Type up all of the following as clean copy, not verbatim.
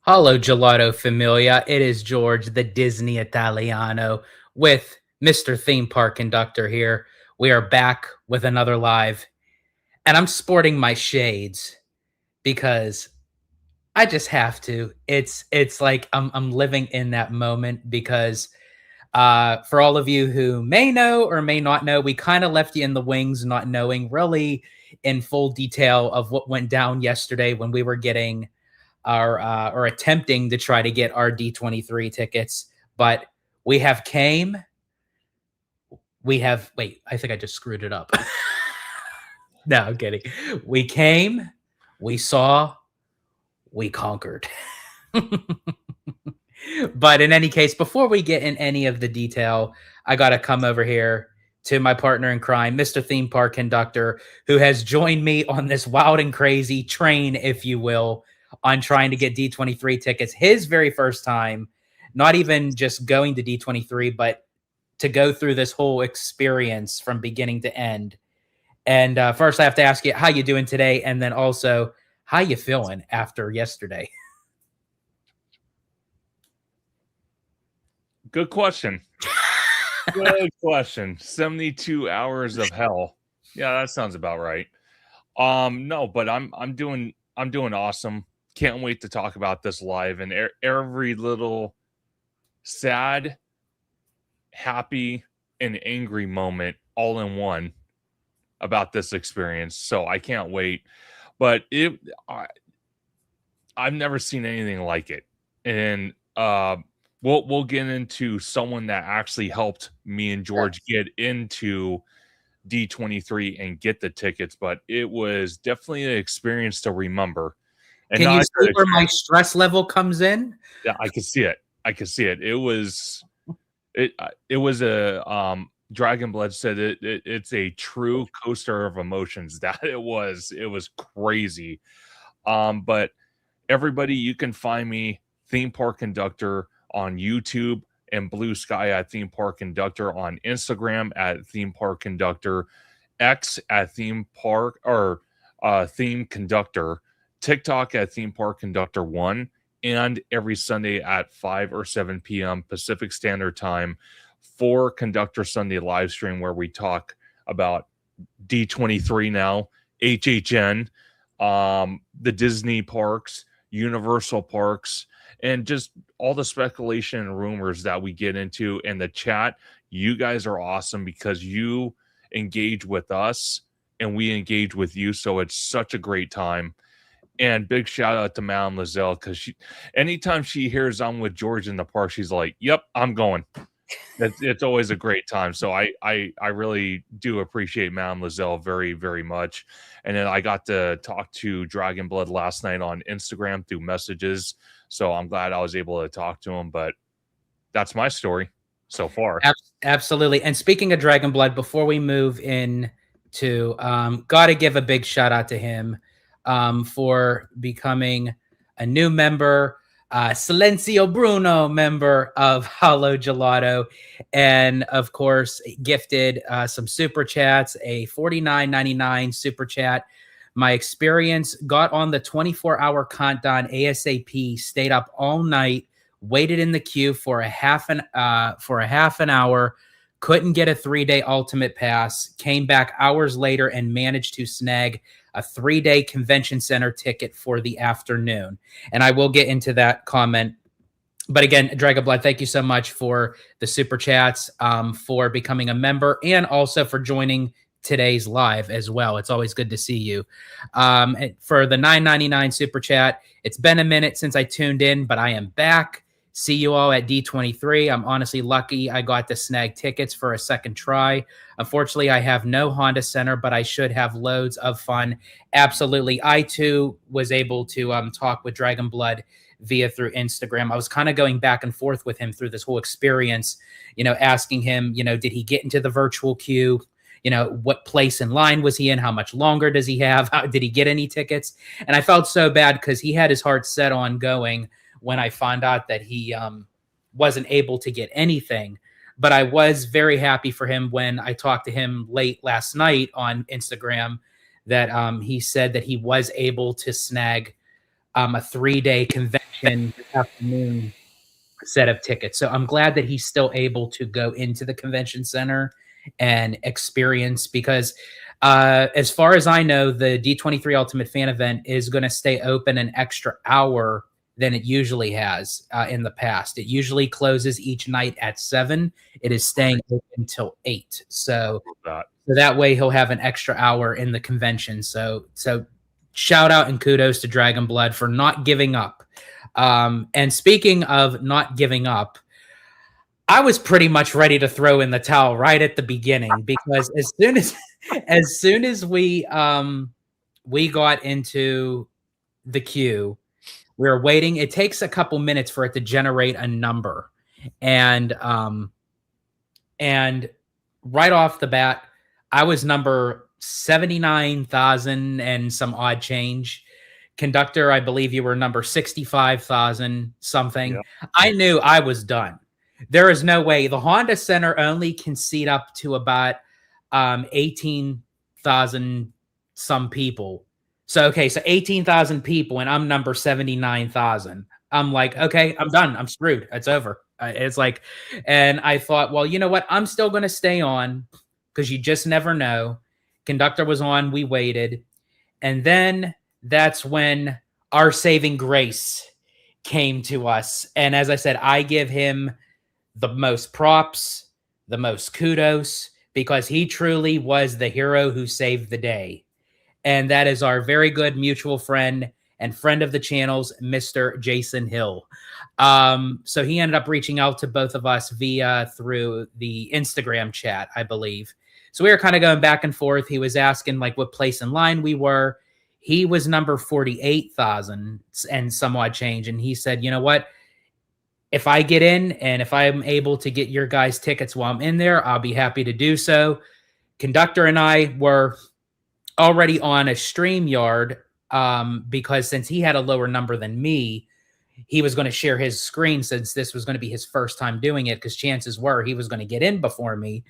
Hello, Gelato Familia. It is George, the Disney Italiano, with Mr. Theme Park Conductor here. We are back with another live, and I'm sporting my shades because I just have to. It's like I'm living in that moment because for all of you who may know or may not know, we kind of left you in the wings, not knowing really in full detail of what went down yesterday when we were getting our or attempting to try to get our D23 tickets, but we have came. We have wait. I think I just screwed it up. No, I'm kidding. We came. We saw. We conquered. But in any case, before we get in any of the detail, I got to come over here to my partner in crime, Mr. Theme Park Conductor, who has joined me on this wild and crazy train, if you will, on trying to get D23 tickets. His very first time, not even just going to D23, but to go through this whole experience from beginning to end. And first, I have to ask you, how you doing today? And then also, how you feeling after yesterday? Good question. Good question. 72 hours of hell. Yeah, that sounds about right. No, but I'm doing awesome. Can't wait to talk about this live and every little sad, happy, and angry moment all in one about this experience. So I can't wait. But I've never seen anything like it. And we'll get into someone that actually helped me and George get into D23 and get the tickets, but it was definitely an experience to remember. And Can you see where my stress level comes in? Yeah, I could see it. I could see it. It was a Dragon Blood said it's a true coaster of emotions. That it was crazy. But everybody, you can find me Theme Park Conductor on YouTube and Blue Sky at Theme Park Conductor, on Instagram at Theme Park Conductor, X at Theme Park or Theme Conductor, TikTok at Theme Park Conductor 1, and every Sunday at 5 or 7 p.m. Pacific Standard Time for Conductor Sunday live stream, where we talk about D23 now, HHN, the Disney parks, Universal parks, and just all the speculation and rumors that we get into in the chat. You guys are awesome because you engage with us and we engage with you. So it's such a great time. And big shout out to Madame Lizelle, because anytime she hears I'm with George in the park, she's like, yep, I'm going. It's always a great time. So I really do appreciate Madame Lizelle very, very much. And then I got to talk to Dragon Blood last night on Instagram through messages. So I'm glad I was able to talk to him. But that's my story so far. Absolutely. And speaking of Dragon Blood, before we move in to got to give a big shout out to him for becoming a new member, Silencio Bruno member of Hello Gelato, and of course gifted some super chats, a $49.99 super chat. My experience, got on the 24-hour countdown ASAP, stayed up all night, waited in the queue for a half an hour, couldn't get a 3-day ultimate pass, came back hours later and managed to snag a 3-day convention center ticket for the afternoon. And I will get into that comment. But again, Dragon Blood, thank you so much for the super chats, for becoming a member, and also for joining today's live as well. It's always good to see you. For the $9.99 super chat, it's been a minute since I tuned in, but I am back. See you all at D23. I'm honestly lucky I got to snag tickets for a second try. Unfortunately, I have no Honda Center, but I should have loads of fun. Absolutely. I, too, was able to talk with Dragon Blood through Instagram. I was kind of going back and forth with him through this whole experience, asking him, did he get into the virtual queue? What place in line was he in? How much longer does he have? Did he get any tickets? And I felt so bad because he had his heart set on going when I found out that he wasn't able to get anything. But I was very happy for him when I talked to him late last night on Instagram that he said that he was able to snag a 3-day convention second afternoon set of tickets. So I'm glad that he's still able to go into the convention center and experience, because as far as I know, the D23 Ultimate Fan event is going to stay open an extra hour than it usually has in the past. It usually closes each night at 7. It is staying open till 8. So that way he'll have an extra hour in the convention. So shout out and kudos to Dragon Blood for not giving up. And speaking of not giving up, I was pretty much ready to throw in the towel right at the beginning, because as soon as we got into the queue, we were waiting. It takes a couple minutes for it to generate a number, and right off the bat, I was number 79,000 and some odd change. Conductor, I believe you were number 65,000 something. Yeah. I knew I was done. There is no way. The Honda Center only can seat up to about 18,000 some people. So 18,000 people, and I'm number 79,000. I'm like, okay, I'm done. I'm screwed. It's over. It's like, and I thought, well, you know what? I'm still going to stay on, because you just never know. Conductor was on. We waited. And then that's when our saving grace came to us. And as I said, I give him the most props, the most kudos, because he truly was the hero who saved the day. And that is our very good mutual friend and friend of the channels, Mr. Jason Hill. So he ended up reaching out to both of us through the Instagram chat, I believe. So we were kind of going back and forth. He was asking like what place in line we were. He was number 48,000 and some odd change. And he said, you know what? If I get in and if I'm able to get your guys' tickets while I'm in there, I'll be happy to do so. Conductor and I were already on a StreamYard because since he had a lower number than me, he was going to share his screen since this was going to be his first time doing it, because chances were he was going to get in before me.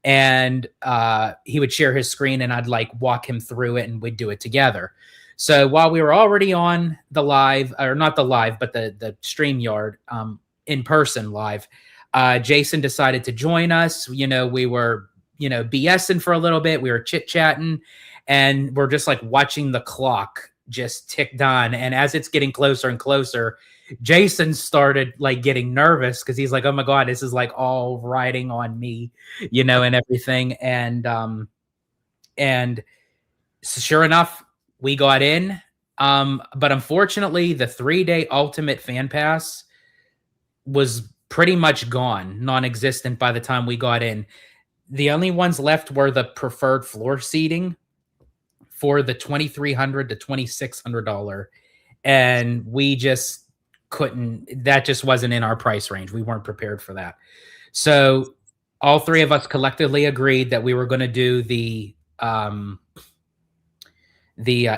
And he would share his screen and I'd like walk him through it and we'd do it together. So while we were already on the live, or not the live, but the StreamYard in person live, Jason decided to join us. You know, we were, BSing for a little bit. We were chit-chatting and we're just like watching the clock just tick down. And as it's getting closer and closer, Jason started like getting nervous because he's like, oh my God, this is like all riding on me, and everything. And sure enough, we got in. But unfortunately, the 3-day Ultimate Fan Pass was pretty much gone, non-existent by the time we got in. The only ones left were the preferred floor seating for the $2,300 to $2,600. And we just couldn't, that just wasn't in our price range. We weren't prepared for that. So all three of us collectively agreed that we were going to do the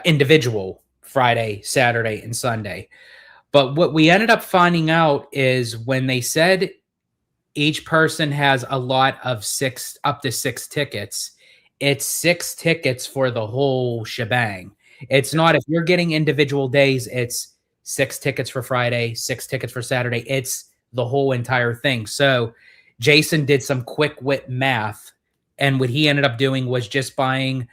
individual Friday, Saturday, and Sunday. But what we ended up finding out is when they said each person has a lot of up to six tickets, it's 6 tickets for the whole shebang. It's not, if you're getting individual days, it's 6 tickets for Friday, 6 tickets for Saturday. It's the whole entire thing. So Jason did some quick wit math, and what he ended up doing was just buying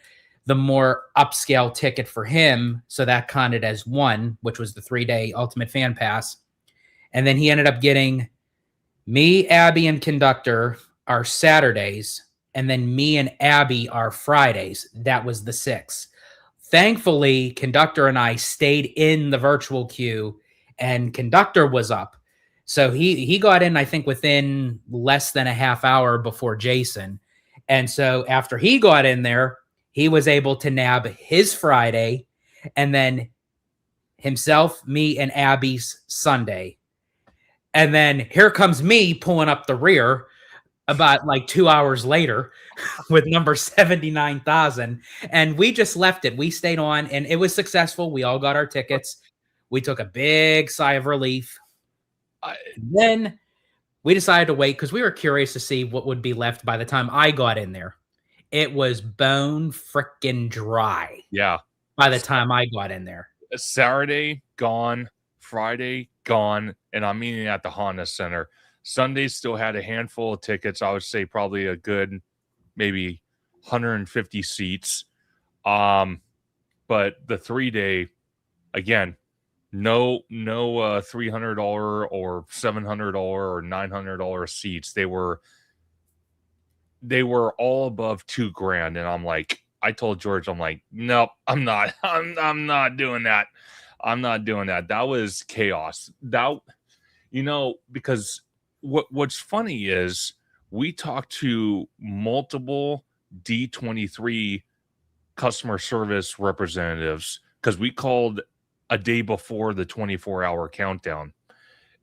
the more upscale ticket for him. So that counted as 1, which was the 3-day Ultimate Fan Pass. And then he ended up getting me, Abby, and Conductor are Saturdays, and then me and Abby are Fridays. That was the 6. Thankfully, Conductor and I stayed in the virtual queue, and Conductor was up. So he got in, I think, within less than a half hour before Jason. And so after he got in there, he was able to nab his Friday, and then himself, me, and Abby's Sunday. And then here comes me pulling up the rear about like 2 hours later with number 79,000. And we just left it. We stayed on and it was successful. We all got our tickets. We took a big sigh of relief. Then we decided to wait because we were curious to see what would be left by the time I got in there. It was bone frickin' dry. Yeah. By the time I got in there. Saturday, gone. Friday, gone, and I'm meeting at the Honda Center. Sunday still had a handful of tickets. I would say probably a good maybe 150 seats. But the 3-day, again, no $300 or $700 or $900 seats. They were all above $2,000, and I'm like, I told George, I'm like, nope, I'm not. I'm not doing that. I'm not doing that. That was chaos. That, because what's funny is we talked to multiple D23 customer service representatives because we called a day before the 24-hour countdown,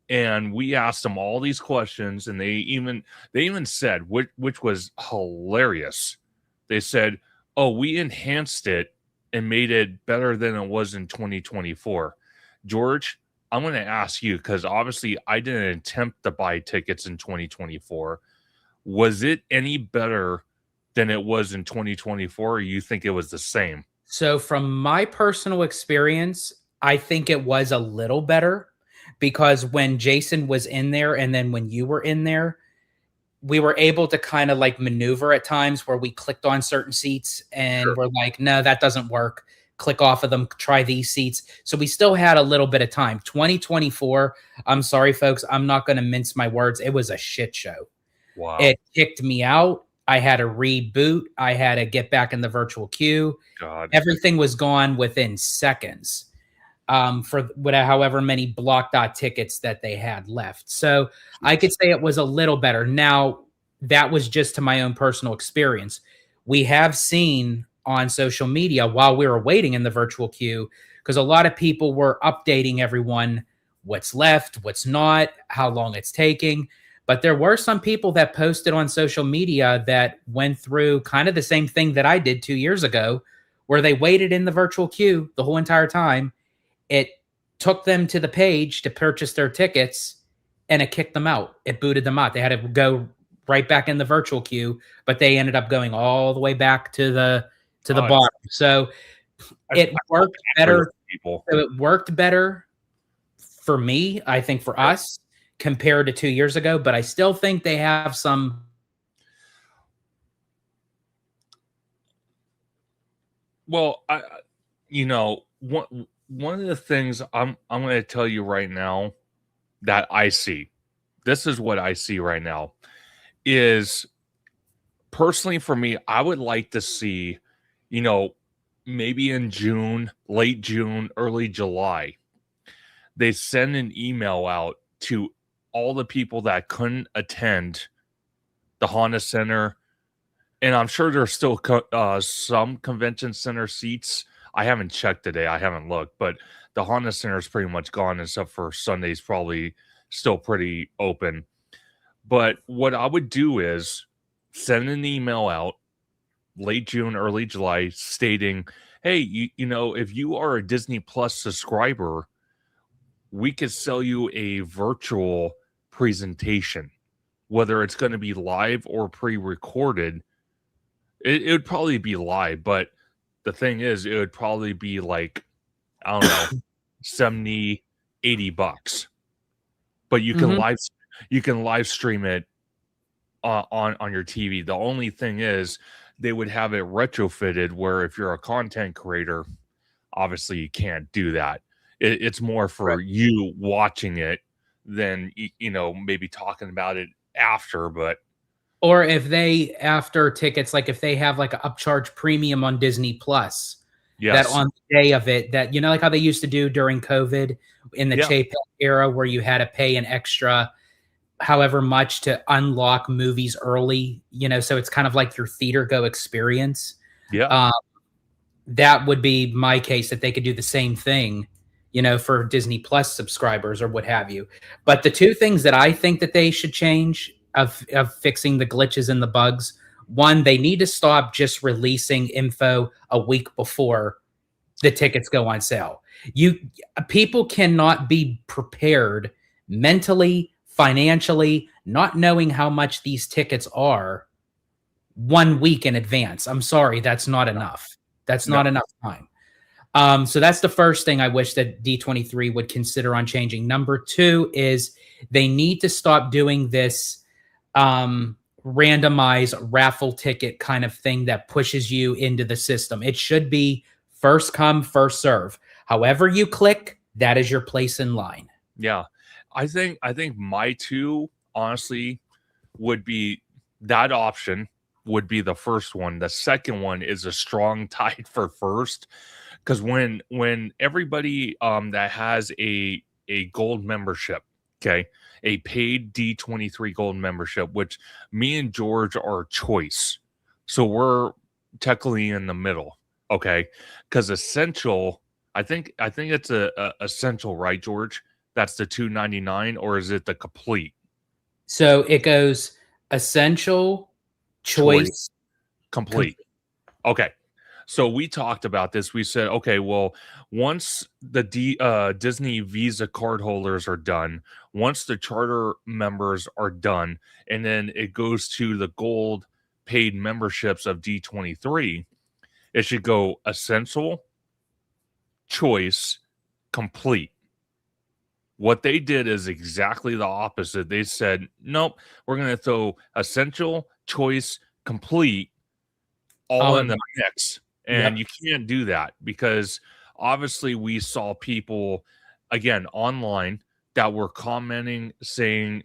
and we asked them all these questions, and they even said, which was hilarious. They said, oh, we enhanced it and made it better than it was in 2024. George, I'm going to ask you, because obviously I didn't attempt to buy tickets in 2024. Was it any better than it was in 2024, or you think it was the same? So from my personal experience, I think it was a little better, because when Jason was in there and then when you were in there, we were able to kind of like maneuver at times where we clicked on certain seats and Sure. we're like, no, that doesn't work. Click off of them, try these seats. So we still had a little bit of time. 2024, I'm sorry, folks, I'm not going to mince my words. It was a shit show. Wow. It kicked me out. I had to reboot. I had to get back in the virtual queue. God. Everything was gone within seconds. For however many block dot tickets that they had left. So I could say it was a little better. Now, that was just to my own personal experience. We have seen on social media while we were waiting in the virtual queue, because a lot of people were updating everyone what's left, what's not, how long it's taking. But there were some people that posted on social media that went through kind of the same thing that I did 2 years ago, where they waited in the virtual queue the whole entire time. It took them to the page to purchase their tickets, and it kicked them out. It booted them out. They had to go right back in the virtual queue, but they ended up going all the way back to the bottom. So it worked better. So it worked better for me, I think, for us compared to 2 years ago, but I still think they have some. Well, one of the things I'm going to tell you right now that I see, this is what I see right now, is personally for me, I would like to see, maybe in June, late June, early July, they send an email out to all the people that couldn't attend the Honda Center. And I'm sure there's still some convention center seats. I haven't checked today. I haven't looked, but the Honda Center is pretty much gone, except for Sunday's probably still pretty open. But what I would do is send an email out late June, early July, stating, hey, if you are a Disney Plus subscriber, we could sell you a virtual presentation, whether it's going to be live or pre-recorded. It would probably be live, but the thing is, it would probably be like, I don't know, 70, $80. But you can live stream it on your TV. The only thing is, they would have it retrofitted where if you're a content creator, obviously you can't do that. It's more for you watching it than maybe talking about it after, but. Or if they, after tickets, like if they have like an upcharge premium on Disney Plus, that on the day of it, that, like how they used to do during COVID in the Chapek era, where you had to pay an extra however much to unlock movies early, so it's kind of like your theater go experience. Yeah. That would be my case, that they could do the same thing, for Disney Plus subscribers or what have you. But the two things that I think that they should change of fixing the glitches and the bugs, one, they need to stop just releasing info a week before the tickets go on sale. People cannot be prepared mentally, financially, not knowing how much these tickets are 1 week in advance. I'm sorry, that's not enough. That's not enough time. So that's the first thing I wish that D23 would consider on changing. Number two is they need to stop doing this randomized raffle ticket kind of thing that pushes you into the system. It should be first come, first serve. However you click, that is your place in line. Yeah. I think my two, honestly, would be that option would be the first one. The second one is a strong tie for first, because when everybody that has a gold membership, okay, a paid D23 gold membership, which me and George are choice, so we're technically in the middle, okay, because essential, I think it's a essential, right, George? That's the $2.99, or is it the complete? So it goes essential, choice, complete. Okay. So we talked about this. We said, okay, well, once the Disney Visa card holders are done, once the charter members are done, and then it goes to the gold paid memberships of D23, it should go essential, choice, complete. What they did is exactly the opposite. They said, nope, we're going to throw essential, choice, complete all in the mix. And you can't do that, because obviously we saw people, again, online that were commenting, saying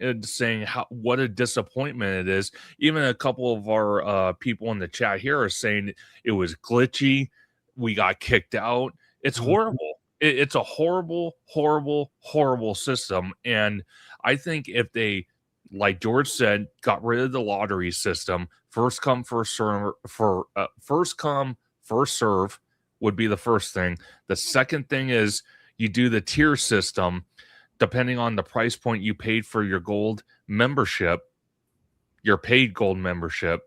how, what a disappointment it is. Even a couple of our people in the chat here are saying it was glitchy. We got kicked out. It's horrible. It's a horrible, horrible, horrible system. And I think if they, like George said, got rid of the lottery system, first come, first serve, first come, first serve would be the first thing. The second thing is you do the tier system, depending on the price point you paid for your gold membership, your paid gold membership.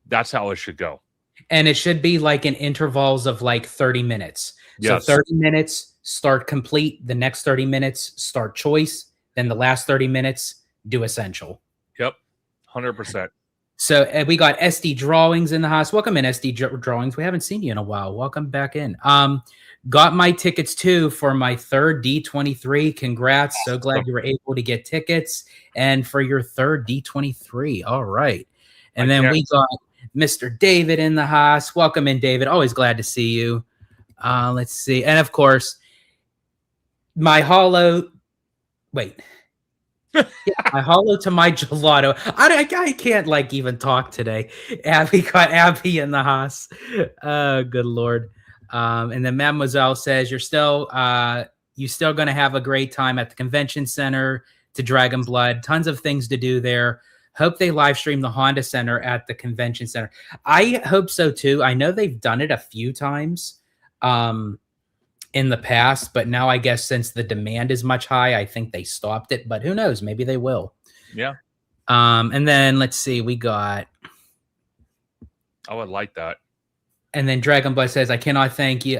That's how it should go. And it should be like in intervals of like 30 minutes. Yes. So 30 minutes, start complete. The next 30 minutes, start choice. Then the last 30 minutes, do essential. Yep. 100%. So we got SD Drawings in the house. Welcome in, SD Drawings. We haven't seen you in a while. Welcome back in. Got my tickets too for my third D23. Congrats. So glad you were able to get tickets. And for your third D23. All right. And then we got Mr. David in the house. Welcome in, David. Always glad to see you. Let's see. And of course, my hollow. Wait. Yeah, I hollow to my gelato. I can't like even talk today. Abby got Abby in the house. Good Lord. And then Mademoiselle says you're still going to have a great time at the convention center to Dragon Blood. Tons of things to do there. Hope they live stream the Honda Center at the convention center. I hope so too. I know they've done it a few times in the past, but now I guess since the demand is much high, I think they stopped it, but who knows? Maybe they will. Yeah. And then let's see, we got. I would like that. And then Dragon Blood says, I cannot thank you,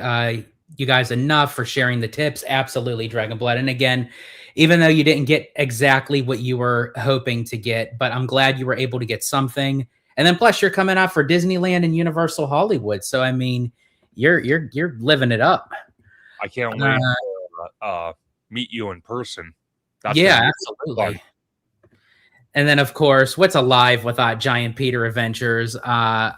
you guys enough for sharing the tips. Absolutely, Dragon Blood. And again, even though you didn't get exactly what you were hoping to get, but I'm glad you were able to get something. And then plus you're coming out for Disneyland and Universal Hollywood. So I mean, you're living it up. I can't wait to meet you in person. That's absolutely. And then of course, what's alive without Giant Peter Adventures? I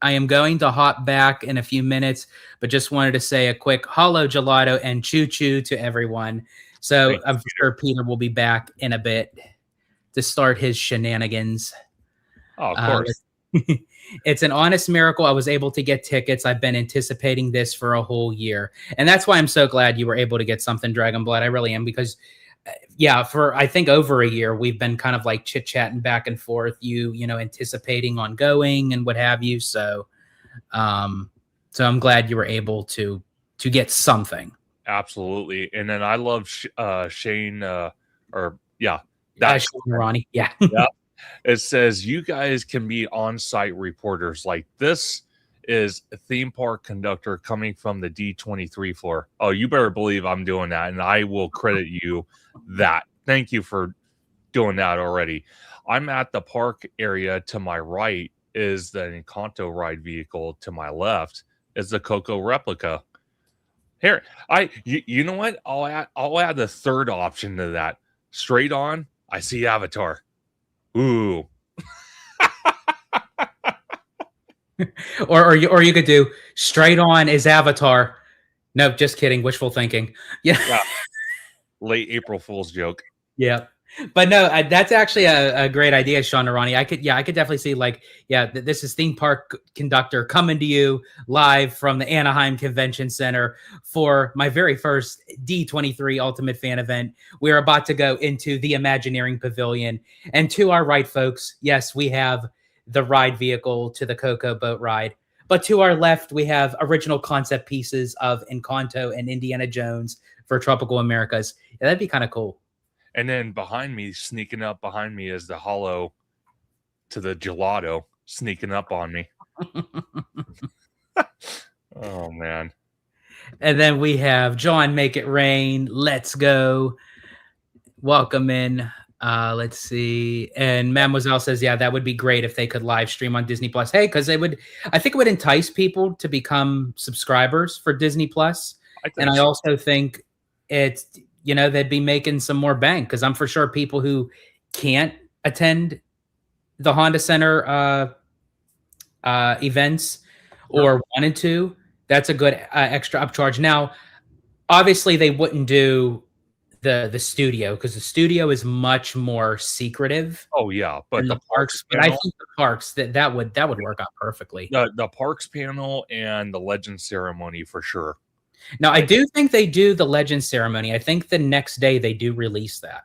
am going to hop back in a few minutes, but just wanted to say a quick hollow gelato and choo-choo to everyone. So I'm sure Peter will be back in a bit to start his shenanigans. Oh, of course. It's an honest miracle I was able to get tickets. I've been anticipating this for a whole year. And that's why I'm so glad you were able to get something, Dragon Blood. I really am, because for I think over a year, we've been kind of like chit-chatting back and forth, you know, anticipating on going and what have you. So I'm glad you were able to get something. Absolutely. And then I love Shane Ronnie. Yeah. Yeah. It says you guys can be on-site reporters. Like, this is a theme park conductor coming from the D23 floor. Oh, you better believe I'm doing that, and I will credit you that. Thank you for doing that already. I'm at the park area. To my right is the Encanto ride vehicle. To my left is the Coco replica. Here, you know what? I'll add the third option to that. Straight on, I see Avatar. Ooh. Or you could do straight on is Avatar. No, just kidding. Wishful thinking. Yeah. Yeah. Late April Fool's joke. Yeah. But no, that's actually a great idea, Sean Arani. I could definitely see like, this is theme park conductor coming to you live from the Anaheim Convention Center for my very first D23 Ultimate Fan event. We're about to go into the Imagineering Pavilion. And to our right, folks, yes, we have the ride vehicle to the Cocoa Boat ride. But to our left, we have original concept pieces of Encanto and Indiana Jones for Tropical Americas. Yeah, that'd be kind of cool. And then behind me, sneaking up behind me, is the hollow to the gelato sneaking up on me. Oh, man. And then we have John Make It Rain. Let's go. Welcome in. Let's see. And Mademoiselle says, yeah, that would be great if they could live stream on Disney Plus. Hey, because I think it would entice people to become subscribers for Disney Plus. I also think it's, they'd be making some more bank, because I'm for sure people who can't attend the Honda Center events or wanted to, that's a good extra upcharge. Now, obviously, they wouldn't do the studio, because the studio is much more secretive. Oh yeah, but the parks. But I think the parks that would work out perfectly. The parks panel and the Legend ceremony for sure. Now, I do think they do the Legend ceremony. I think the next day they do release that.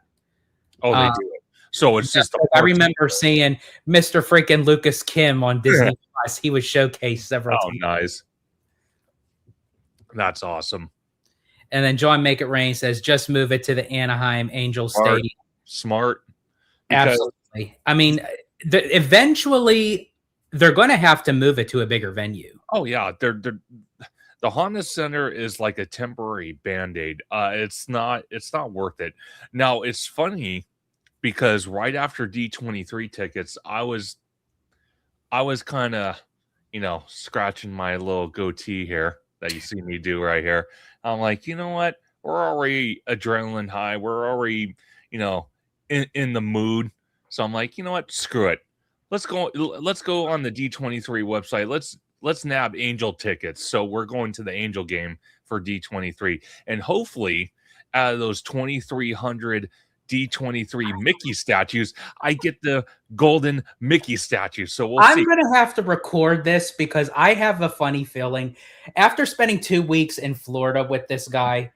Oh, they do it. So it's just. I remember seeing Mr. freaking Lucas Kim on Disney Plus. He was showcased several times. Oh, nice. That's awesome. And then John Make It Rain says, just move it to the Anaheim Angels Stadium. Smart. Absolutely. I mean, eventually they're going to have to move it to a bigger venue. Oh yeah, the Honda Center is like a temporary Band-Aid. It's not worth it. Now, it's funny because right after D23 tickets, I was kind of, scratching my little goatee here that you see me do right here. I'm like, you know what? We're already adrenaline high. We're already, in the mood. So I'm like, you know what? Screw it. Let's go on the D23 website. Let's nab Angel tickets. So we're going to the Angel game for D23. And hopefully out of those 2,300 D23 Mickey statues, I get the golden Mickey statue. So we'll see. I'm going to have to record this because I have a funny feeling. After spending 2 weeks in Florida with this guy,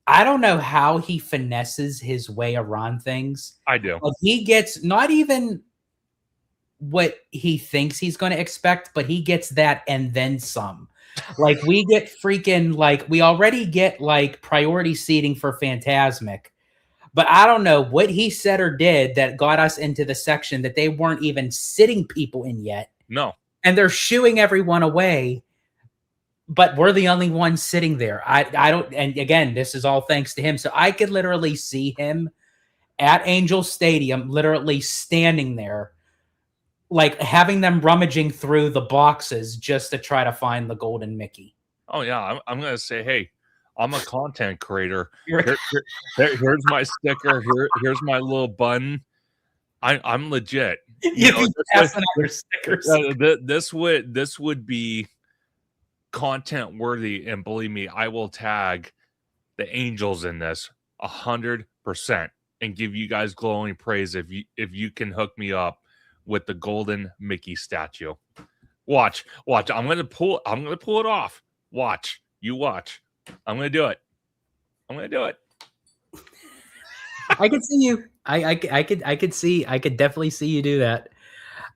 I don't know how he finesses his way around things. I do. Like, he gets not even what he thinks he's going to expect, but he gets that and then some. Like, we get freaking, like, we already get like priority seating for Fantasmic. But I don't know what he said or did that got us into the section that they weren't even sitting people in yet. No. And they're shooing everyone away, but we're the only ones sitting there. I don't, and again, this is all thanks to him. So I could literally see him at Angel Stadium, literally standing there, like having them rummaging through the boxes just to try to find the golden Mickey. Oh yeah, I'm going to say, hey, I'm a content creator. Here's my sticker. Here's my little button. I'm legit. Stickers. This would be content worthy, and believe me, I will tag the Angels in this 100% and give you guys glowing praise if you can hook me up with the golden Mickey statue. Watch. I'm gonna pull it off. Watch. You watch. I'm gonna do it. I could see you. I could definitely see you do that.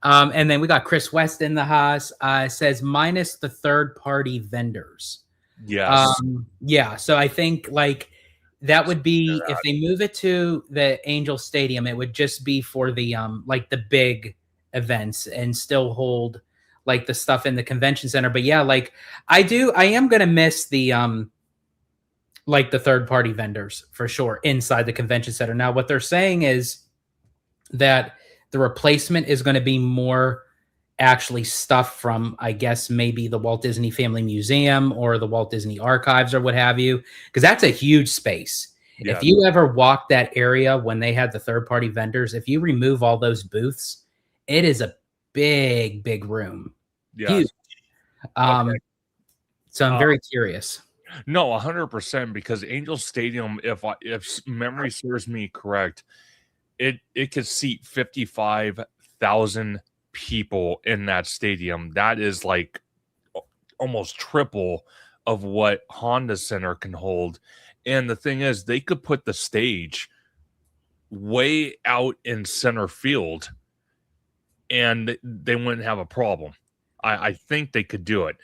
And then we got Chris West in the house. Says minus the third party vendors. Yes. Yeah. So I think like that would be if they move it to the Angel Stadium, it would just be for the like the big events and still hold like the stuff in the convention center. But yeah, like I am gonna miss the like the third party vendors for sure inside the convention center. Now, what they're saying is that the replacement is going to be more actually stuff from, I guess, maybe the Walt Disney Family Museum or the Walt Disney Archives or what have you, because that's a huge space. Yeah. If you ever walk that area when they had the third-party vendors, if you remove all those booths, it is a big, big room. Yes. Huge. Okay. So I'm very curious. No, 100%, because Angel Stadium, if memory serves me correct, it could seat 55,000 people in that stadium. That is like almost triple of what Honda Center can hold. And the thing is, they could put the stage way out in center field and they wouldn't have a problem. I think they could do it.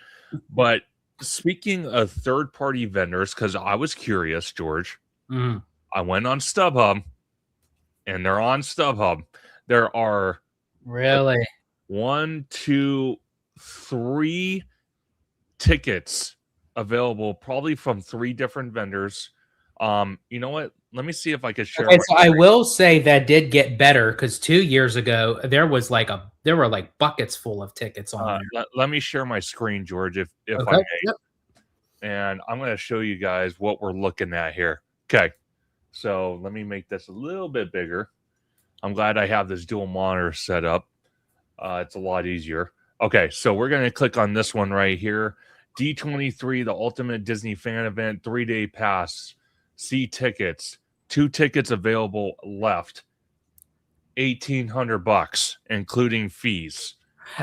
But speaking of third-party vendors, because I was curious, George, I went on StubHub, and they're on StubHub. There are Really 1, 2, 3 tickets available, probably from 3 different vendors. You know what? Let me see if I could share. Okay, so I will say that did get better because 2 years ago there were like buckets full of tickets on there. Let me share my screen, George, if Okay. I may. Yep. And I'm going to show you guys what we're looking at here. Okay, so let me make this a little bit bigger. I'm glad I have this dual monitor set up. It's a lot easier. Okay, so we're going to click on this one right here. D23, the Ultimate Disney Fan Event, 3-day pass. See tickets. 2 tickets available left. $1,800, including fees.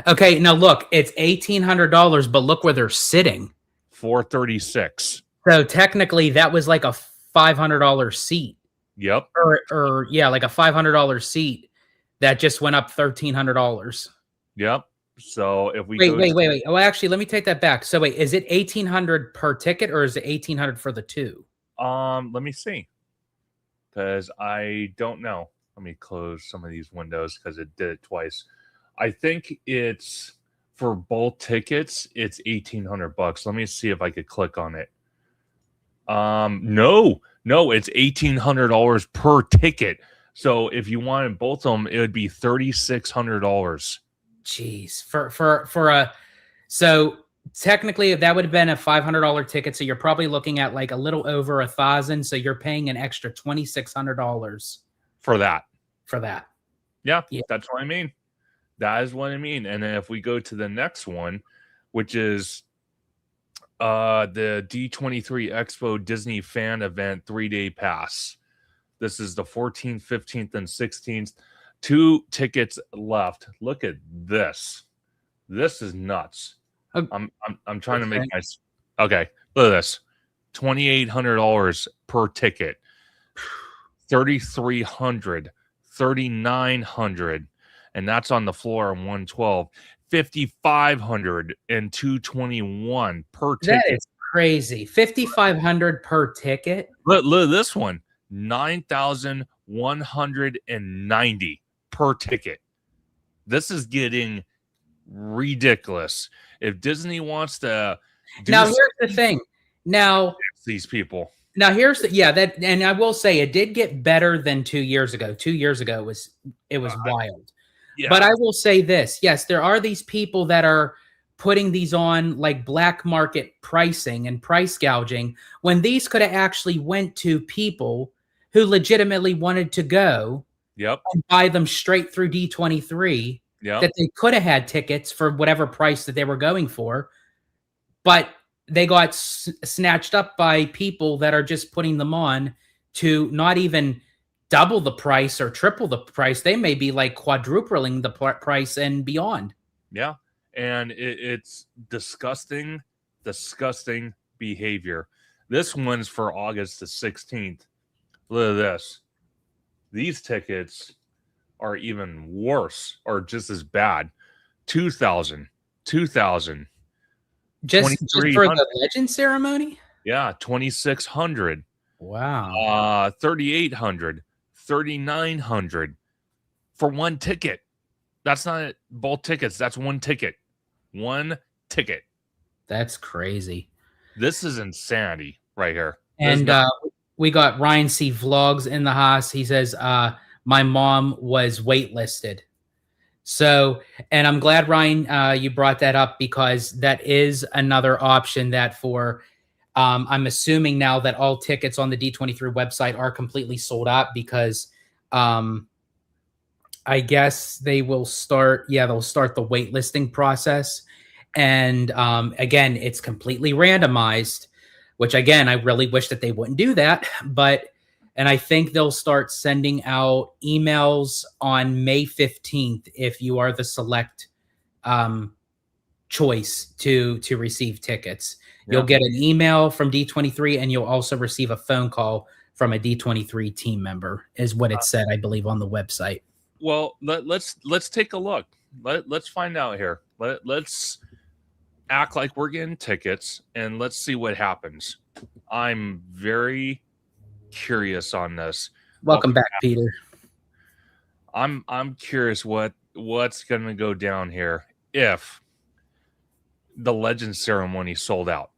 Okay, now look, it's $1,800, but look where they're sitting. $436. So technically, that was like a $500 seat. Yep. Or yeah, like a $500 seat that just went up $1,300. Yep. So if we wait. Oh, actually, let me take that back. So wait, is it $1,800 per ticket or is it $1,800 for the 2? Let me see, because I don't know. Let me close some of these windows because it did it twice. I think it's for both tickets. It's $1,800. Let me see if I could click on it. No, it's $1,800 per ticket. So if you wanted both of them, it would be $3,600. Jeez, for a so technically that would have been a $500 ticket. So you're probably looking at like a little over $1,000. So you're paying an extra $2,600 for that. Yeah, that's what I mean. That is what I mean. And then if we go to the next one, which is the D23 Expo Disney Fan Event 3-day pass. This is the 14th, 15th, and 16th. 2 tickets left. Look at this. This is nuts. I'm trying to make my okay. Look at this. $2,800 per ticket. $3,300, $3,900, and that's on the floor on 112. $5,500 and $221 per ticket. That is crazy. $5,500 per ticket. Look at this one. $9,190 per ticket. This is getting ridiculous. If Disney wants to now, here's the thing. Now, these people. Now, here's the and I will say it did get better than 2 years ago. 2 years ago was wild. Yeah. But I will say this: yes, there are these people that are putting these on like black market pricing and price gouging when these could have actually went to people who legitimately wanted to go. Yep. And buy them straight through D23. Yep. That they could have had tickets for whatever price that they were going for, but they got snatched up by people that are just putting them on to not even double the price or triple the price. They may be like quadrupling the price and beyond. Yeah. And it's disgusting behavior. This one's for August the 16th. Look at this. These tickets are even worse or just as bad. $2,000. Just for the legend ceremony? Yeah, $2,600. Wow. $3,800, $3,900 for one ticket. That's not both tickets. That's one ticket. One ticket. That's crazy. This is insanity right here. And we got Ryan C. Vlogs in the house. He says, my mom was waitlisted. So, and I'm glad, Ryan, you brought that up, because that is another option that for, I'm assuming now that all tickets on the D23 website are completely sold out, because um, I guess they will start, they'll start the waitlisting process. And again, it's completely randomized, which again, I really wish that they wouldn't do that. But, and I think they'll start sending out emails on May 15th if you are the select choice to receive tickets. Yeah. You'll get an email from D23, and you'll also receive a phone call from a D23 team member, is what it said, I believe, on the website. Well, let's take a look. Let's find out here. Let's act like we're getting tickets, and let's see what happens. I'm very curious on this. Welcome back, Peter. I'm curious what's going to go down here if the Legend ceremony sold out.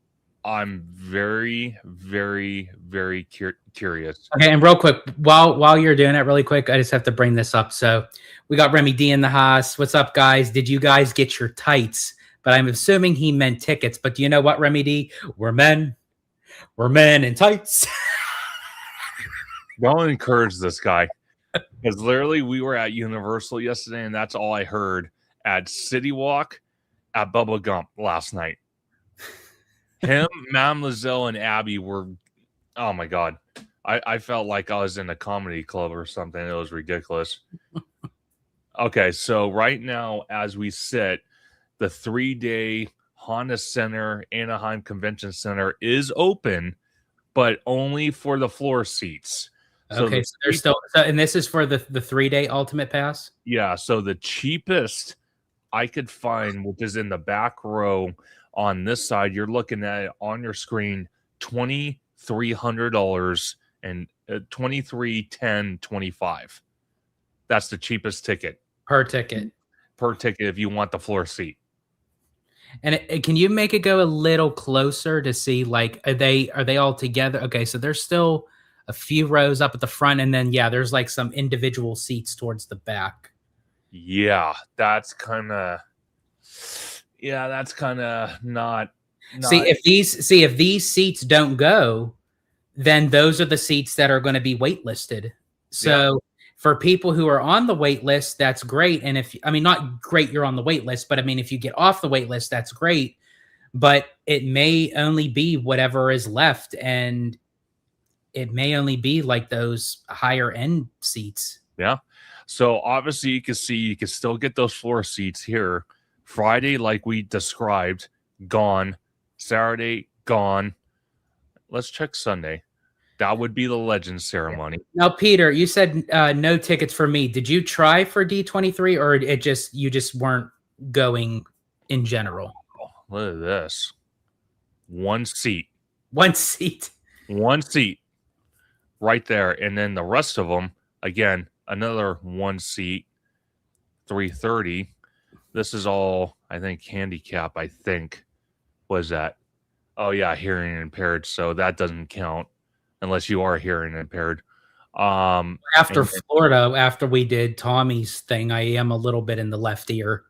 I'm very, very, very curious. Okay, and real quick, while you're doing it, really quick, I just have to bring this up. So we got Remy D in the house. What's up, guys? Did you guys get your tights? But I'm assuming he meant tickets. But do you know what, Remy D? We're men in tights. Don't encourage this guy, because literally we were at Universal yesterday, and that's all I heard at City Walk at Bubba Gump last night. Him, Mademoiselle, and Abby were, oh my God. I felt like I was in a comedy club or something. It was ridiculous. Okay, so right now, as we sit, the 3-day Honda Center, Anaheim Convention Center is open, but only for the floor seats. So okay, so there's still, and this is for the 3-day Ultimate Pass? Yeah, so the cheapest I could find, which is in the back row on this side, you're looking at it on your screen, $2,300 and $2,310.25. That's the cheapest ticket Per ticket if you want the floor seat. And can you make it go a little closer to see, like, are they all together? Okay, so there's still a few rows up at the front, and then there's like some individual seats towards the back. Yeah, that's kind of not. See, if these seats don't go, then those are the seats that are going to be waitlisted. So for people who are on the wait list, that's great. And not great, you're on the wait list, but if you get off the wait list, that's great. But it may only be whatever is left, and it may only be like those higher end seats. Yeah. So obviously you can still get those floor seats here. Friday, like we described, gone. Saturday, gone. Let's check Sunday. That would be the Legend ceremony. Now, Peter, you said no tickets for me. Did you try for D23, or you just weren't going in general? Oh, look at this. One seat. One seat right there. And then the rest of them, again, another one seat, 330. This is all, I think, handicap, was that. Oh, yeah, hearing impaired. So that doesn't count unless you are hearing impaired. After Florida, after we did Tommy's thing, I am a little bit in the left ear.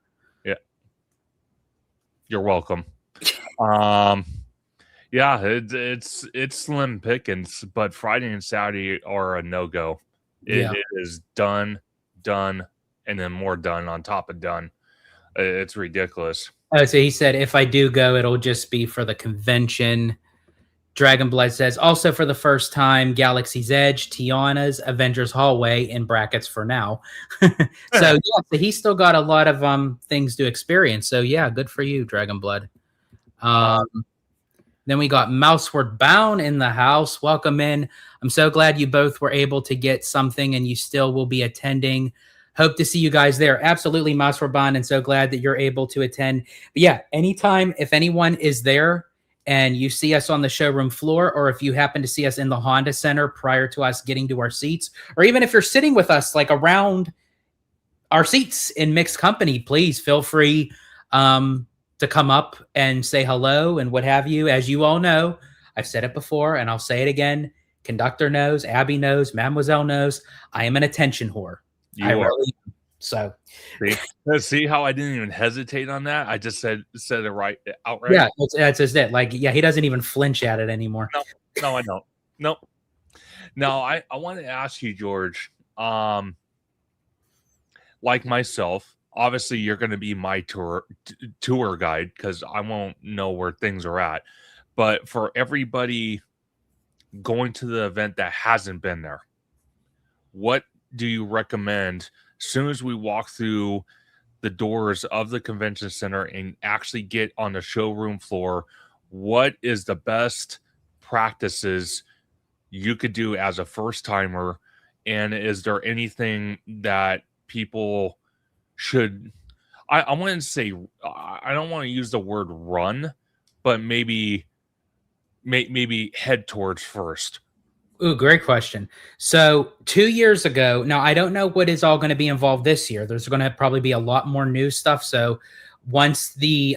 Yeah. You're welcome. Yeah, it's slim pickings, but Friday and Saturday are a no-go. It is done, and then more done on top of done. It's ridiculous. Oh, so he said, if I do go, it'll just be for the convention. Dragonblood says, also for the first time, Galaxy's Edge, Tiana's, Avengers Hallway, in brackets for now. So he's still got a lot of things to experience. So yeah, good for you, Dragonblood. Then we got Mouseward Bound in the house. Welcome in. I'm so glad you both were able to get something, and you still will be attending. Hope to see you guys there. Absolutely, Mouseward Bound, and so glad that you're able to attend. But yeah, anytime, if anyone is there and you see us on the showroom floor, or if you happen to see us in the Honda Center prior to us getting to our seats, or even if you're sitting with us like around our seats in mixed company, please feel free to come up and say hello and what have you. As you all know, I've said it before and I'll say it again. Conductor knows, Abby knows, Mademoiselle knows, I am an attention whore. So See how I didn't even hesitate on that? I just said it right outright. yeah, that's just it. Like, yeah, he doesn't even flinch at it anymore. No, I don't. Nope. Now I want to ask you, George. Like myself, obviously you're going to be my tour guide because I won't know where things are at. But for everybody going to the event that hasn't been there, what do you recommend as soon as we walk through the doors of the convention center and actually get on the showroom floor? What is the best practices you could do as a first timer? And is there anything that people should, I wouldn't say, I don't want to use the word run, but maybe head towards first? Ooh, great question. So 2 years ago, now I don't know what is all going to be involved this year. There's going to probably be a lot more new stuff. So once the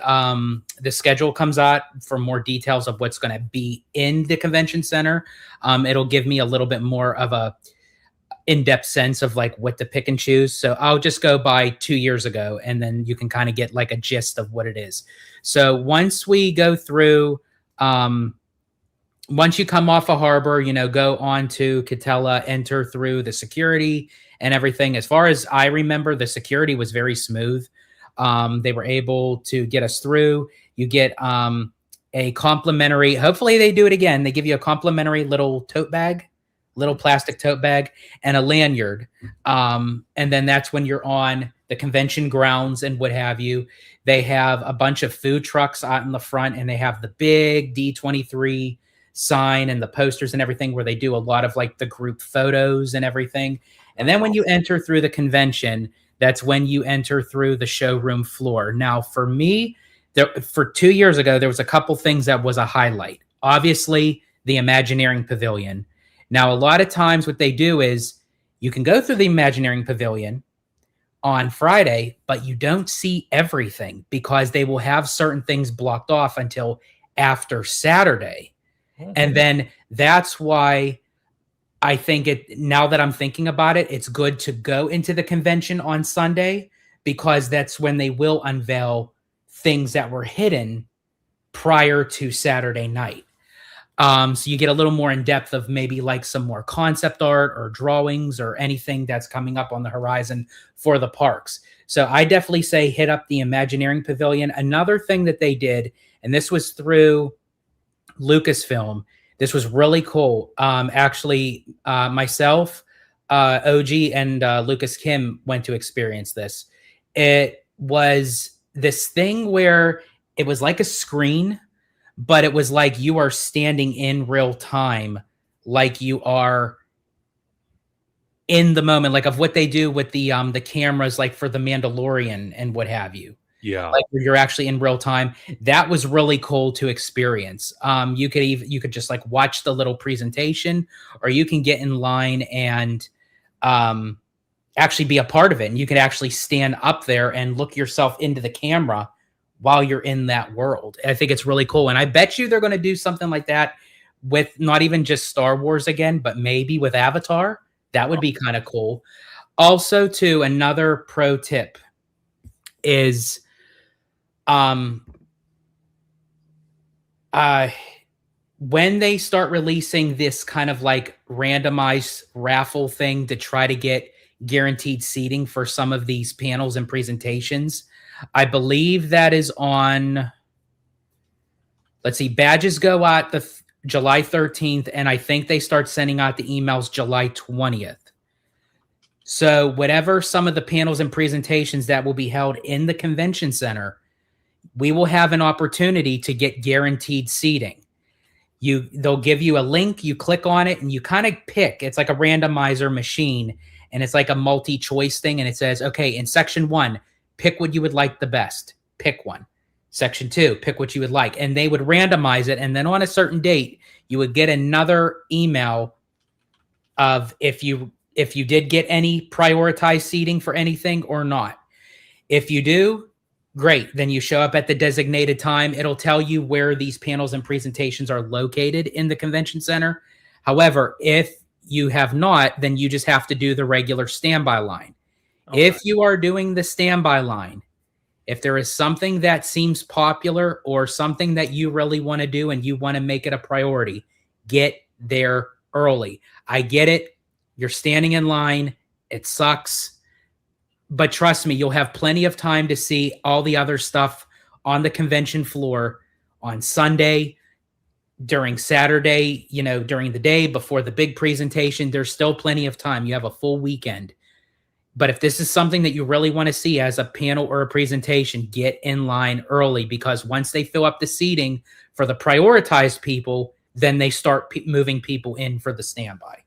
schedule comes out for more details of what's going to be in the convention center, it'll give me a little bit more of a in-depth sense of like what to pick and choose. So I'll just go by 2 years ago, and then you can kind of get like a gist of what it is. So once we go through, once you come off a harbor, go on to Catella, enter through the security and everything. As far as I remember, the security was very smooth. They were able to get us through. You get a complimentary, hopefully they do it again. They give you a complimentary little tote bag, little plastic tote bag, and a lanyard. And then that's when you're on the convention grounds and what have you. They have a bunch of food trucks out in the front, and they have the big D23 sign and the posters and everything where they do a lot of like the group photos and everything. And then when you enter through the convention, that's when you enter through the showroom floor. Now, for me, for 2 years ago, there was a couple things that was a highlight. Obviously, the Imagineering Pavilion. Now, a lot of times what they do is you can go through the Imagineering Pavilion on Friday, but you don't see everything because they will have certain things blocked off until after Saturday. And then that's why I think now that I'm thinking about it, it's good to go into the convention on Sunday, because that's when they will unveil things that were hidden prior to Saturday night. So you get a little more in depth of maybe like some more concept art or drawings or anything that's coming up on the horizon for the parks. So I definitely say hit up the Imagineering Pavilion. Another thing that they did, and this was through Lucasfilm, this was really cool. Actually, myself, OG, and Lucas Kim went to experience this. It was this thing where it was like a screen, but it was like you are standing in real time, like you are in the moment, like of what they do with the cameras, like for the Mandalorian and what have you. Yeah, like where you're actually in real time. That was really cool to experience. You could just like watch the little presentation, or you can get in line and actually be a part of it. And you can actually stand up there and look yourself into the camera while you're in that world. I think it's really cool. And I bet you they're going to do something like that with not even just Star Wars again, but maybe with Avatar. That would be kind of cool. Also, too, another pro tip is when they start releasing this kind of like randomized raffle thing to try to get guaranteed seating for some of these panels and presentations, I believe that is on, let's see, badges go out the July 13th, and I think they start sending out the emails July 20th. So whatever some of the panels and presentations that will be held in the convention center, we will have an opportunity to get guaranteed seating. They'll give you a link, you click on it, and you kind of pick. It's like a randomizer machine, and it's like a multi-choice thing, and it says, okay, in section 1, pick what you would like the best. Pick one. Section 2, pick what you would like. And they would randomize it, and then on a certain date, you would get another email of if you did get any prioritized seating for anything or not. If you do, great. Then you show up at the designated time. It'll tell you where these panels and presentations are located in the convention center. However, if you have not, then you just have to do the regular standby line. Okay. If you are doing the standby line, if there is something that seems popular or something that you really want to do and you want to make it a priority, get there early. I get it. You're standing in line. It sucks. But trust me, you'll have plenty of time to see all the other stuff on the convention floor on Sunday, during Saturday, during the day before the big presentation. There's still plenty of time. You have a full weekend. But if this is something that you really want to see as a panel or a presentation, get in line early, because once they fill up the seating for the prioritized people, then they start moving people in for the standby.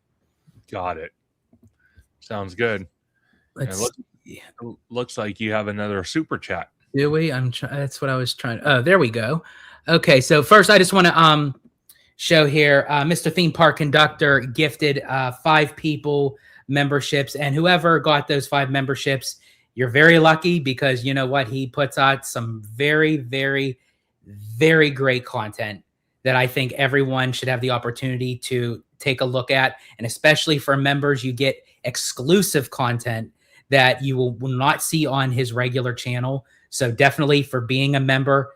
Got it. Sounds good. Looks like you have another super chat. Do we? That's what I was trying. Oh, there we go. Okay, so first I just want to show here, Mr. Theme Park Conductor gifted 5 people memberships, and whoever got those 5 memberships, you're very lucky, because you know what? He puts out some very, very, very great content that I think everyone should have the opportunity to take a look at. And especially for members, you get exclusive content that you will not see on his regular channel. So definitely, for being a member,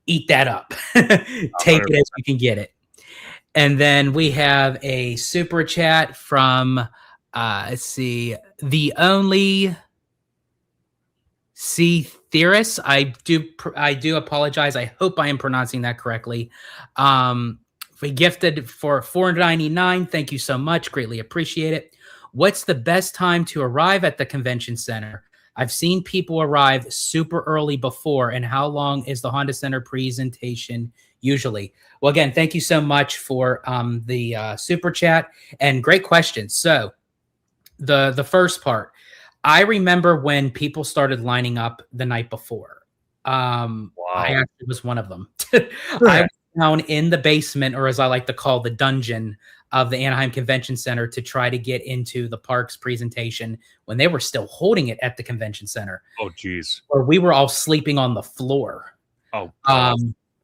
eat that up. Take it as you can get it. And then we have a super chat from, let's see, the only C Theorist. I do apologize. I hope I am pronouncing that correctly. We gifted for $4.99. Thank you so much. Greatly appreciate it. What's the best time to arrive at the convention center? I've seen people arrive super early before. And how long is the Honda Center presentation usually? Well, again, thank you so much for the super chat, and great questions. So the first part, I remember when people started lining up the night before. Wow. I actually was one of them. I was down in the basement, or as I like to call, the dungeon of the Anaheim Convention Center, to try to get into the park's presentation when they were still holding it at the convention center. Oh, geez. Or we were all sleeping on the floor. Oh,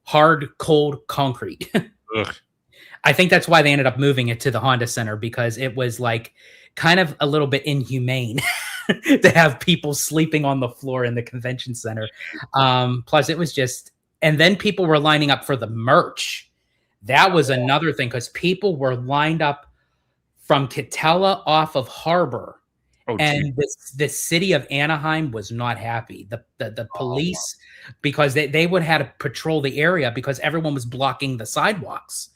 hard, cold concrete. Ugh. I think that's why they ended up moving it to the Honda Center, because it was like kind of a little bit inhumane to have people sleeping on the floor in the convention center. Plus, it was just, and then people were lining up for the merch. That was another thing, because people were lined up from Catella off of Harbor. And the city of Anaheim was not happy. The police, because they would have to patrol the area because everyone was blocking the sidewalks.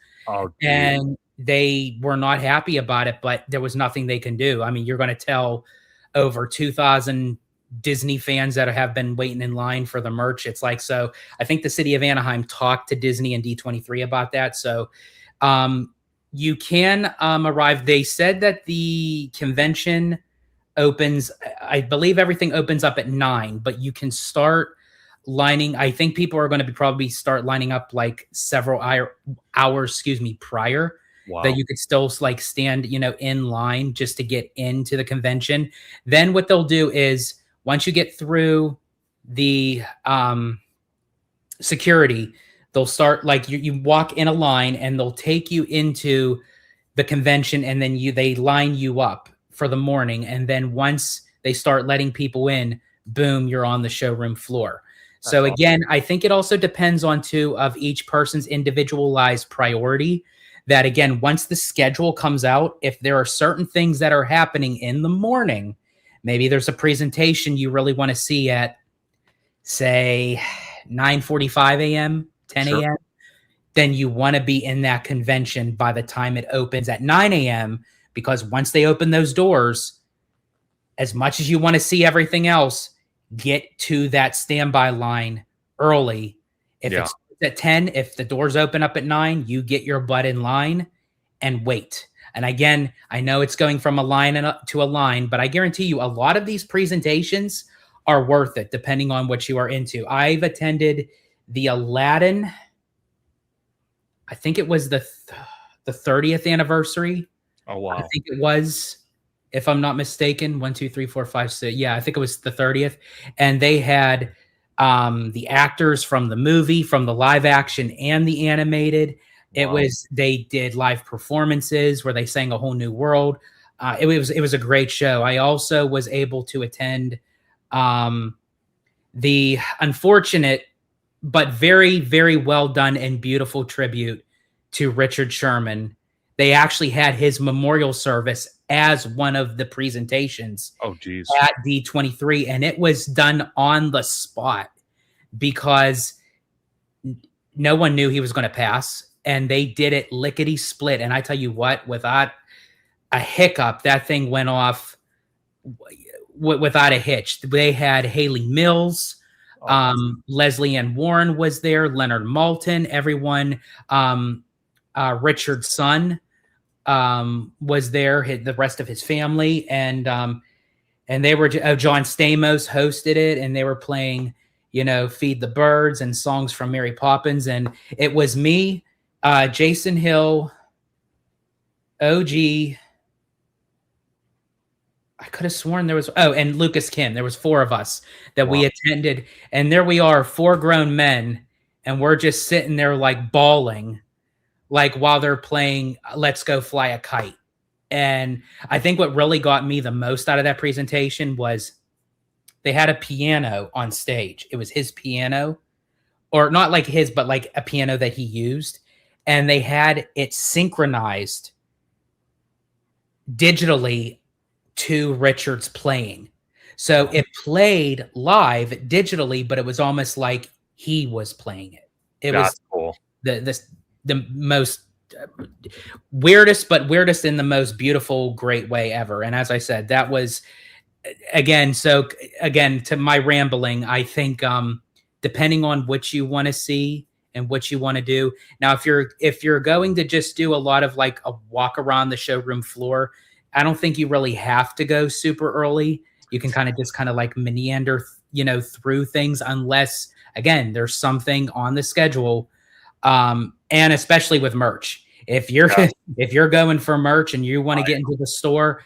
And they were not happy about it, but there was nothing they can do. I mean, you're going to tell over 2,000 Disney fans that have been waiting in line for the merch. It's like, so I think the city of Anaheim talked to Disney and D23 about that. So you can arrive. They said that the convention opens, I believe everything opens up at 9, but you can start lining. I think people are going to probably start lining up like several hours, prior. Wow. That you could still like stand, in line just to get into the convention. Then what they'll do is, once you get through the security, they'll start like you walk in a line, and they'll take you into the convention, and then they line you up for the morning. And then once they start letting people in, boom, you're on the showroom floor. So again, I think it also depends on of each person's individualized priority. That again, once the schedule comes out, if there are certain things that are happening in the morning, maybe there's a presentation you really want to see at, say, 9:45 a.m., 10 a.m., sure, then you want to be in that convention by the time it opens at 9 a.m., because once they open those doors, as much as you want to see everything else, get to that standby line early. If it's at 10, if the doors open up at 9, you get your butt in line and wait. And again, I know it's going from a line to a line, but I guarantee you a lot of these presentations are worth it depending on what you are into. I've attended the Aladdin, I think it was the 30th anniversary. Oh, wow. I think it was, if I'm not mistaken, 1, 2, 3, 4, 5, 6. Yeah, I think it was the 30th. And they had the actors from the movie, from the live action and the animated. It was, they did live performances where they sang A Whole New World. It was a great show. I also was able to attend the unfortunate but very, very well done and beautiful tribute to Richard Sherman. They actually had his memorial service as one of the presentations Oh, geez. at D23, and it was done on the spot because no one knew he was going to pass, and they did it lickety split. And I tell you what, without a hiccup, that thing went off without a hitch. They had Haley Mills, Leslie Ann Warren was there, Leonard Maltin, everyone. Richard's son was there, the rest of his family, and they were John Stamos hosted it, and they were playing, Feed the Birds and songs from Mary Poppins, and it was me, Jason Hill, OG. I could have sworn there was, and Lucas Kim. There was 4 of us that we attended, and there we are, 4 grown men, and we're just sitting there like bawling, like while they're playing Let's Go Fly a Kite. And I think what really got me the most out of that presentation was they had a piano on stage. It was his piano, or not like his, but like a piano that he used, and they had it synchronized digitally to Richard's playing. So it played live digitally, but it was almost like he was playing it. That's cool. The most weirdest in the most beautiful, great way ever. And as I said, that was again, to my rambling, I think depending on what you want to see and what you want to do. Now, if you're going to just do a lot of like a walk around the showroom floor, I don't think you really have to go super early. You can kind of like meander, through things, unless again, there's something on the schedule. And especially with merch, if you're going for merch and you want to get into the store,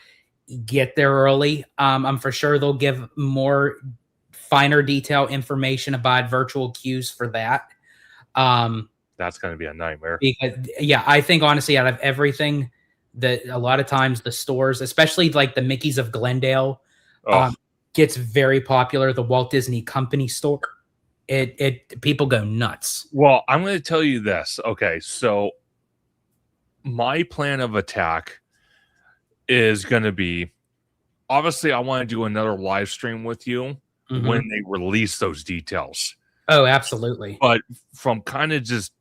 get there early. I'm for sure they'll give more finer detail information about virtual queues for that. That's going to be a nightmare. Because, I think honestly, out of everything, a lot of times the stores, especially like the Mickey's of Glendale, gets very popular. The Walt Disney Company store, people go nuts. Well, I'm going to tell you this. Okay, so my plan of attack is going to be, obviously, I want to do another live stream with you when they release those details. Oh, absolutely. But from kind of just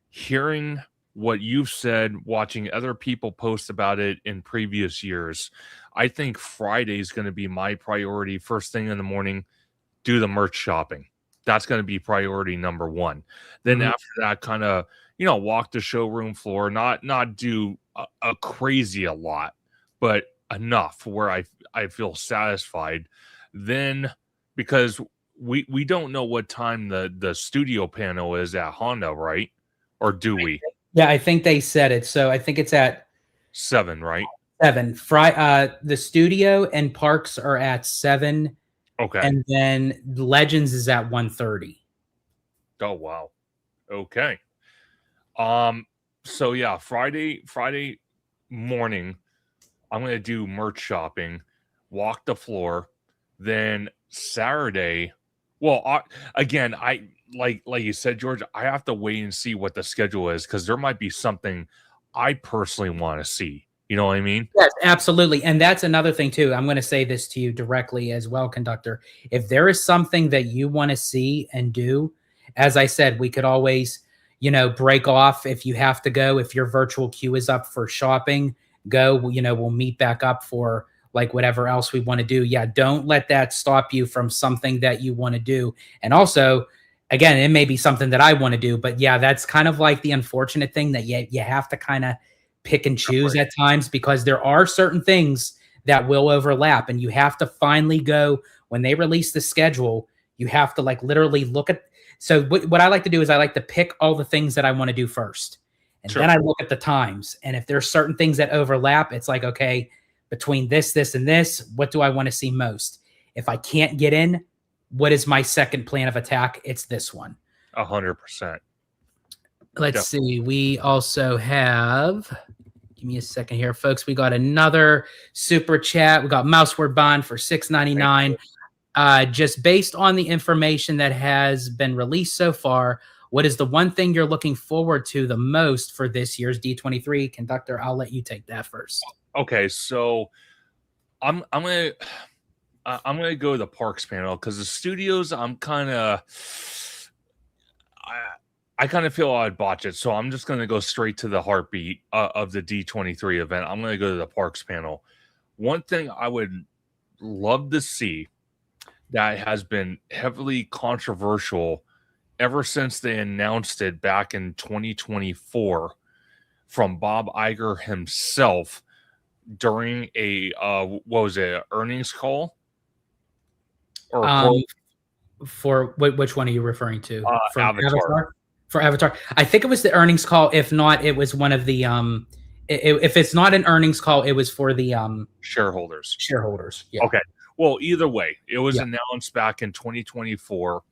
hearing what you've said, watching other people post about it in previous years, I think Friday is going to be my priority. First thing in the morning, do the merch shopping. That's going to be priority number 1. Then after that, kind of, walk the showroom floor, not do a crazy a lot, but enough where I feel satisfied. Then, because we don't know what time the studio panel is at Honda, right? Or do we? Yeah, I think they said it. So I think it's at 7, right? 7. The studio and parks are at 7. Okay. And then Legends is at 1:30. Oh, wow. Okay. So yeah, Friday morning, I'm going to do merch shopping, walk the floor. Then Saturday, well, again, I like you said, George, I have to wait and see what the schedule is, because there might be something I personally want to see. You know what I mean? Yes, absolutely. And that's another thing too. I'm going to say this to you directly as well, conductor. If there is something that you want to see and do, as I said, we could always, break off if you have to go. If your virtual queue is up for shopping, go. We'll meet back up for like whatever else we want to do. Yeah, don't let that stop you from something that you want to do. And also, again, it may be something that I want to do, but yeah, that's kind of like the unfortunate thing that you have to kind of pick and choose at times, because there are certain things that will overlap, and you have to finally go when they release the schedule. You have to like literally look at. So what I like to do is I like to pick all the things that I want to do first, and then I look at the times. And if there's certain things that overlap, it's like, okay, between this, and this, what do I want to see most? If I can't get in, what is my second plan of attack? It's this one. 100%. Let's see. We also have, Give me a second here, folks. We got another super chat. We got Mouseword Bond for $6.99. Just based on the information that has been released so far, what is the one thing you're looking forward to the most for this year's D23? Conductor, I'll let you take that first. Okay, so I'm gonna go to the parks panel because the studios I kind of feel I'd botch it, so I'm just gonna go straight to the heartbeat of the D23 event. I'm gonna go to the parks panel. One thing I would love to see that has been heavily controversial ever since they announced it back in 2024 from Bob Iger himself during a what was it, earnings call? Or for which one are you referring to? Avatar. For Avatar. I think it was the earnings call. If not, it was one of the if it's not an earnings call, it was for the shareholders. Yeah. Okay. Well, either way, it was announced back in 2024.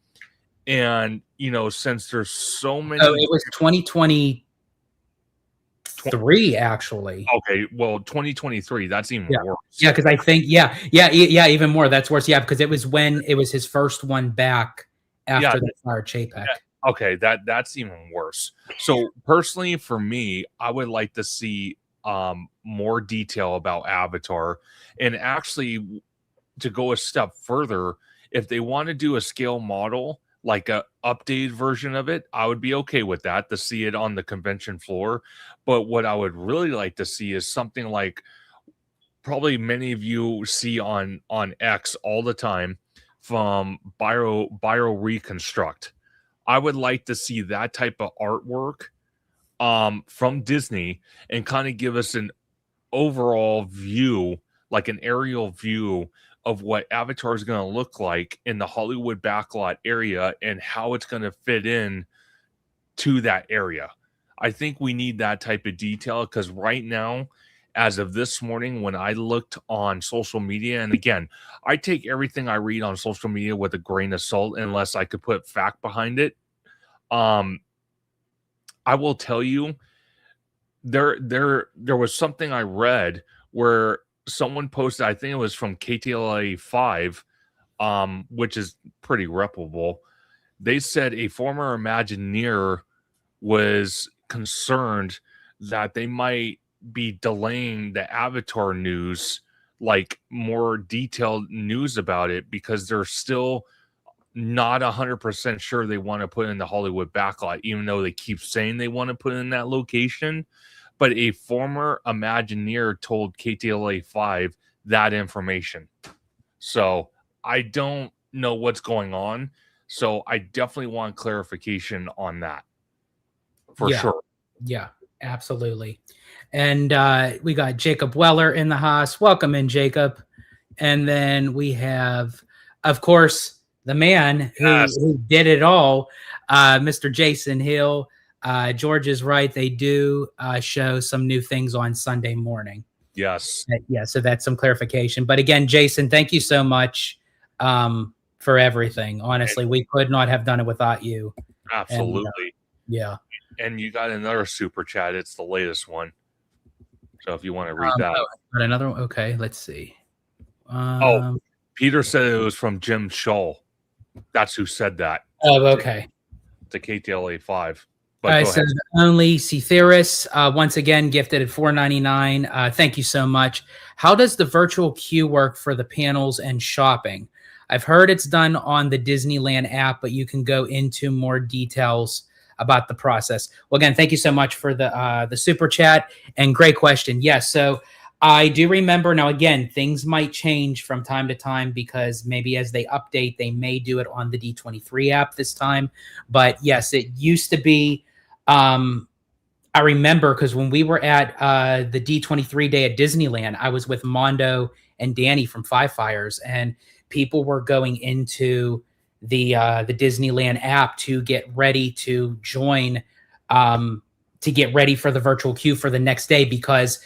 And, you know, since there's so many... Oh, it was 2023, actually. Okay, well, 2023, that's even worse. Yeah, because I think, even more. That's worse. Yeah, because it was when it was his first one back after the fire Chapek. Yeah. Okay, that's even worse. So, personally, for me, I would like to see more detail about Avatar. And actually, to go a step further, if they want to do a scale model, like a updated version of it, I would be okay with that, to see it on the convention floor. But what I would really like to see is something like probably many of you see on X all the time from Bio Reconstruct. I would like to see that type of artwork from Disney and kind of give us an overall view, like an aerial view of what Avatar is going to look like in the Hollywood backlot area and how it's going to fit in to that area. I think we need that type of detail because right now, as of this morning, when I looked on social media, and again, I take everything I read on social media with a grain of salt unless I could put fact behind it. I will tell you, there was something I read where someone posted, I think it was from KTLA 5, which is pretty reputable. They said a former Imagineer was concerned that they might be delaying the Avatar news, like more detailed news about it, because they're still not 100% sure they want to put in the Hollywood backlot, even though they keep saying they want to put in that location. But a former Imagineer told KTLA 5 that information. So I don't know what's going on. So I definitely want clarification on that. For sure. Yeah, absolutely. And we got Jacob Weller in the house. Welcome in, Jacob. And then we have, of course, the man who did it all, Mr. Jason Hill. George is right. They do show some new things on Sunday morning. Yes. Yeah, so that's some clarification. But again, Jason, thank you so much for everything. Honestly, we could not have done it without you. Absolutely. And, and you got another super chat. It's the latest one. So if you want to read that. Got another one? Okay, let's see. Peter said it was from Jim Shaw. That's who said that. Oh, okay. To KTLA 5. All right, so only Cetheris once again gifted at $4.99. Thank you so much. How does the virtual queue work for the panels and shopping? I've heard it's done on the Disneyland app, but you can go into more details about the process. Well, again, thank you so much for the super chat and great question. Yes, so I do remember. Now, again, things might change from time to time because maybe as they update, they may do it on the D23 app this time. But yes, it used to be. I remember because when we were at the D23 day at Disneyland, I was with Mondo and Danny from Five Fires, and people were going into the Disneyland app to get ready to join, to get ready for the virtual queue for the next day, because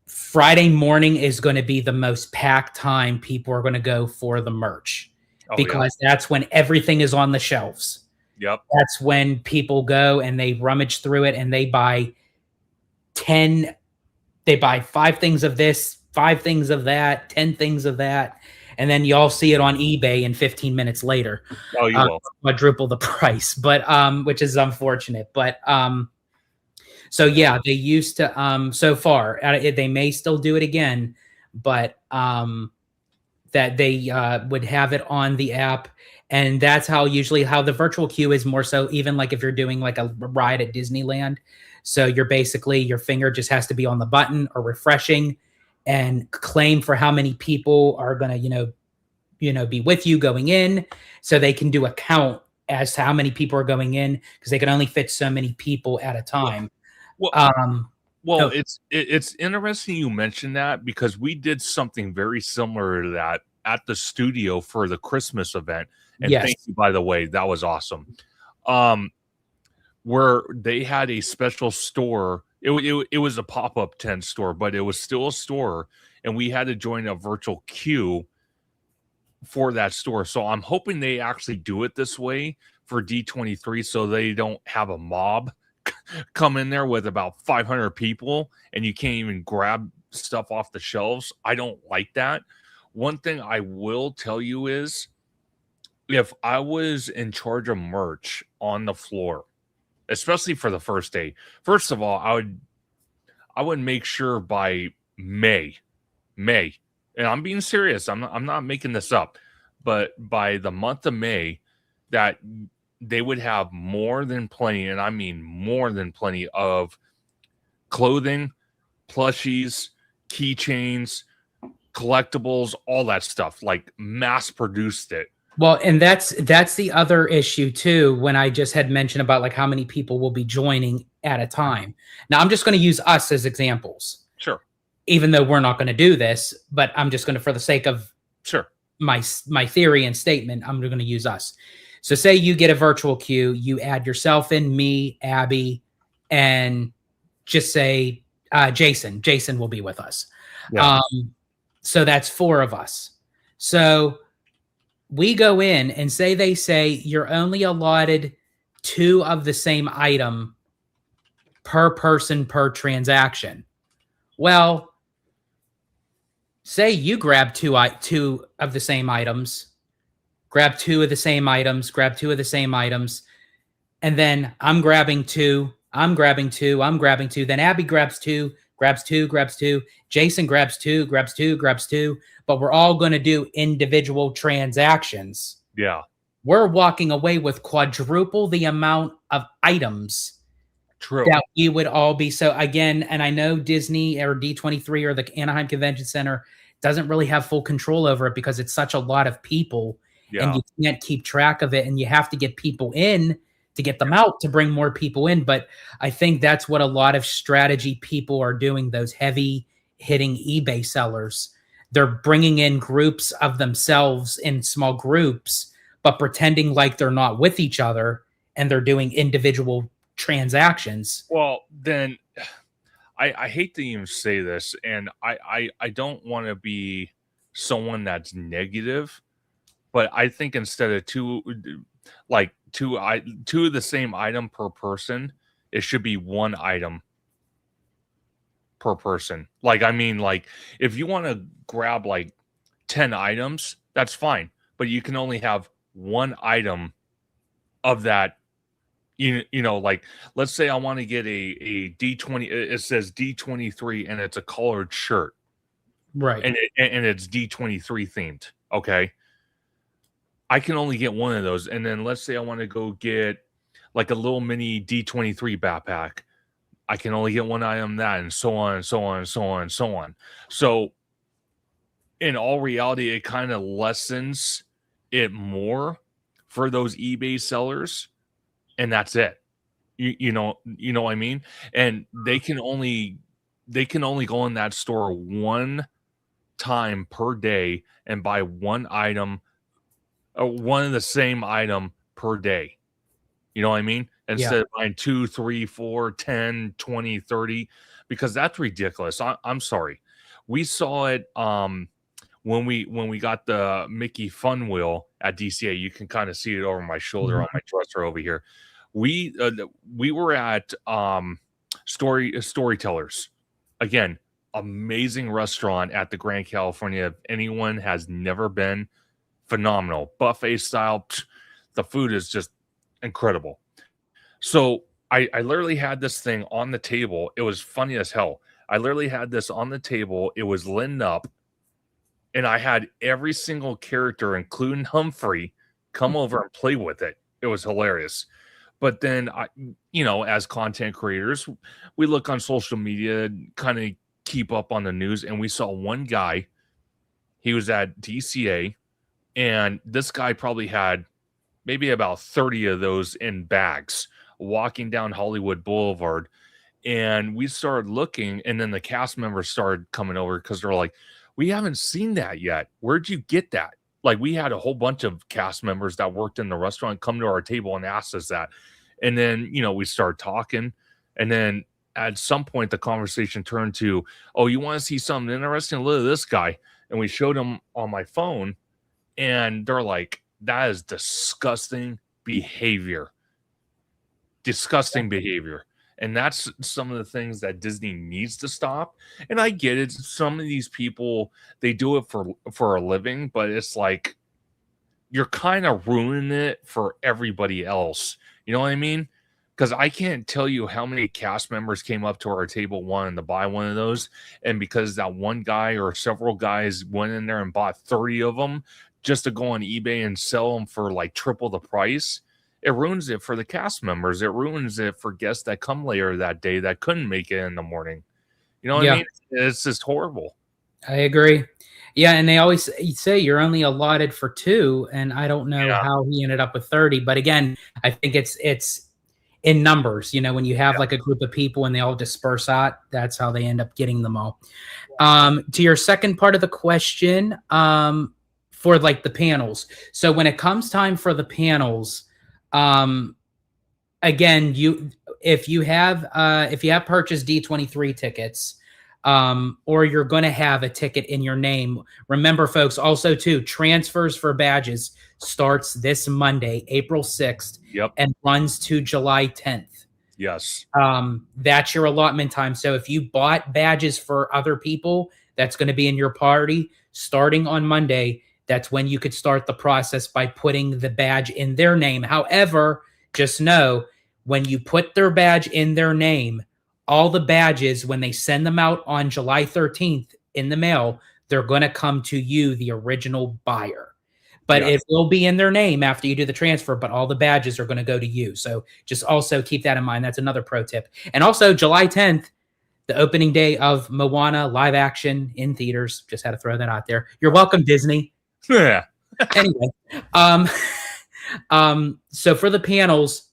Friday morning is going to be the most packed time people are going to go for the merch, because that's when everything is on the shelves. Yep. That's when people go and they rummage through it and they buy 10 they buy 5 things of this, 5 things of that, 10 things of that, and then you all see it on eBay and 15 minutes later. Oh, you will. Quadruple the price, but which is unfortunate. But so yeah, they used to so far they may still do it again, but that they would have it on the app. And that's how usually how the virtual queue is, more so even like if you're doing like a ride at Disneyland. So you're basically, your finger just has to be on the button or refreshing and claim for how many people are going to, be with you going in. So they can do a count as to how many people are going in, because they can only fit so many people at a time. Well, No. it's interesting you mentioned that, because we did something very similar to that at the studio for the Christmas event. And Yes. thank you, by the way, that was awesome. Where they had a special store. It was a pop-up tent store, but it was still a store, and we had to join a virtual queue for that store. So I'm hoping they actually do it this way for D23, so they don't have a mob come in there with about 500 people and you can't even grab stuff off the shelves. I don't like that. One thing I will tell you is, if I was in charge of merch on the floor, especially for the first day, first of all, I would make sure by May, and I'm being serious, I'm not making this up, but by the month of May, that they would have more than plenty, and I mean more than plenty, of clothing, plushies, keychains, collectibles, all that stuff, like mass produced it. Well, and that's the other issue too, when I just had mentioned about like how many people will be joining at a time. Now I'm just going to use us as examples. Sure. Even though we're not going to do this, but I'm just going to, for the sake of my theory and statement, I'm going to use us. So say you get a virtual queue, you add yourself in, me, Abby, and just say Jason. Jason will be with us. Yeah. So that's 4 of us. So we go in and they say you're only allotted 2 of the same item per person per transaction. Well, say you grab two of the same items, grab 2 of the same items, grab 2 of the same items, and then I'm grabbing 2, I'm grabbing 2, I'm grabbing 2, then Abby grabs 2, grabs 2, grabs 2, Jason grabs 2, grabs 2, grabs 2, but we're all going to do individual transactions. Yeah. We're walking away with quadruple the amount of items. True. That we would all be. So again, and I know Disney or D23 or the Anaheim Convention Center doesn't really have full control over it, because it's such a lot of people, and you can't keep track of it, and you have to get people in to get them out to bring more people in. But I think that's what a lot of strategy people are doing, those heavy hitting eBay sellers. They're bringing in groups of themselves in small groups, but pretending like they're not with each other, and they're doing individual transactions. Well, then I hate to even say this, and I don't want to be someone that's negative, but I think instead of two of the same item per person, it should be 1 item per person. Like, I mean, like, if you want to grab like 10 items, that's fine, but you can only have 1 item of that. You know, like, let's say I want to get a D20, it says D23 and it's a colored shirt. Right. And it's D23 themed. Okay. I can only get 1 of those. And then let's say I want to go get like a little mini D23 backpack. I can only get 1 item of that, and so on and so on and so on and so on. So in all reality, it kind of lessens it more for those eBay sellers. And that's it. You know what I mean? And they can only go in that store 1 time per day and buy 1 item, or 1 of the same item per day. You know what I mean? Instead of buying 2, 3, 4, 10, 20, 30, because that's ridiculous. I'm sorry. We saw it when we got the Mickey Fun Wheel at DCA. You can kind of see it over my shoulder on my dresser over here. We were at Storytellers. Again, amazing restaurant at the Grand California. If anyone has never been, phenomenal. Buffet style. The food is just incredible. So I literally had this thing on the table. It was funny as hell. I literally had this on the table. It was lit up, and I had every single character, including Humphrey, come over and play with it. It was hilarious. But then as content creators, we look on social media, kind of keep up on the news, and we saw one guy. He was at DCA, and this guy probably had maybe about 30 of those in bags walking down Hollywood Boulevard. And we started looking, and then the cast members started coming over because they're like, we haven't seen that yet. Where'd you get that? Like, we had a whole bunch of cast members that worked in the restaurant come to our table and asked us that. And then, we started talking. And then at some point, the conversation turned to, oh, you want to see something interesting? Look at this guy. And we showed them on my phone. And they're like, that is disgusting behavior. Disgusting behavior. And that's some of the things that Disney needs to stop. And I get it. Some of these people, they do it for a living, but it's like you're kind of ruining it for everybody else. You know what I mean? Because I can't tell you how many cast members came up to our table wanting to buy one of those. And because that one guy or several guys went in there and bought 30 of them just to go on eBay and sell them for like triple the price, it ruins it for the cast members. It ruins it for guests that come later that day that couldn't make it in the morning. You know what I mean? It's just horrible. I agree. Yeah, and they always say you're only allotted for 2, and I don't know how he ended up with 30. But again, I think it's in numbers. When you have like a group of people and they all disperse out, that's how they end up getting them all. To your second part of the question, for like the panels. So when it comes time for the panels, again, if you have purchased D23 tickets, or you're going to have a ticket in your name, remember folks, also too, transfers for badges starts this Monday, April 6th, and runs to July 10th. Yes. That's your allotment time. So if you bought badges for other people, that's going to be in your party starting on Monday. That's when you could start the process by putting the badge in their name. However, just know when you put their badge in their name, all the badges, when they send them out on July 13th in the mail, they're going to come to you, the original buyer. But it will be in their name after you do the transfer, but all the badges are going to go to you. So just also keep that in mind. That's another pro tip. And also July 10th, the opening day of Moana live action in theaters. Just had to throw that out there. You're welcome, Disney. Yeah. Anyway, so for the panels,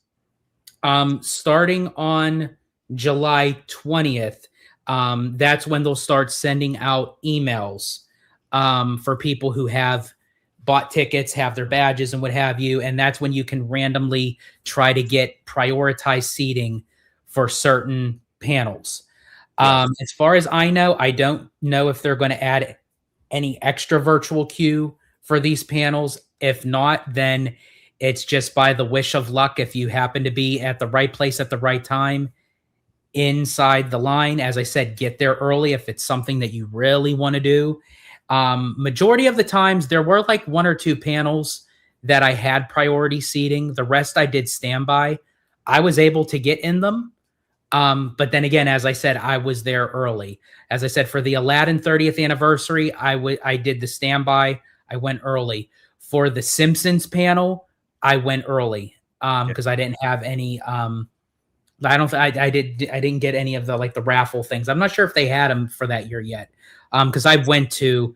starting on July 20th, that's when they'll start sending out emails for people who have bought tickets, have their badges and what have you. And that's when you can randomly try to get prioritized seating for certain panels. As far as I know, I don't know if they're going to add any extra virtual queue for these panels. If not, then it's just by the wish of luck. If you happen to be at the right place at the right time inside the line, as I said, get there early if it's something that you really want to do. Majority of the times there were like 1 or 2 panels that I had priority seating. The rest I did standby. I was able to get in them. But then again, as I said, I was there early. As I said, for the Aladdin 30th anniversary, I did the standby. I went early. For the Simpsons panel, I went early because I didn't have any. I didn't get any of the like the raffle things. I'm not sure if they had them for that year yet. Because I went to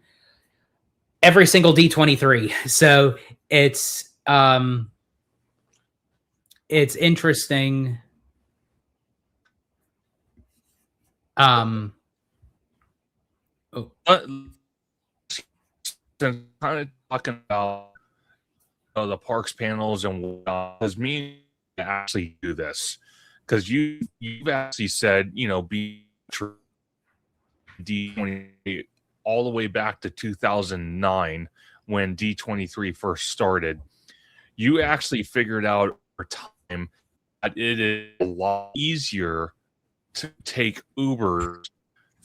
every single D23, so it's interesting. Kind of talking about the parks panels and what does me actually do this, because you've actually said be true D20 all the way back to 2009 when D23 first started. You actually figured out over time that it is a lot easier to take Uber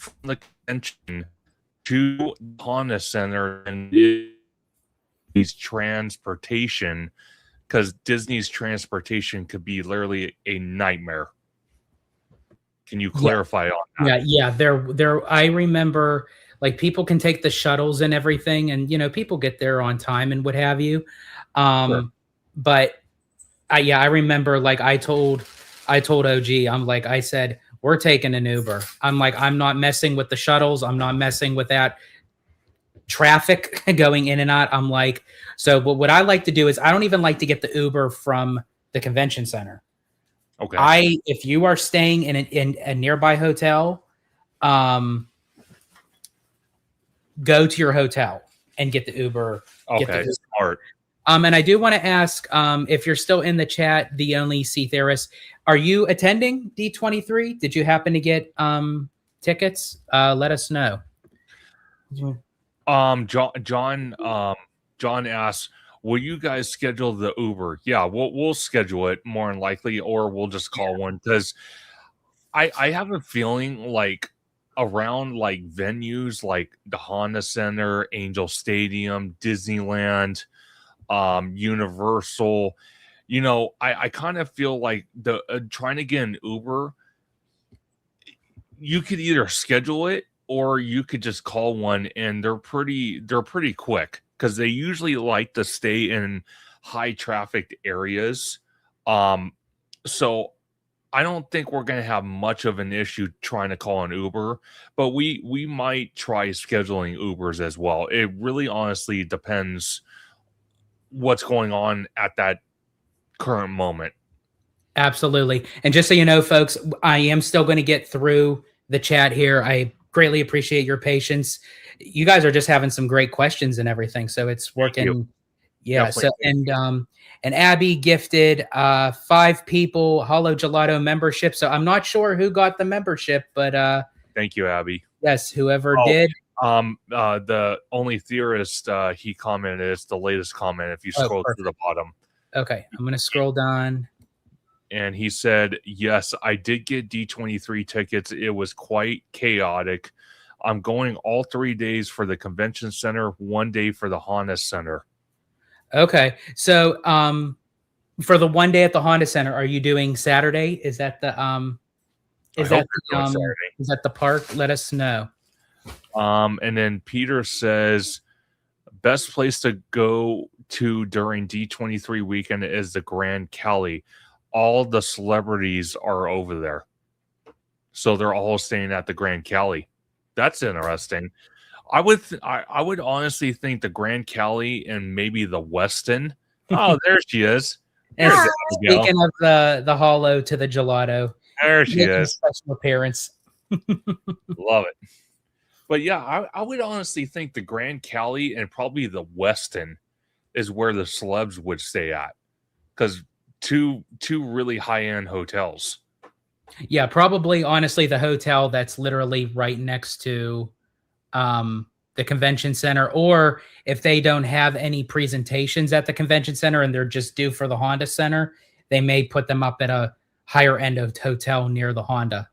from the convention to the Honda Center and Disney's transportation, because Disney's transportation could be literally a nightmare. Can you clarify on that? Yeah. There. I remember, like, people can take the shuttles and everything, and people get there on time and what have you. Sure. But I remember, like, I told OG, I said, we're taking an Uber. I'm like, I'm not messing with the shuttles. I'm not messing with that traffic going in and out. I'm like, so what I like to do is I don't even like to get the Uber from the convention center. Okay. If you are staying in a nearby hotel, go to your hotel and get the Uber. Okay, smart. And I do want to ask, if you're still in the chat, the only C theorist, are you attending D23? Did you happen to get tickets? Let us know. John asks, will you guys schedule the Uber? Yeah, we'll schedule it more than likely, or we'll just call one, because I have a feeling like around like venues like the Honda Center, Angel Stadium, Disneyland, Universal, I kind of feel like the trying to get an Uber, you could either schedule it or you could just call one, and they're pretty quick, because they usually like to stay in high trafficked areas. So I don't think we're going to have much of an issue trying to call an Uber, but we might try scheduling Ubers as well. It really honestly depends what's going on at that current moment. Absolutely. And just so you know, folks, I am still going to get through the chat here. I greatly appreciate your patience. You guys are just having some great questions and everything, so it's working. Yeah. Definitely. So and Abby gifted 5 people Hollow Gelato membership. So I'm not sure who got the membership, but thank you, Abby. Yes, whoever did. The only theorist, he commented, it's the latest comment if you scroll to the bottom. Okay, I'm gonna scroll down. And he said, yes, I did get D23 tickets. It was quite chaotic. I'm going all 3 days for the convention center, 1 day for the Honda Center. Okay. So for the 1 day at the Honda Center, are you doing Saturday? Is that the is that the park? Let us know. And then Peter says, best place to go to during D23 weekend is the Grand Cali. All the celebrities are over there, so they're all staying at the Grand Cali. That's interesting. I would honestly think the Grand Cali and maybe the Westin. Oh, there she is. And speaking of the hollow to the gelato, there she is. Special appearance. Love it. But yeah, I would honestly think the Grand Cali and probably the Westin is where the celebs would stay at, because two really high-end hotels. Yeah, probably honestly the hotel that's literally right next to the convention center, or if they don't have any presentations at the convention center and they're just due for the Honda Center, they may put them up at a higher end of hotel near the Honda.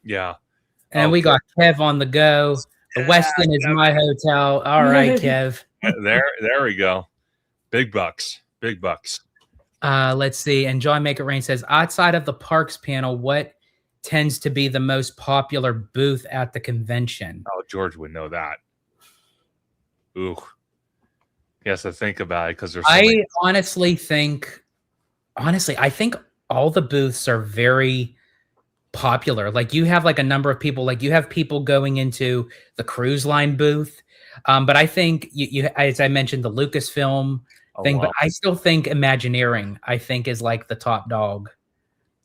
Yeah. And we got Kev on the go. The Westin is my hotel. All right, Kev. There we go. Big bucks. Big bucks. Let's see. And John Make It Rain says, outside of the parks panel, what tends to be the most popular booth at the convention? Oh, George would know that. Ooh. He has to think about it, because there's I think all the booths are very popular. Like, you have like a number of people, like you have people going into the cruise line booth. But I think you as I mentioned, the Lucasfilm thing, but I still think Imagineering, I think, is like the top dog.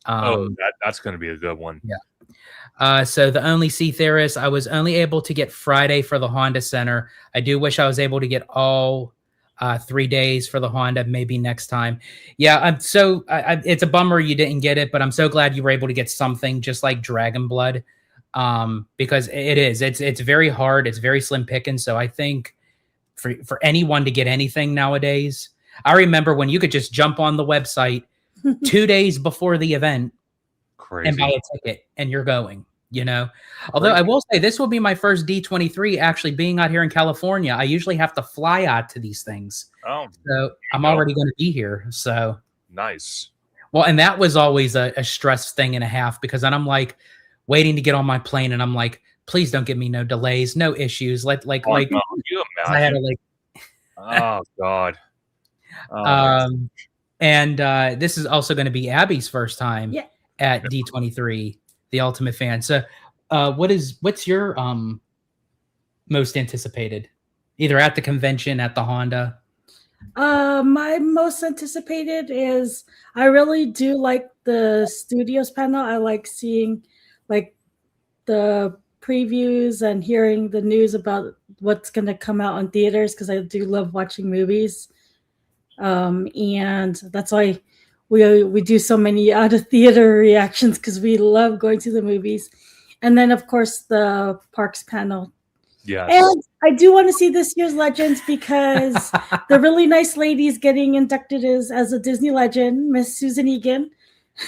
That's going to be a good one. Yeah. So the only C theorist, I was only able to get Friday for the Honda Center. I do wish I was able to get all 3 days for the Honda, maybe next time. Yeah. It's a bummer you didn't get it, but I'm so glad you were able to get something just like Dragon Blood, because it's very hard. It's very slim pickings. So I think for anyone to get anything nowadays, I remember when you could just jump on the website 2 days before the event and buy a ticket and you're going. you know. Although I will say this will be my first D23 actually being out here in California. I usually have to fly out to these things. Oh, so I'm already going to be here. So nice. Well, and that was always a stress thing and a half, because then I'm like waiting to get on my plane and I'm like, please don't give me no delays, no issues. No, you I had to imagine. Oh God. And this is also going to be Abby's first time at D23, the Ultimate Fan. So what's your most anticipated, either at the convention, at the Honda? My most anticipated is, I really do like the studios panel. I like seeing like the previews and hearing the news about what's going to come out on theaters, because I do love watching movies. And that's why we do so many out of theater reactions, because we love going to the movies. And then of course the parks panel. Yes. And I do want to see this year's Legends, because the really nice lady is getting inducted as a Disney legend, Miss Susan Egan.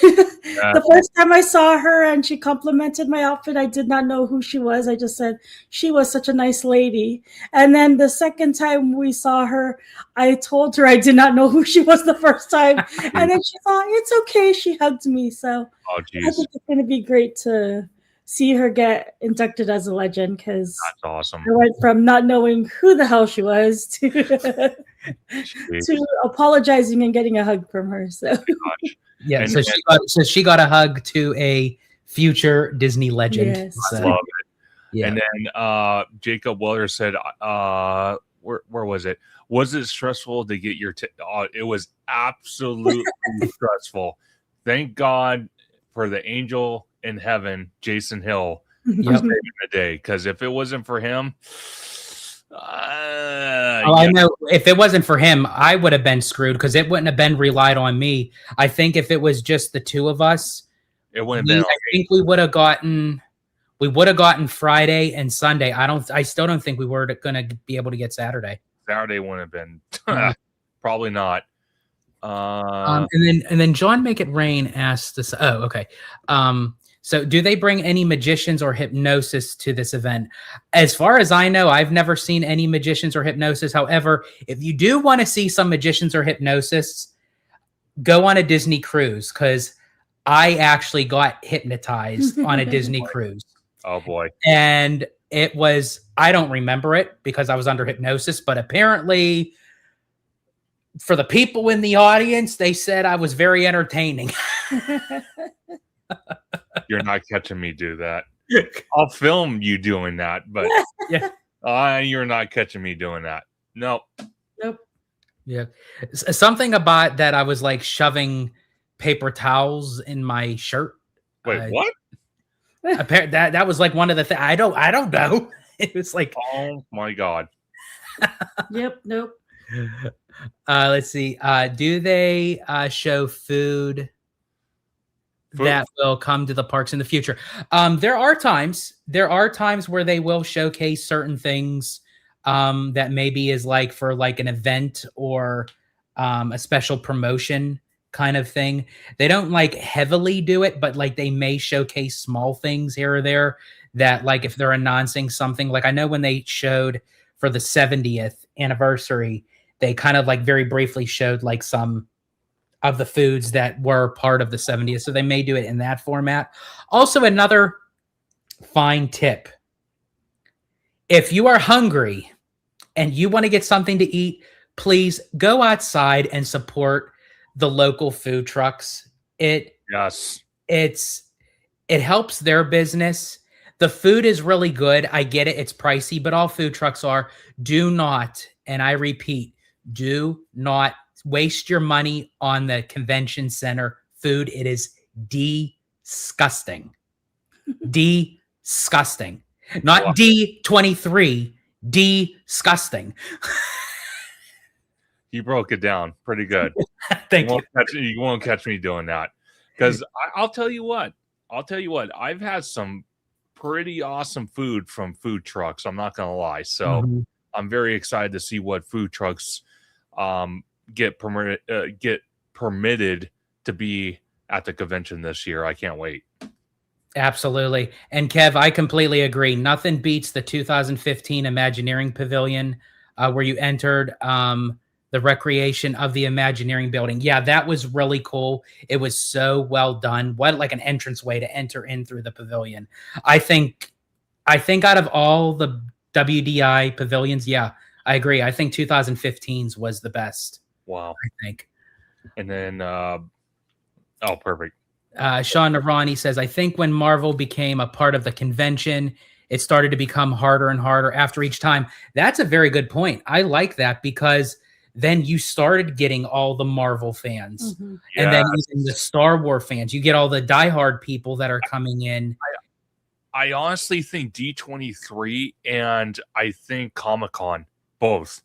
The first time I saw her and she complimented my outfit, I did not know who she was. I just said she was such a nice lady. And then the second time we saw her, I told her I did not know who she was the first time. And then she thought, it's okay. She hugged me. So I think it's going to be great to see her get inducted as a legend, because that's awesome. I went from not knowing who the hell she was to to apologizing and getting a hug from her. So yeah, and so she got a hug to a future Disney legend. Yes. I love it. Yeah. And then Jacob Weller said, where was it? Was it stressful to get your it was absolutely stressful. Thank God for the angel in heaven, Jason Hill, for saving the day. Because if it wasn't for him, I know if it wasn't for him, I would have been screwed, because it wouldn't have been relied on me. I think if it was just the two of us, it wouldn't have been. I think we would have gotten Friday and Sunday. I still don't think we were going to be able to get Saturday. Saturday wouldn't have been. Probably not. And then John Make It Rain asked this. Oh, okay. So do they bring any magicians or hypnosis to this event? As far as I know, I've never seen any magicians or hypnosis. However, if you do want to see some magicians or hypnosis, go on a Disney cruise, because I actually got hypnotized on a Disney cruise. Oh boy. And it was, I don't remember it because I was under hypnosis, but apparently for the people in the audience, they said I was very entertaining. You're not catching me do that. I'll film you doing that, but you're not catching me doing that. Nope. Yeah. Something about that, I was like shoving paper towels in my shirt. Wait, what? That was like one of the things. I don't know. It was like, oh my God. Nope. Let's see. Do they show food that will come to the parks in the future? There are times where they will showcase certain things that maybe is like for like an event or a special promotion kind of thing. They don't like heavily do it, but like they may showcase small things here or there that, like, if they're announcing something, like I know when they showed for the 70th anniversary, they kind of like very briefly showed like some of the foods that were part of the 70th. So they may do it in that format. Also, another fine tip: if you are hungry and you want to get something to eat, please go outside and support the local food trucks. It helps their business. The food is really good. I get it. It's pricey, but all food trucks are. Do not, and I repeat, do not waste your money on the convention center food. It is disgusting. Disgusting. Not D23. Disgusting. You broke it down pretty good. Thank you. You won't catch me doing that, because I'll tell you what. I've had some pretty awesome food from food trucks. I'm not gonna lie. So I'm very excited to see what food trucks get permitted to be at the convention this year. I can't wait. Absolutely. And Kev, I completely agree. Nothing beats the 2015 Imagineering Pavilion where you entered the recreation of the Imagineering building. Yeah, that was really cool. It was so well done. What like an entranceway to enter in through the pavilion. I think out of all the WDI pavilions, yeah, I agree. I think 2015's was the best. Wow. I think. And then perfect. Sean Narani says, I think when Marvel became a part of the convention, it started to become harder and harder after each time. That's a very good point. I like that because then you started getting all the Marvel fans and then even the Star Wars fans. You get all the diehard people that are coming in. I honestly think D23 and I think Comic-Con, both.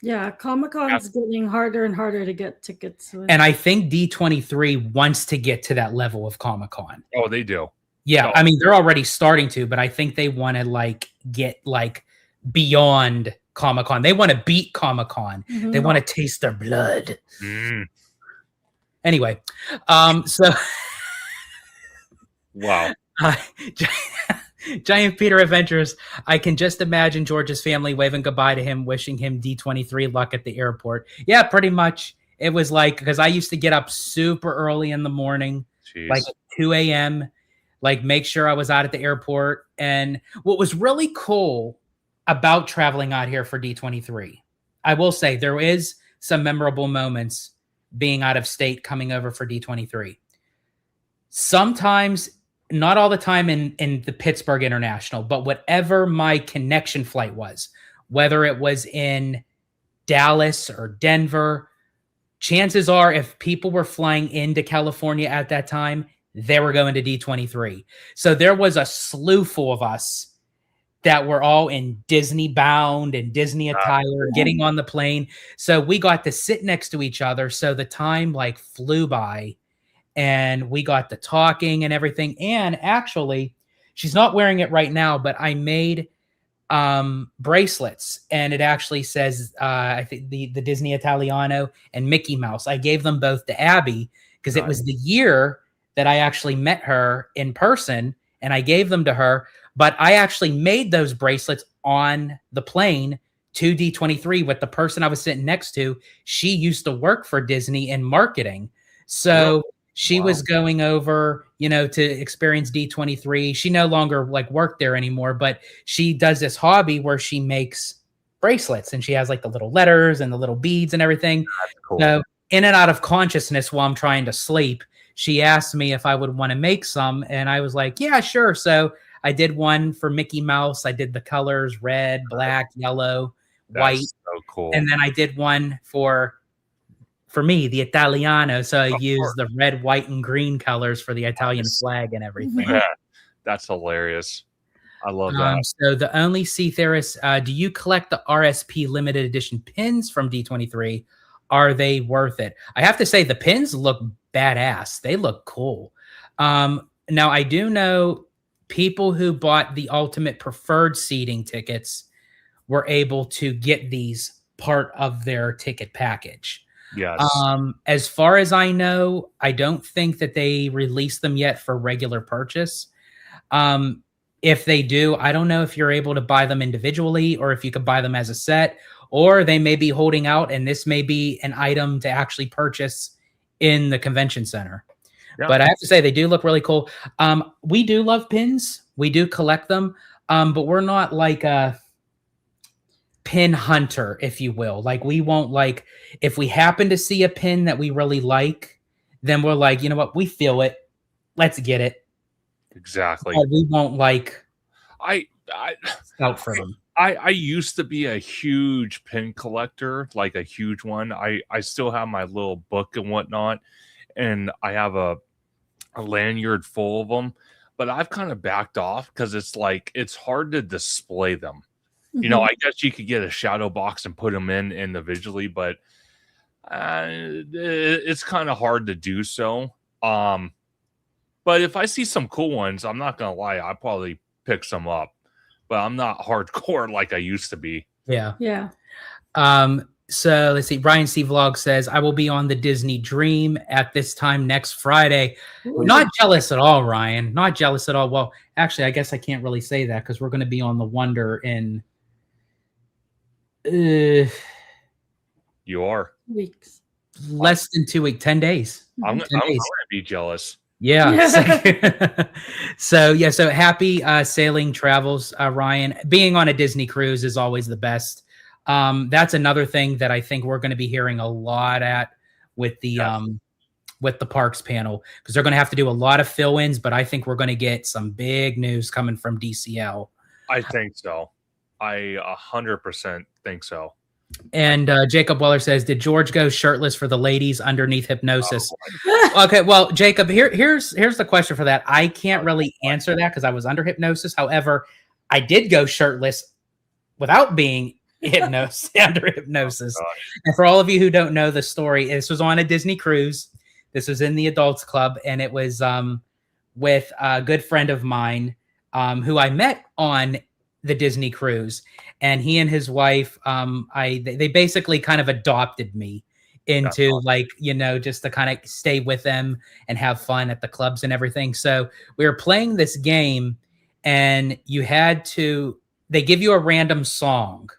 Yeah, Comic-Con's getting harder and harder to get tickets with. And I think D23 wants to get to that level of Comic-Con. Oh, they do. Yeah, I mean, they're already starting to, but I think they want to like get like beyond Comic-Con. They want to beat Comic-Con. Mm-hmm. They want to taste their blood. Anyway, so wow. Giant Peter Adventures. I can just imagine George's family waving goodbye to him, wishing him D23 luck at the airport. Yeah, pretty much. It was like, because I used to get up super early in the morning, like 2 a.m., like make sure I was out at the airport. And what was really cool about traveling out here for D23, I will say there is some memorable moments being out of state coming over for D23. Sometimes, not all the time in the Pittsburgh International, but whatever my connection flight was, whether it was in Dallas or Denver, chances are if people were flying into California at that time, they were going to D23. So there was a slew full of us that were all in Disney bound and Disney attire, getting on the plane. So we got to sit next to each other. So the time like flew by. And we got to talking and everything. And actually, she's not wearing it right now, but I made bracelets. And it actually says, I think the Disney Italiano and Mickey Mouse. I gave them both to Abby because it was the year that I actually met her in person. And I gave them to her. But I actually made those bracelets on the plane to D23 with the person I was sitting next to. She used to work for Disney in marketing. So... She was going over, to experience D23. She no longer like worked there anymore, but she does this hobby where she makes bracelets and she has like the little letters and the little beads and everything. That's cool. So in and out of consciousness while I'm trying to sleep, she asked me if I would want to make some. And I was like, yeah, sure. So I did one for Mickey Mouse. I did the colors, red, black, yellow, white. That's so cool. And then I did one for me, the Italiano. So I used the red, white, and green colors for the Italian flag and everything. Yeah, that's hilarious. I love that. So the only Sea Theorist, do you collect the RSP limited edition pins from D23? Are they worth it? I have to say the pins look badass. They look cool. Now I do know people who bought the ultimate preferred seating tickets were able to get these part of their ticket package. Yes. As far as I know, I don't think that they released them yet for regular purchase. If they do, I don't know if you're able to buy them individually or if you could buy them as a set, or they may be holding out and this may be an item to actually purchase in the convention center. Yep. But I have to say, they do look really cool. We do love pins. We do collect them, but we're not like a pin hunter, if you will. Like we won't like, if we happen to see a pin that we really like, then we're like, you know what, we feel it, let's get it. Exactly. But we won't like scout for them. I used to be a huge pin collector, like a huge one. I still have my little book and whatnot, and I have a lanyard full of them, but I've kind of backed off because it's like it's hard to display them. I guess you could get a shadow box and put them in individually, but it's kind of hard to do so. But if I see some cool ones, I'm not going to lie, I'll probably pick some up. But I'm not hardcore like I used to be. Yeah. Yeah. So let's see. Ryan C. Vlog says, I will be on the Disney Dream at this time next Friday. Ooh. Not jealous at all, Ryan. Not jealous at all. Well, actually, I guess I can't really say that because we're going to be on the Wonder in You are. Weeks. less than 2 weeks, 10 days. I'm 10 going days. to be jealous. Yeah. So happy sailing travels, Ryan. Being on a Disney cruise is always the best. That's another thing that I think we're going to be hearing a lot at with the parks panel, because they're going to have to do a lot of fill-ins, but I think we're going to get some big news coming from DCL. I think so. I 100% think so. And Jacob Weller says, did George go shirtless for the ladies underneath hypnosis? Okay, well, Jacob, here's the question for that. I can't really answer that because I was under hypnosis. However, I did go shirtless without being under hypnosis. Oh, and for all of you who don't know the story, this was on a Disney cruise. This was in the Adults Club, and it was with a good friend of mine who I met on the Disney cruise, and he and his wife, they basically kind of adopted me into like, just to kind of stay with them and have fun at the clubs and everything. So we were playing this game, and they give you a random song,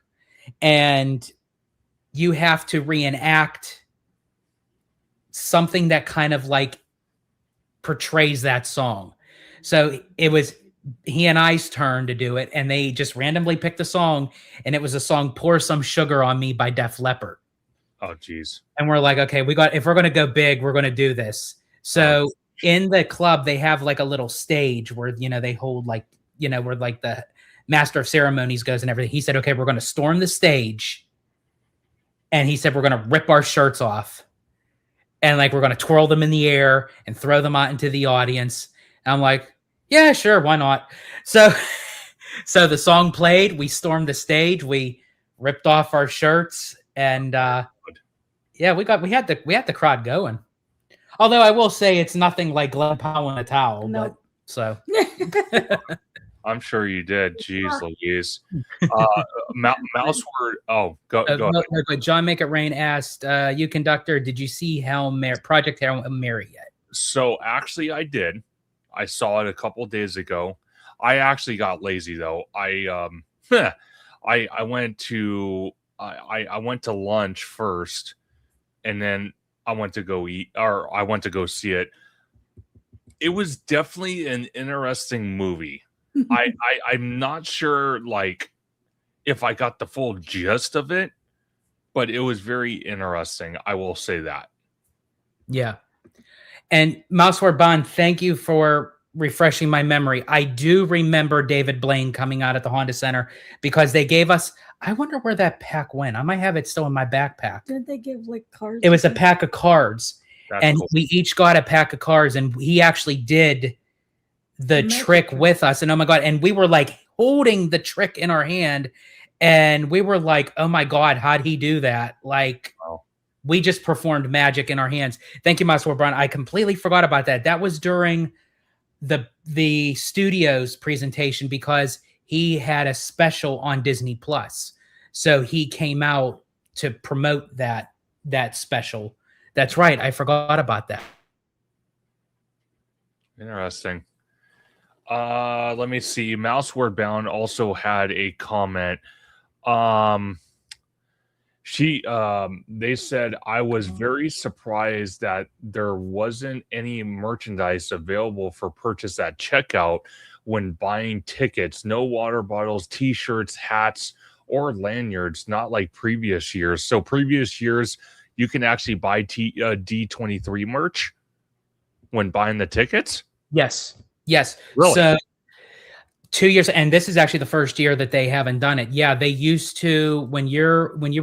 and you have to reenact something that kind of like portrays that song. So it was he and I's turn to do it, and they just randomly picked a song, and it was a song "Pour Some Sugar on Me" by Def Leppard. Oh, geez. And we're like, okay, if we're going to go big, we're going to do this. So in the club, they have like a little stage where, they hold like, where like the master of ceremonies goes and everything. He said, okay, we're going to storm the stage. And he said, we're going to rip our shirts off. And like, we're going to twirl them in the air and throw them out into the audience. And I'm like, yeah, sure. Why not? So the song played, we stormed the stage, we ripped off our shirts, and yeah, we had the crowd going. Although I will say it's nothing like Glen Powell in a towel. Nope. But so I'm sure you did. Jeez Louise. Mouse word. Oh, go ahead. But John Make It Rain asked, you conductor, did you see Project Hail Mary yet? So actually I did. I saw it a couple days ago. I actually got lazy though. I went to lunch first, and then I went to go eat, or I went to go see it. It was definitely an interesting movie. I'm not sure like if I got the full gist of it, but it was very interesting. I will say that. Yeah. And Mouseword Bond, thank you for refreshing my memory. I do remember David Blaine coming out at the Honda Center because they gave us, I wonder where that pack went. I might have it still in my backpack. Didn't they give like cards? It was a pack of cards. That's and cool. We each got a pack of cards, and he actually did the trick with us. And oh my God. And we were like holding the trick in our hand, and we were like, oh my God, how'd he do that? Like, wow. We just performed magic in our hands. Thank you, Mouse War Brown. I completely forgot about that. That was during the studio's presentation because he had a special on Disney Plus. So he came out to promote that special. That's right. I forgot about that. Interesting. Let me see. Mouse Word Bound also had a comment. They said, I was very surprised that there wasn't any merchandise available for purchase at checkout when buying tickets. No water bottles, t-shirts, hats, or lanyards, not like previous years. So previous years, you can actually buy D23 merch when buying the tickets? Yes. Really? So 2 years, and this is actually the first year that they haven't done it. Yeah, they used to, when you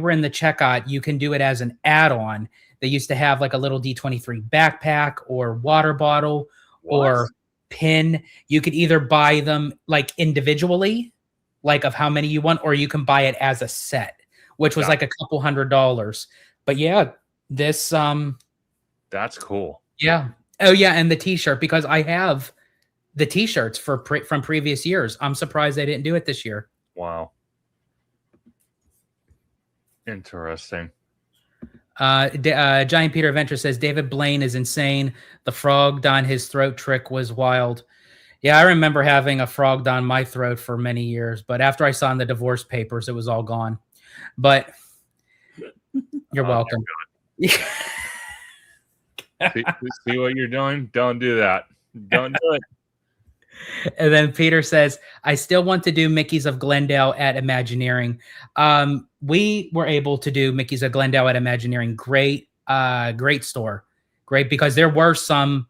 were in the checkout, you can do it as an add-on. They used to have like a little D23 backpack or water bottle or pin. You could either buy them like individually, like of how many you want, or you can buy it as a set, which was like a couple $100. But yeah, this that's cool. Yeah. Oh yeah, and the t-shirt, because I have the t-shirts from previous years. I'm surprised they didn't do it this year. Wow. Interesting. Giant Peter Adventure says David Blaine is insane. The frog on his throat trick was wild. Yeah, I remember having a frog down my throat for many years, but after I saw in the divorce papers, it was all gone. But you're welcome. see what you're doing? Don't do that. Don't do it. And then Peter says, I still want to do Mickey's of Glendale at Imagineering. We were able to do Mickey's of Glendale at Imagineering. Great store. Great, because there were some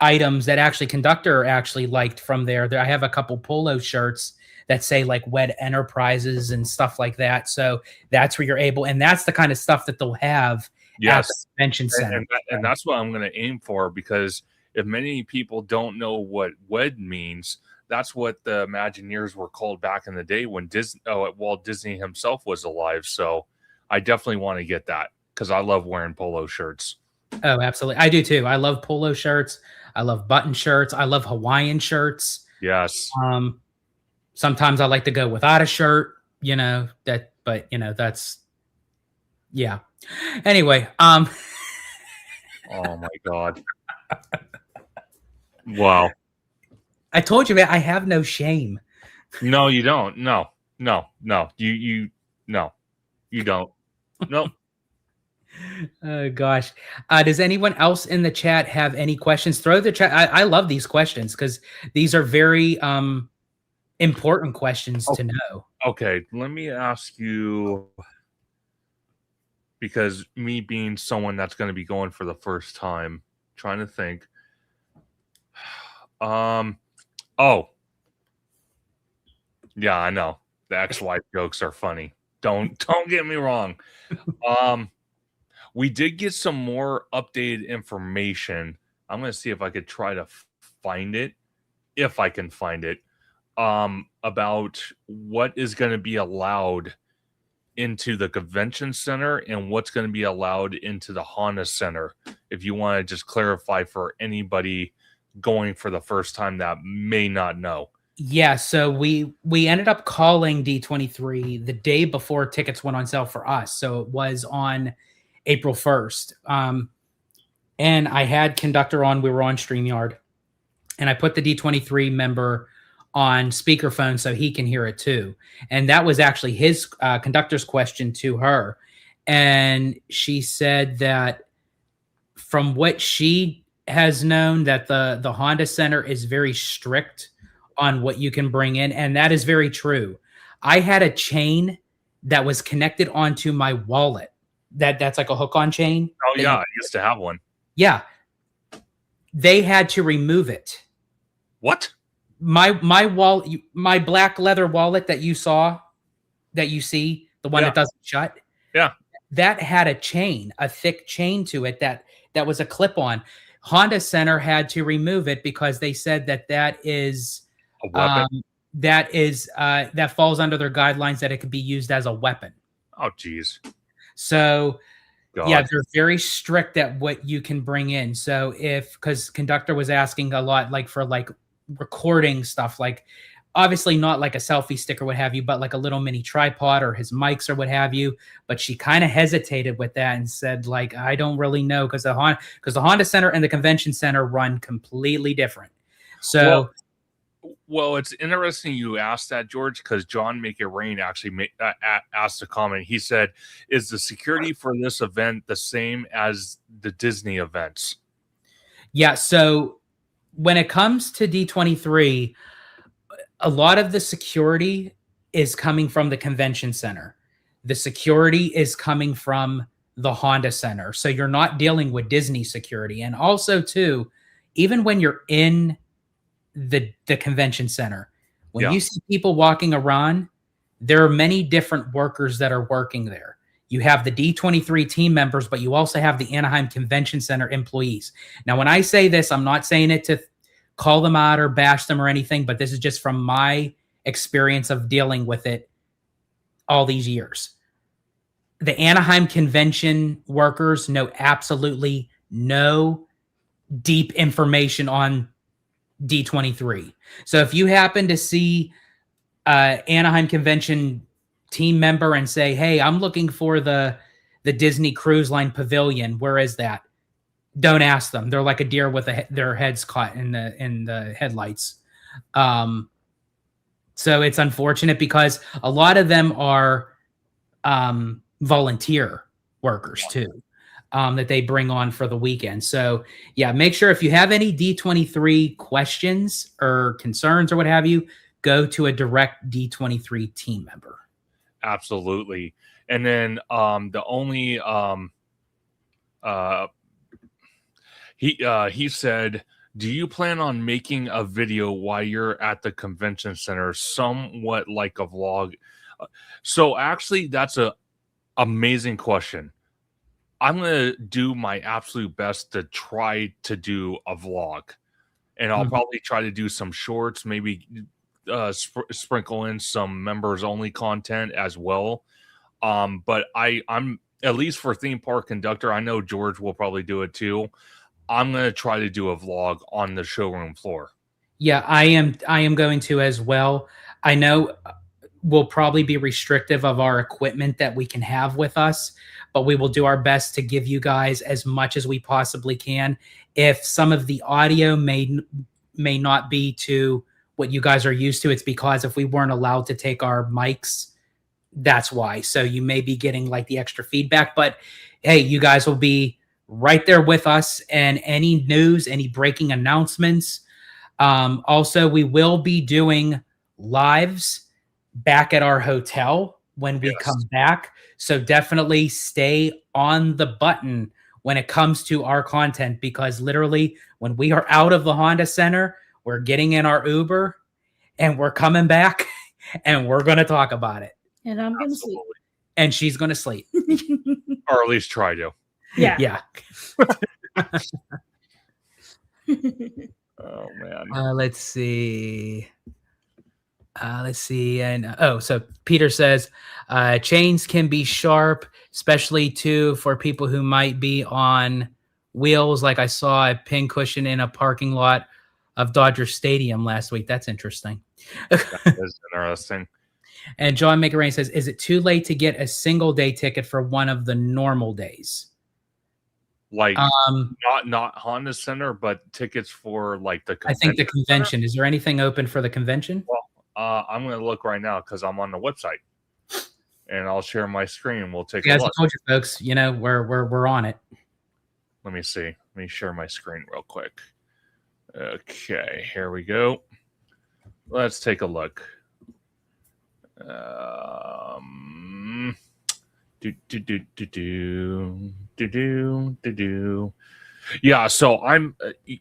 items that actually Conductor actually liked from there. I have a couple polo shirts that say like Wed Enterprises and stuff like that. So that's where you're able, and that's the kind of stuff that they'll have at the convention center. And that's what I'm going to aim for, because if many people don't know what Wed means, that's what the Imagineers were called back in the day when Walt Disney himself was alive. So I definitely want to get that because I love wearing polo shirts. Oh, absolutely. I do too. I love polo shirts. I love button shirts. I love Hawaiian shirts. Yes. Sometimes I like to go without a shirt, that's, yeah. Anyway, oh my God. Wow. I told you, man, I have no shame. No, you don't. No. You don't. Nope. Oh gosh. Does anyone else in the chat have any questions? Throw the chat. I love these questions because these are very important questions to know. Okay, let me ask you, because me being someone that's going to be going for the first time, trying to think. Yeah, I know. The ex-wife jokes are funny. Don't get me wrong. We did get some more updated information. I'm going to see if I could try to find it, if I can find it, about what is going to be allowed into the convention center and what's going to be allowed into the Honda Center. If you want to just clarify for anybody going for the first time that may not know. Yeah, so we ended up calling D23 the day before tickets went on sale for us. So it was on April 1st. And I had Conductor on. We were on StreamYard. And I put the D23 member on speakerphone so he can hear it too. And that was actually his Conductor's question to her. And she said that from what she has known, that the Honda Center is very strict on what you can bring in. And that is very true. I had a chain that was connected onto my wallet. That's like a hook-on chain. Oh, yeah. I used to have one. Yeah. They had to remove it. What? My wallet, my black leather wallet that you see, the one that doesn't shut. Yeah. That had a chain, a thick chain to it that was a clip-on. Honda Center had to remove it because they said that is a weapon. That falls under their guidelines that it could be used as a weapon. Oh, geez. So, God. Yeah, they're very strict at what you can bring in. So because Conductor was asking a lot, like for like recording stuff, like obviously not like a selfie stick or what have you, but like a little mini tripod or his mics or what have you. But she kind of hesitated with that and said, like, I don't really know, because the Honda Center and the Convention Center run completely different. So. Well, it's interesting you asked that, George, because John Make It Rain actually asked a comment. He said, is the security for this event the same as the Disney events? Yeah, so when it comes to D23, a lot of the security is coming from the Convention Center. The security is coming from the Honda Center. So you're not dealing with Disney security. And also, too, even when you're in the Convention Center, when you see people walking around, there are many different workers that are working there. You have the D23 team members, but you also have the Anaheim Convention Center employees. Now, when I say this, I'm not saying it to call them out or bash them or anything, but this is just from my experience of dealing with it all these years. The Anaheim Convention workers know absolutely no deep information on D23. So if you happen to see Anaheim Convention team member and say, hey, I'm looking for the Disney Cruise Line Pavilion. Where is that? Don't ask them. They're like a deer with their heads caught in the headlights. So it's unfortunate because a lot of them are volunteer workers too, that they bring on for the weekend. So yeah, make sure if you have any D23 questions or concerns or what have you, go to a direct D23 team member. Absolutely. And then the only he said, do you plan on making a video while you're at the convention center, somewhat like a vlog? So actually, that's a amazing question. I'm going to do my absolute best to try to do a vlog, and I'll probably try to do some shorts, maybe sprinkle in some members only content as well. But I'm at least for theme park conductor, I know George will probably do it too. I'm going to try to do a vlog on the showroom floor. Yeah, I am going to as well. I know we'll probably be restrictive of our equipment that we can have with us, but we will do our best to give you guys as much as we possibly can. If some of the audio may not be to what you guys are used to, it's because if we weren't allowed to take our mics, that's why. So you may be getting like the extra feedback, but hey, you guys will be right there with us, and any news, any breaking announcements. Also, we will be doing lives back at our hotel when we come back. So definitely stay on the button when it comes to our content, because literally when we are out of the Honda Center, we're getting in our Uber and we're coming back and we're going to talk about it. And I'm going to sleep. And she's going to sleep. Or at least try to. Yeah. Yeah. Oh, man. Let's see. And so Peter says chains can be sharp, especially too for people who might be on wheels. Like I saw a pin cushion in a parking lot of Dodger Stadium last week. That's interesting. That is interesting. And John McRain says, is it too late to get a single day ticket for one of the normal days? Like not Honda Center, but tickets for like the convention. I think the convention. Center? Is there anything open for the convention? Well, I'm going to look right now because I'm on the website, and I'll share my screen. We'll take a look. look. I told you, folks. You know we're on it. Let me see. Let me share my screen real quick. Okay, here we go. Let's take a look. Yeah, so I'm,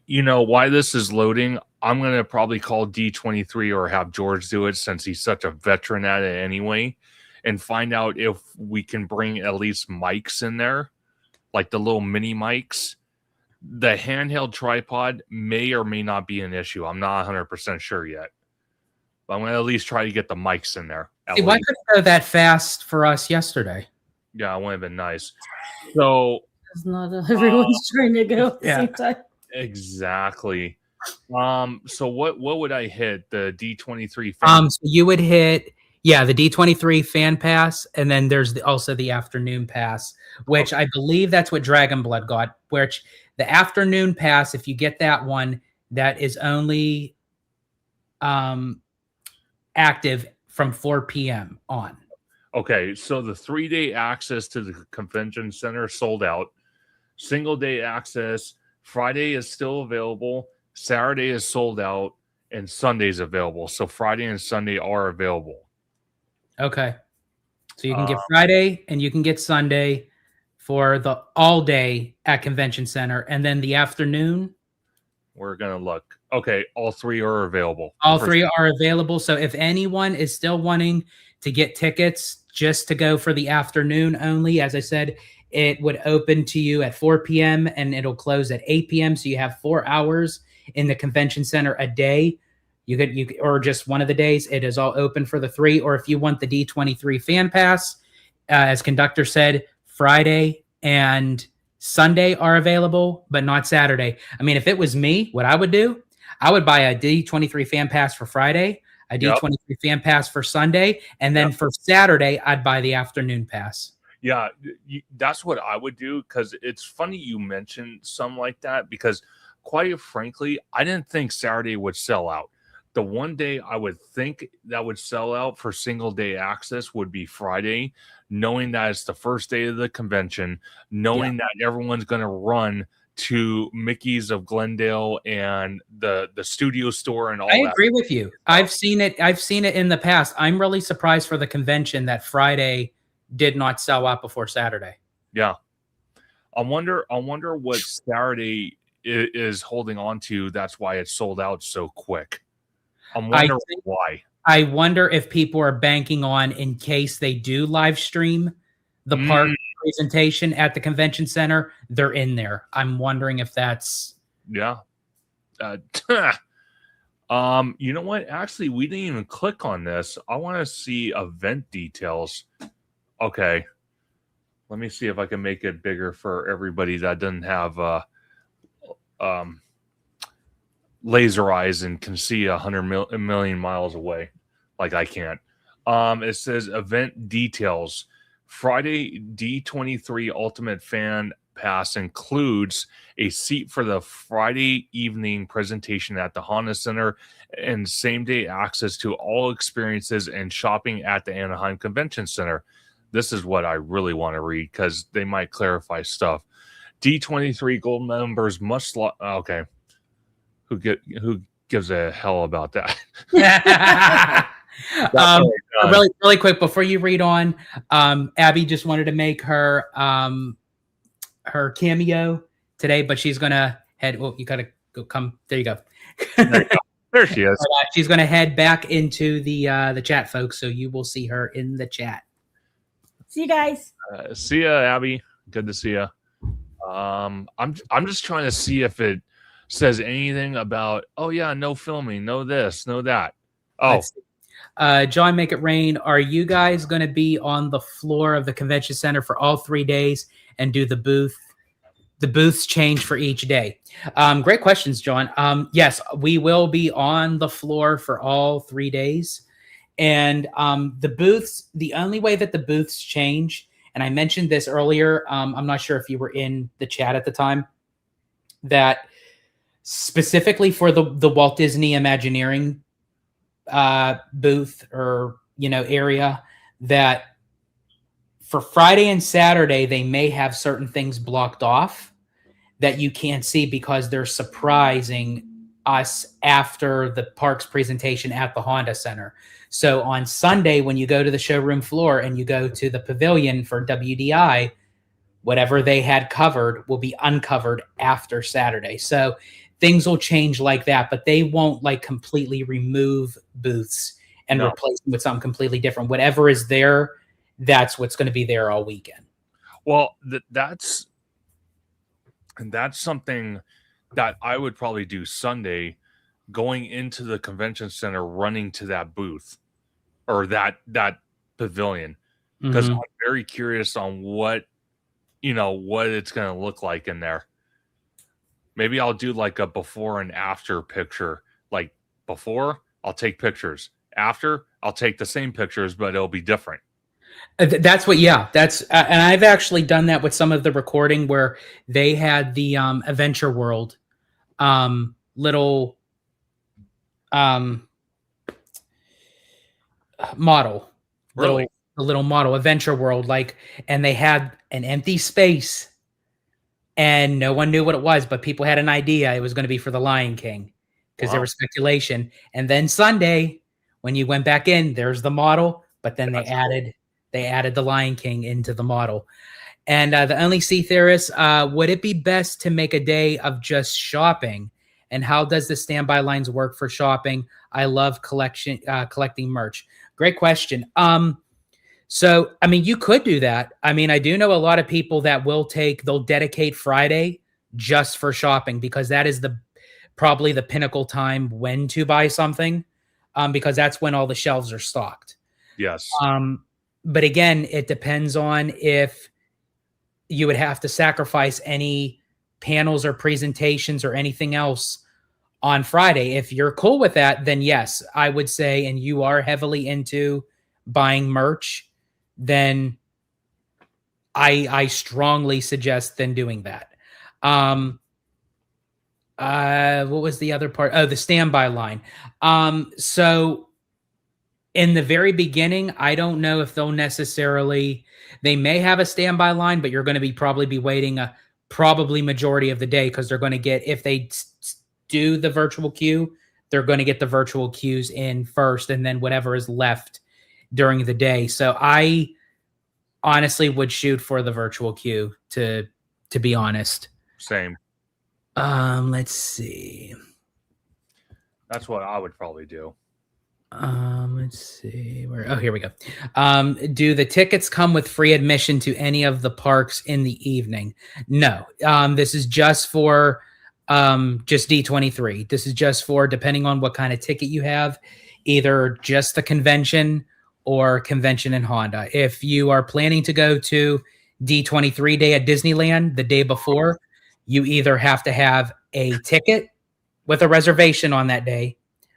you know, why this is loading, I'm going to probably call D23 or have George do it since he's such a veteran at it anyway, and find out if we can bring at least mics in there, like the little mini mics. The handheld tripod may or may not be an issue. I'm not 100% sure yet. But I'm going to at least try to get the mics in there. See, why couldn't it go that fast for us yesterday? Yeah, it would have been nice. So it's not everyone's trying to go at the same time. Exactly. So what would I hit? The D23 fan? So you would hit the D23 fan pass, and then there's also the afternoon pass, which I believe that's what Dragon Blood got, which the afternoon pass, if you get that one, that is only active from 4 p.m. on. Okay, so the 3-day access to the convention center sold out. Single day access, Friday is still available. Saturday is sold out, and Sunday's available. So Friday and Sunday are available. Okay. So you can get Friday and you can get Sunday for the all day at convention center, and then the afternoon. We're going to look. Okay, all three are available. All three are available. So if anyone is still wanting to get tickets just to go for the afternoon only, as I said, it would open to you at 4 p.m. and it'll close at 8 p.m. So you have 4 hours in the convention center a day. You could, or just one of the days. It is all open for the 3. Or if you want the D23 fan pass, as conductor said, Friday and Sunday are available, but not Saturday. I mean, if it was me, what I would do, I would buy a D23 fan pass for Friday. a D23 fan pass for Sunday, and then for Saturday, I'd buy the afternoon pass. Yeah, that's what I would do, because it's funny you mentioned something like that, because quite frankly, I didn't think Saturday would sell out. The one day I would think that would sell out for single day access would be Friday, knowing that it's the first day of the convention, knowing that everyone's going to run to Mickey's of Glendale and the studio store and all that. I agree with you. I've seen it in the past. I'm really surprised for the convention that Friday did not sell out before Saturday. Yeah. I wonder what Saturday is holding on to. That's why it sold out so quick. I'm wondering why. I wonder if people are banking on, in case they do live stream the park presentation at the convention center, they're in there. I'm wondering if that's... Yeah. You know what? Actually, we didn't even click on this. I want to see event details. Okay. Let me see if I can make it bigger for everybody that doesn't have laser eyes and can see 100 million miles away like I can't. It says event details. Friday D23 Ultimate Fan Pass includes a seat for the Friday evening presentation at the Honda Center and same-day access to all experiences and shopping at the Anaheim Convention Center. This is what I really want to read, because they might clarify stuff. D23 Gold members must... Okay. Who gives a hell about that? Really quick before you read on, Abby just wanted to make her her cameo today, but she's gonna head. Well, you gotta go. Come there. You go. There she is. She's gonna head back into the chat, folks. So you will see her in the chat. See you guys. See ya, Abby. Good to see ya. I'm just trying to see if it says anything about, oh yeah, no filming, no this, no that. Oh, John, Make It Rain. Are you guys going to be on the floor of the convention center for all 3 days and do the booth? The booths change for each day. Great questions, John. Yes, we will be on the floor for all 3 days. And the booths, the only way that the booths change, and I mentioned this earlier, I'm not sure if you were in the chat at the time, that specifically for the Walt Disney Imagineering booth or area, that for Friday and Saturday they may have certain things blocked off that you can't see because they're surprising us after the park's presentation at the Honda Center. So on Sunday, when you go to the showroom floor and you go to the pavilion for WDI, whatever they had covered will be uncovered after Saturday. So things will change like that, but they won't completely remove booths and replace them with something completely different. Whatever is there, that's what's going to be there all weekend. Well, that's something that I would probably do Sunday, going into the convention center, running to that booth or that pavilion, because I'm very curious on what it's going to look like in there. Maybe I'll do like a before and after picture. Like before, I'll take pictures. After, I'll take the same pictures, but it'll be different. That's what, that's, and I've actually done that with some of the recording where they had the Adventure World little model. Really? The little model, Adventure World, and they had an empty space. And no one knew what it was, but people had an idea it was going to be for the Lion King, because there was speculation. And then Sunday, when you went back in, there's the model, but then they added the Lion King into the model. And the Only Sea Theorist, would it be best to make a day of just shopping? And how does the standby lines work for shopping? I love collecting merch. Great question. So, I mean, you could do that. I mean, I do know a lot of people that they'll dedicate Friday just for shopping, because that is probably the pinnacle time when to buy something, because that's when all the shelves are stocked. Yes. But again, it depends on if you would have to sacrifice any panels or presentations or anything else on Friday. If you're cool with that, then yes, I would say, and you are heavily into buying merch, then I strongly suggest then doing that. What was the other part? Oh, the standby line. So in the very beginning, I don't know if they'll necessarily, they may have a standby line, but you're going to probably be waiting a probably majority of the day, because they're going to get, if they do the virtual queue, they're going to get the virtual queues in first, and then whatever is left during the day. So I honestly would shoot for the virtual queue, to be honest. Same. Let's see. That's what I would probably do. Let's see where. Oh, here we go. Do the tickets come with free admission to any of the parks in the evening? No. This is just for just D23. This is just for, depending on what kind of ticket you have, either just the convention or convention in Honda. If you are planning to go to D23 day at Disneyland the day before, you either have to have a ticket with a reservation on that day,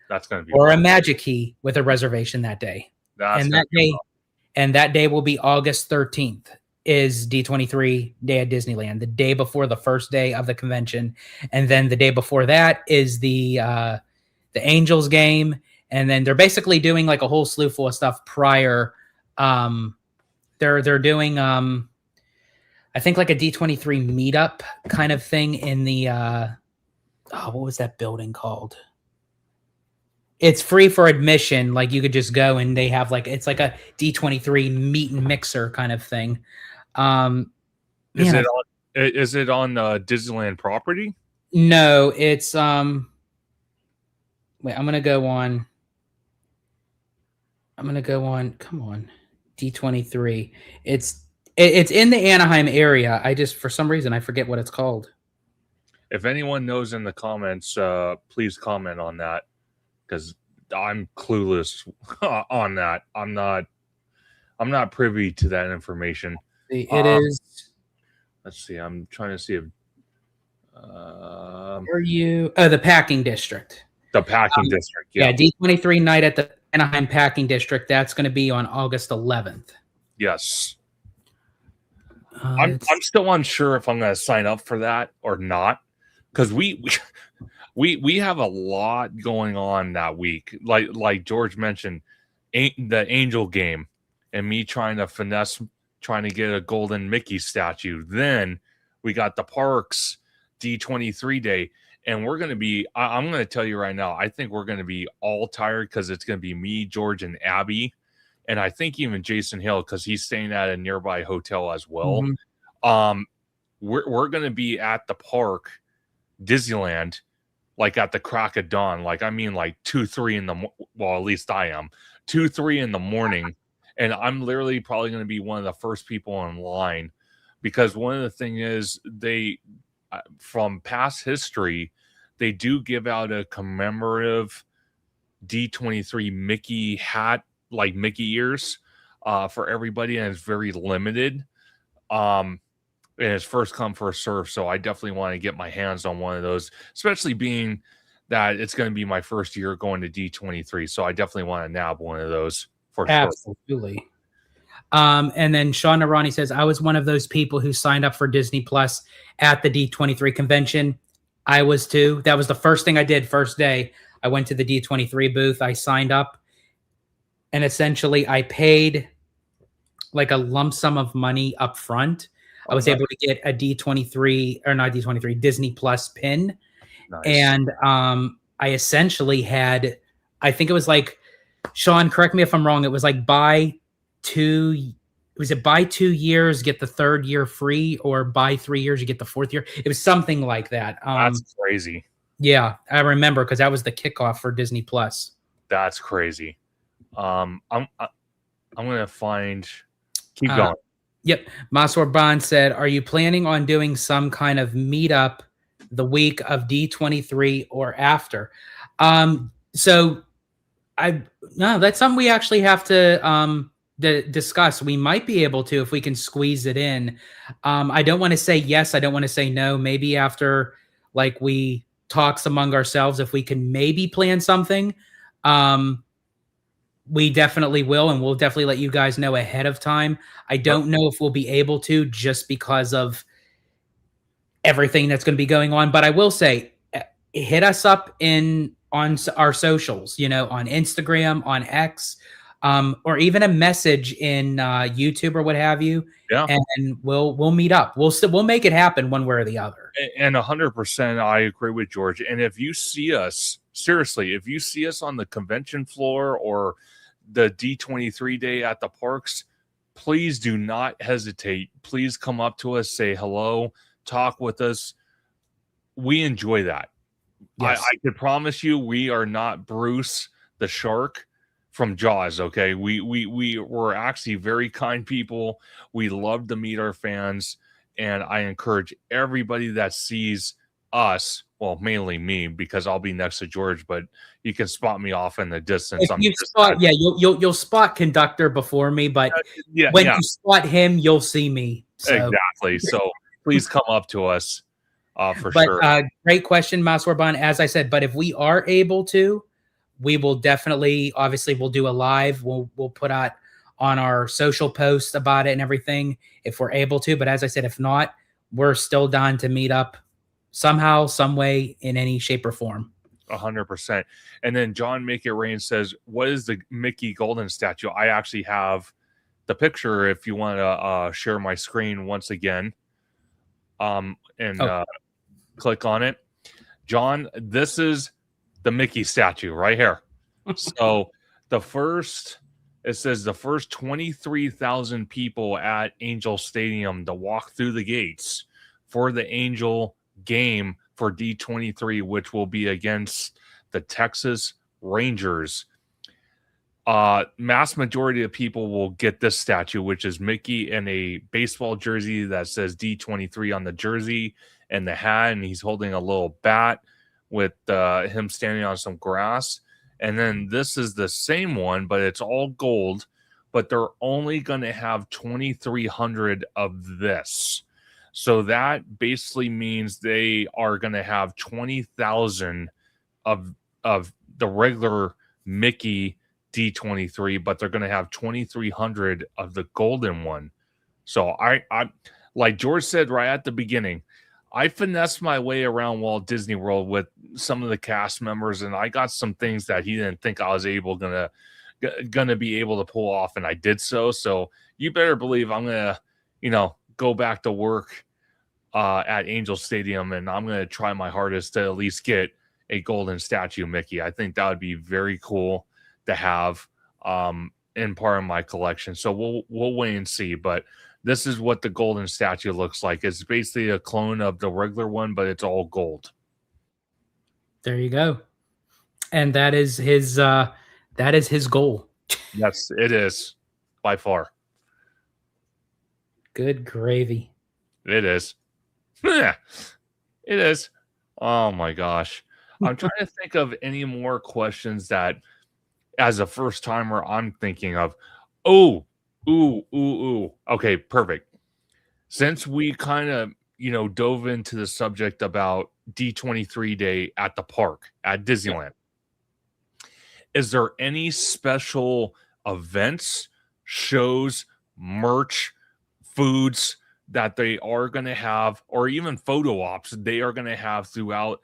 that's going to be, or a magic key with a reservation that day. And that day will be August 13th is D23 day at Disneyland, the day before the first day of the convention. And then the day before that is the Angels game. And then they're basically doing like a whole slew full of stuff prior. They're doing I think like a D23 meetup kind of thing in the what was that building called? It's free for admission. Like you could just go and they have like, it's like a D23 meet and mixer kind of thing. Is it on Disneyland property? No, it's wait, I'm gonna go on. Come on, D23. It's in the Anaheim area. I just, for some reason, I forget what it's called. If anyone knows in the comments, please comment on that, because I'm clueless on that. I'm not privy to that information. It is. Let's see. I'm trying to see if. Are you? Oh, the Packing District. The Packing District. Yeah, D23 night at the Anaheim Packing District. That's going to be on August 11th. Yes. I'm still unsure if I'm going to sign up for that or not, because we have a lot going on that week. Like George mentioned, the Angel game and me trying to get a golden Mickey statue. Then we got the parks D23 day, and we're going to be, I'm going to tell you right now, I think we're going to be all tired, because it's going to be me, George, and Abby. And I think even Jason Hill, because he's staying at a nearby hotel as well. Mm-hmm. We're going to be at the park, Disneyland, like at the crack of dawn. Like, I mean, like 2-3 in the, well, at least I am 2-3 in the morning. And I'm literally probably going to be one of the first people in line, because one of the things is they, from past history, they do give out a commemorative D23 Mickey hat, like Mickey ears, for everybody, and it's very limited. And it's first come, first serve. So I definitely want to get my hands on one of those, especially being that it's going to be my first year going to D23. So I definitely want to nab one of those for sure. Absolutely. And then Sean Narani says, I was one of those people who signed up for Disney Plus at the D23 convention. I was too. That was the first thing I did. First day, I went to the D23 booth. I signed up. And essentially, I paid like a lump sum of money up front. I was able to get a D23, or not D23, Disney Plus pin. Nice. And I essentially had, I think it was like, Sean, correct me if I'm wrong, it was like buy 2 years, get the third year free, or buy 3 years, you get the fourth year. It was something like that. That's crazy. Yeah, I remember, because that was the kickoff for Disney Plus. That's crazy. I'm gonna keep going. Yep. Masur Bond said, are you planning on doing some kind of meetup the week of D23 or after? So no, that's something we actually have to discuss. We might be able to, if we can squeeze it in. I don't want to say yes, I don't want to say no. Maybe after like we talks among ourselves if we can maybe plan something. We definitely will, and we'll definitely let you guys know ahead of time. I don't know if we'll be able to just because of everything that's going to be going on, but I will say, hit us up on our socials, on Instagram, on X, or even a message in YouTube or what have you. Yeah, and we'll meet up. We'll make it happen one way or the other. And 100%, I agree with George. And if you see us, seriously, if you see us on the convention floor or the D23 day at the parks, please do not hesitate. Please come up to us, say hello, talk with us. We enjoy that. Yes. I could promise you we are not Bruce the shark from Jaws, okay? We're actually very kind people. We love to meet our fans, and I encourage everybody that sees us, well, mainly me, because I'll be next to George, but you can spot me off in the distance. You'll spot Conductor before me, but when you spot him, you'll see me. So. Exactly. So please come up to us for sure. Great question, Mouse Orban. As I said, but if we are able to, we will definitely, obviously, we'll do a live. We'll put out on our social posts about it and everything if we're able to. But as I said, if not, we're still down to meet up somehow, some way, in any shape or form. 100%. And then John Make It Rain says, what is the Mickey Golden statue? I actually have the picture if you want to share my screen once again. Click on it. John, this is the Mickey statue right here. So it says the first 23,000 people at Angel Stadium to walk through the gates for the Angel game for D23, which will be against the Texas Rangers. Mass majority of people will get this statue, which is Mickey in a baseball jersey that says D23 on the jersey and the hat, and he's holding a little bat with him standing on some grass. And then this is the same one, but it's all gold, but they're only going to have 2,300 of this. So that basically means they are going to have 20,000 of the regular Mickey D23, but they're going to have 2,300 of the golden one. So I like George said right at the beginning, I finessed my way around Walt Disney World with some of the cast members, and I got some things that he didn't think I was gonna be able to pull off, and I did so. So you better believe I'm gonna, go back to work at Angel Stadium, and I'm gonna try my hardest to at least get a golden statue Mickey. I think that would be very cool to have in part of my collection. So we'll wait and see, but this is what the golden statue looks like. It's basically a clone of the regular one, but it's all gold. There you go. And that is his goal. Yes, it is by far. Good gravy. It is. It is. Oh my gosh. I'm trying to think of any more questions that as a first timer I'm thinking of. Okay, perfect. Since we kind of, dove into the subject about D23 day at the park at Disneyland, is there any special events, shows, merch, foods that they are going to have, or even photo ops they are going to have throughout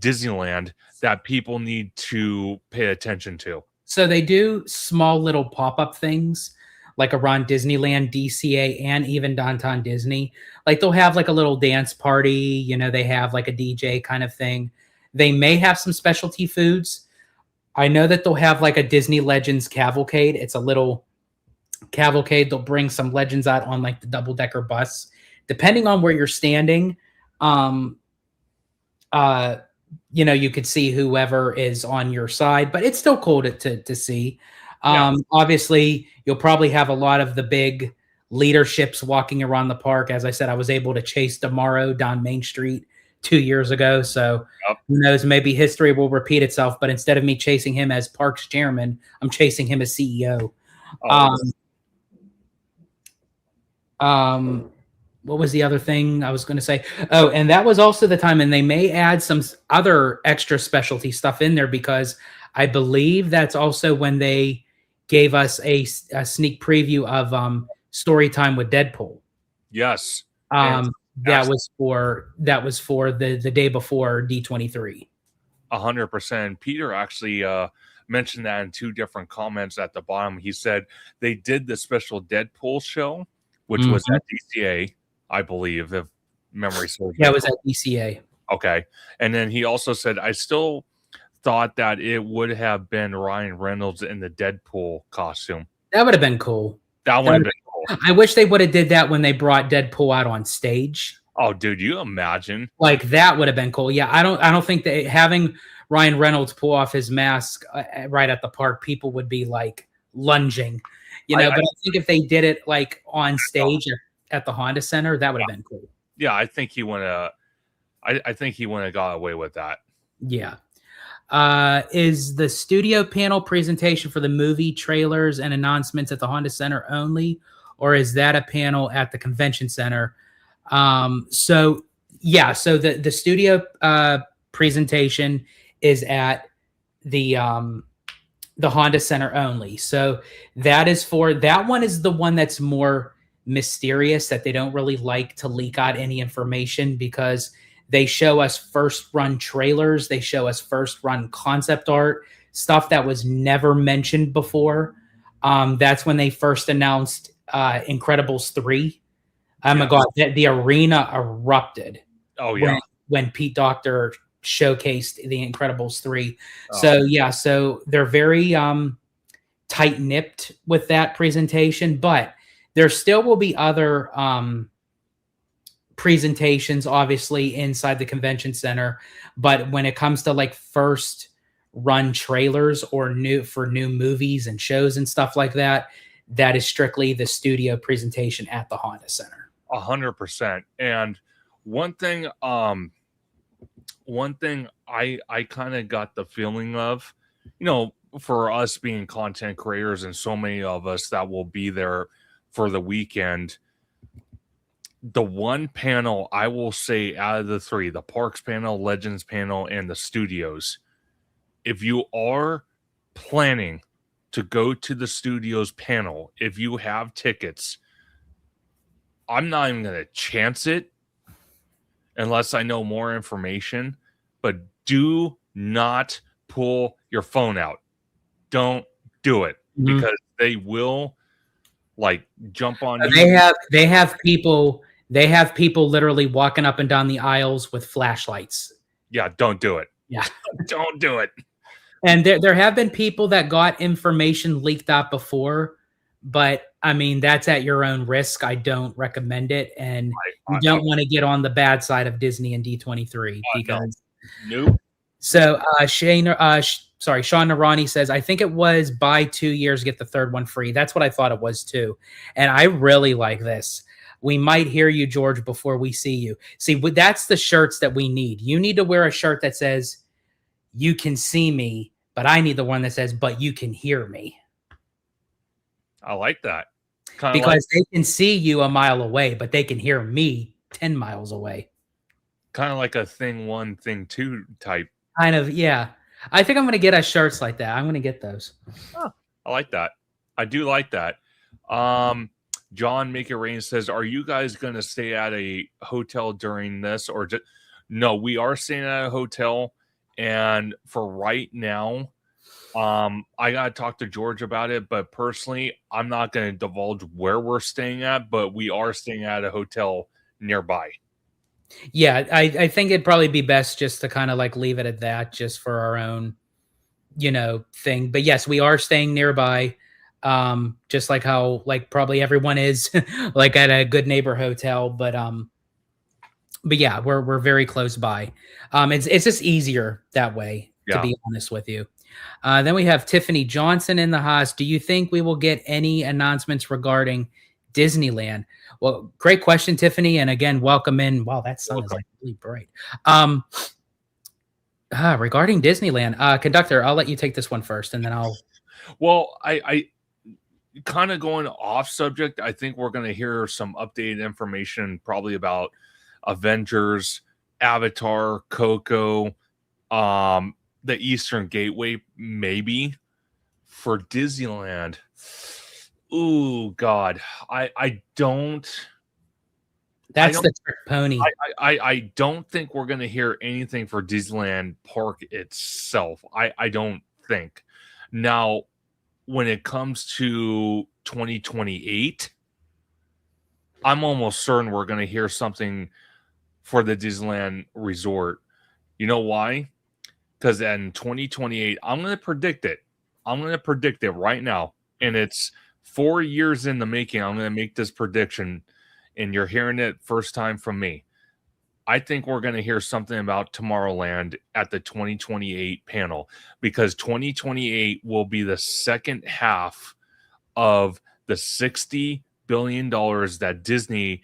Disneyland that people need to pay attention to? So they do small little pop-up things like around Disneyland, DCA, and even Downtown Disney. Like they'll have like a little dance party, they have like a DJ kind of thing. They may have some specialty foods. I know that they'll have like a Disney Legends cavalcade. It's a little cavalcade. They'll bring some legends out on like the double-decker bus. Depending on where you're standing, you could see whoever is on your side, but it's still cool to see. Obviously, you'll probably have a lot of the big leaderships walking around the park. As I said, I was able to chase Tomorrow down Main Street 2 years ago. So who knows, maybe history will repeat itself, but instead of me chasing him as Parks chairman, I'm chasing him as what was the other thing I was going to say? Oh, and that was also the time, and they may add some other extra specialty stuff in there because I believe that's also when they gave us a sneak preview of Story Time with Deadpool. Yes. That was for the day before D23. 100%. Peter actually mentioned that in 2 different comments at the bottom. He said they did the special Deadpool show, which was at DCA, I believe, if memory serves. Yeah, it was at DCA. Okay. And then he also said, I still thought that it would have been Ryan Reynolds in the Deadpool costume. That would have been cool. That would have been cool. I wish they would have did that when they brought Deadpool out on stage. Oh, dude, you imagine? Like that would have been cool. Yeah, I don't think that having Ryan Reynolds pull off his mask right at the park, people would be like lunging, but I think if they did it like on stage at the Honda Center, that would have been cool. Yeah, I think he would have. I think he wouldn't have got away with that. Yeah. Is the studio panel presentation for the movie trailers and announcements at the Honda Center only, or is that a panel at the convention center? So the studio presentation is at the Honda Center only. So that one is the one that's more mysterious, that they don't really like to leak out any information because they show us first run trailers. They show us first run concept art, stuff that was never mentioned before. That's when they first announced Incredibles 3. Oh my God, the arena erupted. Oh yeah. When Pete Docter showcased the Incredibles 3. Oh. So they're very tight-nipped with that presentation, but there still will be other presentations, obviously, inside the convention center. But when it comes to like first run trailers or new movies and shows and stuff like that, that is strictly the studio presentation at the Honda Center. 100%. And one thing I kind of got the feeling of, for us being content creators and so many of us that will be there for the weekend, the one panel I will say out of the 3, the parks panel, legends panel, and the studios, if you are planning to go to the studios panel, if you have tickets, I'm not even going to chance it unless I know more information, but do not pull your phone out. Don't do it because they will like jump on you. They have people literally walking up and down the aisles with flashlights. Yeah, don't do it. Yeah. Don't do it. And there have been people that got information leaked out before, but I mean, that's at your own risk. I don't recommend it. And you don't want to get on the bad side of Disney and D23 because. Nope. So Sean Narani says, I think it was buy 2 years, get the third one free. That's what I thought it was too. And I really like this. We might hear you, George, before we see you. See, that's the shirts that we need. You need to wear a shirt that says, you can see me, but I need the one that says, but you can hear me. I like that. Because they can see you a mile away, but they can hear me 10 miles away. Kind of like a thing 1, thing 2 type. Kind of, yeah. I think I'm going to get us shirts like that. I'm going to get those. Oh, I like that. I do like that. John Make It Rain says, are you guys going to stay at a hotel during this? Or just... No, we are staying at a hotel. And for right now, I got to talk to George about it. But personally, I'm not going to divulge where we're staying at. But we are staying at a hotel nearby. Yeah, I think it'd probably be best just to kind of like leave it at that, just for our own, thing. But yes, we are staying nearby, just like how like probably everyone is like at a Good Neighbor hotel. But yeah, we're very close by. It's just easier that way, to be honest with you. Then we have Tiffany Johnson in the house. Do you think we will get any announcements regarding Disneyland? Well, great question, Tiffany. And again, welcome in. Wow, that sun is like really bright. Regarding Disneyland, conductor, I'll let you take this one first, and then I'll. Well, kind of going off subject, I think we're going to hear some updated information probably about Avengers, Avatar, Coco, the Eastern Gateway, maybe. For Disneyland, ooh, God, I don't. That's the trick pony. I don't think we're going to hear anything for Disneyland Park itself. I don't think. Now, when it comes to 2028, I'm almost certain we're going to hear something for the Disneyland Resort. You know why? Because in 2028, I'm going to predict it. I'm going to predict it right now. And it's 4 years in the making. I'm going to make this prediction. And you're hearing it first time from me. I think we're going to hear something about Tomorrowland at the 2028 panel, because 2028 will be the second half of the $60 billion that Disney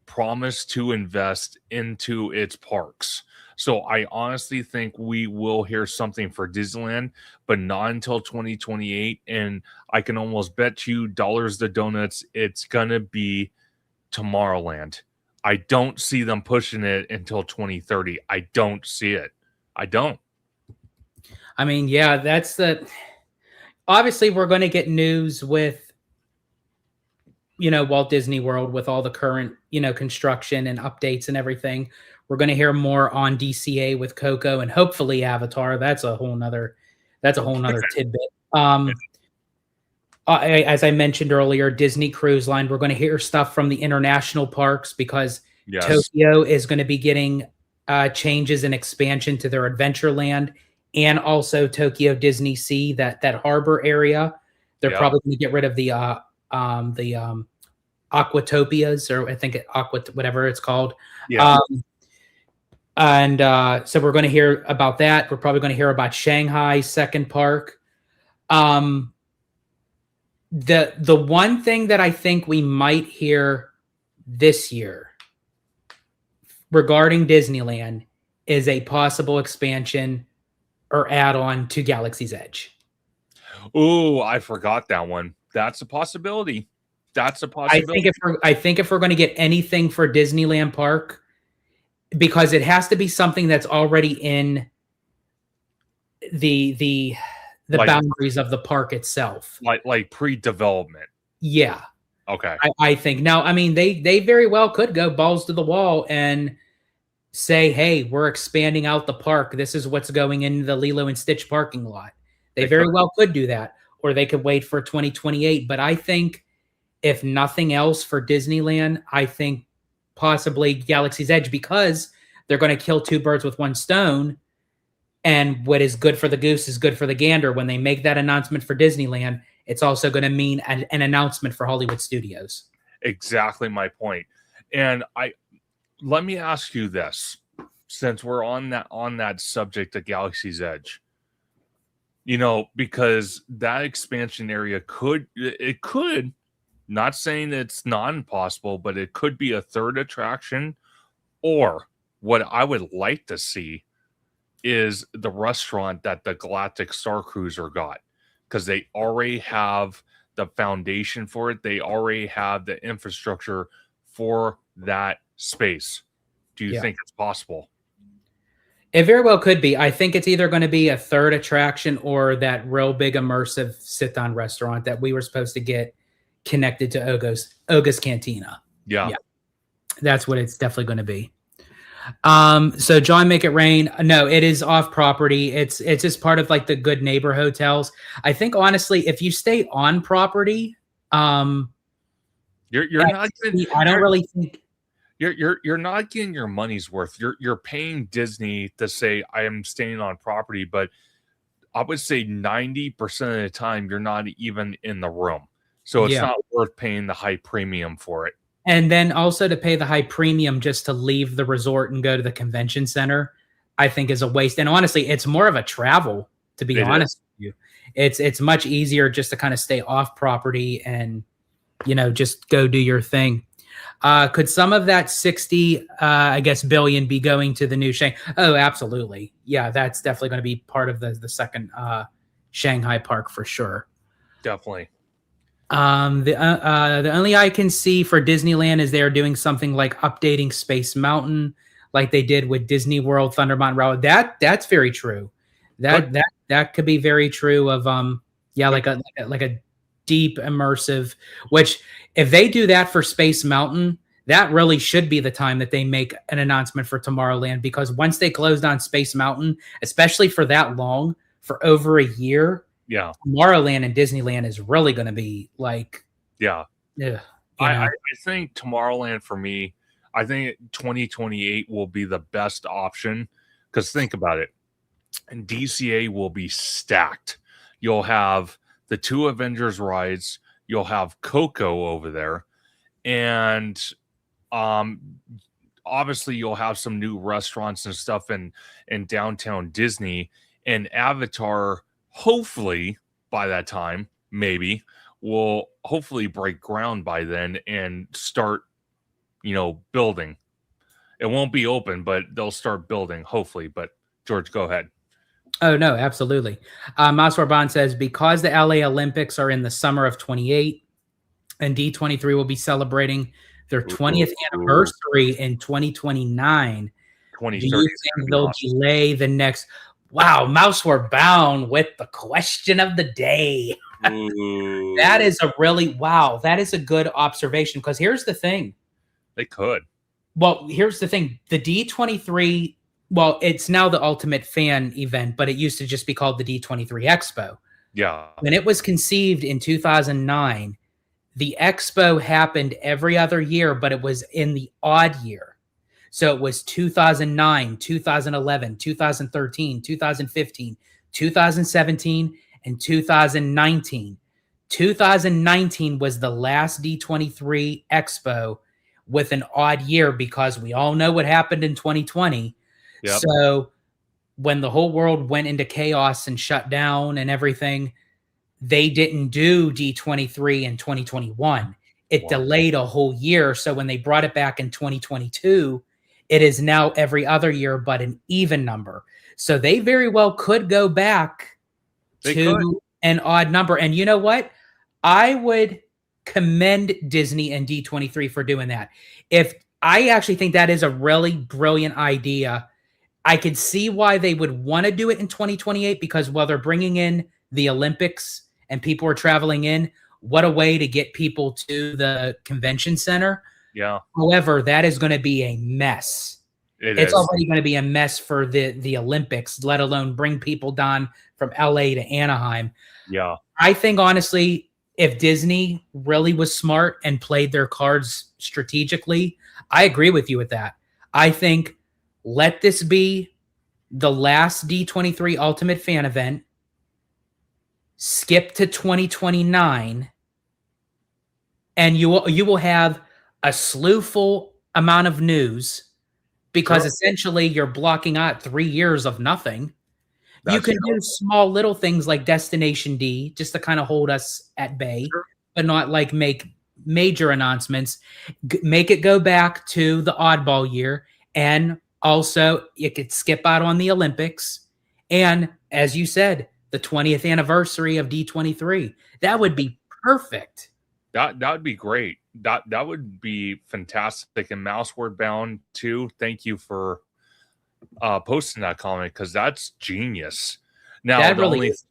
promised to invest into its parks. So I honestly think we will hear something for Disneyland, but not until 2028. And I can almost bet you dollars to donuts it's going to be Tomorrowland. I don't see them pushing it until 2030. I don't see it. I don't. I mean, yeah, that's the... Obviously, we're going to get news with, Walt Disney World, with all the current, construction and updates and everything. We're going to hear more on DCA with Coco and hopefully Avatar. That's a whole nother tidbit. As I mentioned earlier, Disney Cruise Line, we're going to hear stuff from the international parks, because Tokyo is going to be getting changes and expansion to their Adventureland, and also Tokyo Disney Sea, that harbor area. They're probably going to get rid of the Aquatopias, or I think whatever it's called. Yeah. So we're going to hear about that. We're probably going to hear about Shanghai's second park. The one thing that I think we might hear this year regarding Disneyland is a possible expansion or add-on to Galaxy's Edge. Oh, I forgot that one. That's a possibility. That's a possibility. I think if we're going to get anything for Disneyland Park, because it has to be something that's already in the boundaries of the park itself, like pre-development. Yeah. Okay. I think now. I mean, they very well could go balls to the wall and say, "Hey, we're expanding out the park. This is what's going in the Lilo and Stitch parking lot." They very well could do that, or they could wait for 2028. But I think, if nothing else for Disneyland, I think possibly Galaxy's Edge, because they're going to kill two birds with one stone. And what is good for the goose is good for the gander. When they make that announcement for Disneyland, it's also going to mean an announcement for Hollywood Studios. Exactly my point. And let me ask you this, since we're on that subject of Galaxy's Edge, because that expansion area could, not saying it's not impossible, but it could be a third attraction. Or what I would like to see is the restaurant that the Galactic Star Cruiser got, because they already have the foundation for it. They already have the infrastructure for that space. Do you think it's possible? It very well could be. I think it's either going to be a third attraction or that real big immersive sit-down restaurant that we were supposed to get connected to Oga's Cantina. Yeah. That's what it's definitely going to be. So John Make It Rain. No, it is off property. It's just part of like the Good Neighbor hotels. I think honestly, if you stay on property, you're not. I don't really think you're not getting your money's worth. You're paying Disney to say I am staying on property, but I would say 90% of the time you're not even in the room. So it's not worth paying the high premium for it. And then also to pay the high premium just to leave the resort and go to the convention center, I think is a waste. And honestly, it's more of a travel, to be honest with you. It's much easier just to kind of stay off property and, just go do your thing. Could some of that 60, billion be going to the new Shanghai? Oh, absolutely. Yeah, that's definitely going to be part of the second Shanghai park for sure. Definitely. The only I can see for Disneyland is they're doing something like updating Space Mountain, like they did with Disney World Thunder Mountain Railroad. That's very true. That could be very true of yeah, like a deep immersive. Which if they do that for Space Mountain, that really should be the time that they make an announcement for Tomorrowland, because once they closed on Space Mountain, especially for that long, for over a year. Yeah, Tomorrowland and Disneyland is really going to be like, yeah. I think Tomorrowland for me, I think 2028 will be the best option, because think about it, and DCA will be stacked. You'll have the 2 Avengers rides, you'll have Coco over there, and obviously you'll have some new restaurants and stuff in downtown Disney, and Avatar. Hopefully by that time, maybe will hopefully break ground by then and start, building. It won't be open, but they'll start building, hopefully. But George, go ahead. Oh, no, absolutely. Maswar Bond says, because the LA Olympics are in the summer of 28 and D23 will be celebrating their 20th anniversary in 2029. Do you think they'll delay the next? Wow, Mouse were bound with the question of the day. That is that is a good observation, because here's the thing. They could. Well, here's the thing. The D23, well, it's now the Ultimate Fan event, but it used to just be called the D23 Expo. Yeah. When it was conceived in 2009, the Expo happened every other year, but it was in the odd year. So it was 2009, 2011, 2013, 2015, 2017, and 2019. 2019 was the last D23 Expo with an odd year, because we all know what happened in 2020. Yep. So when the whole world went into chaos and shut down and everything, they didn't do D23 in 2021. It delayed a whole year. So when they brought it back in 2022, it is now every other year, but an even number. So they very well could go back to an odd number. And you know what? I would commend Disney and D23 for doing that. If I actually think that is a really brilliant idea, I could see why they would want to do it in 2028, because while they're bringing in the Olympics and people are traveling in, what a way to get people to the convention center. Yeah. However, that is going to be a mess. It's already going to be a mess for the Olympics, let alone bring people down from LA to Anaheim. Yeah. I think, honestly, if Disney really was smart and played their cards strategically, I agree with you with that. I think let this be the last D23 Ultimate Fan event, skip to 2029, and you will have a slewful amount of news, because essentially you're blocking out 3 years of nothing. You can do small little things like Destination D just to kind of hold us at bay, but not like make major announcements. Make it go back to the oddball year, and also you could skip out on the Olympics. And as you said, the 20th anniversary of D23. That would be perfect. That would be great. That would be fantastic. And Mouseword Bound too. Thank you for posting that comment, because that's genius. Now that really is.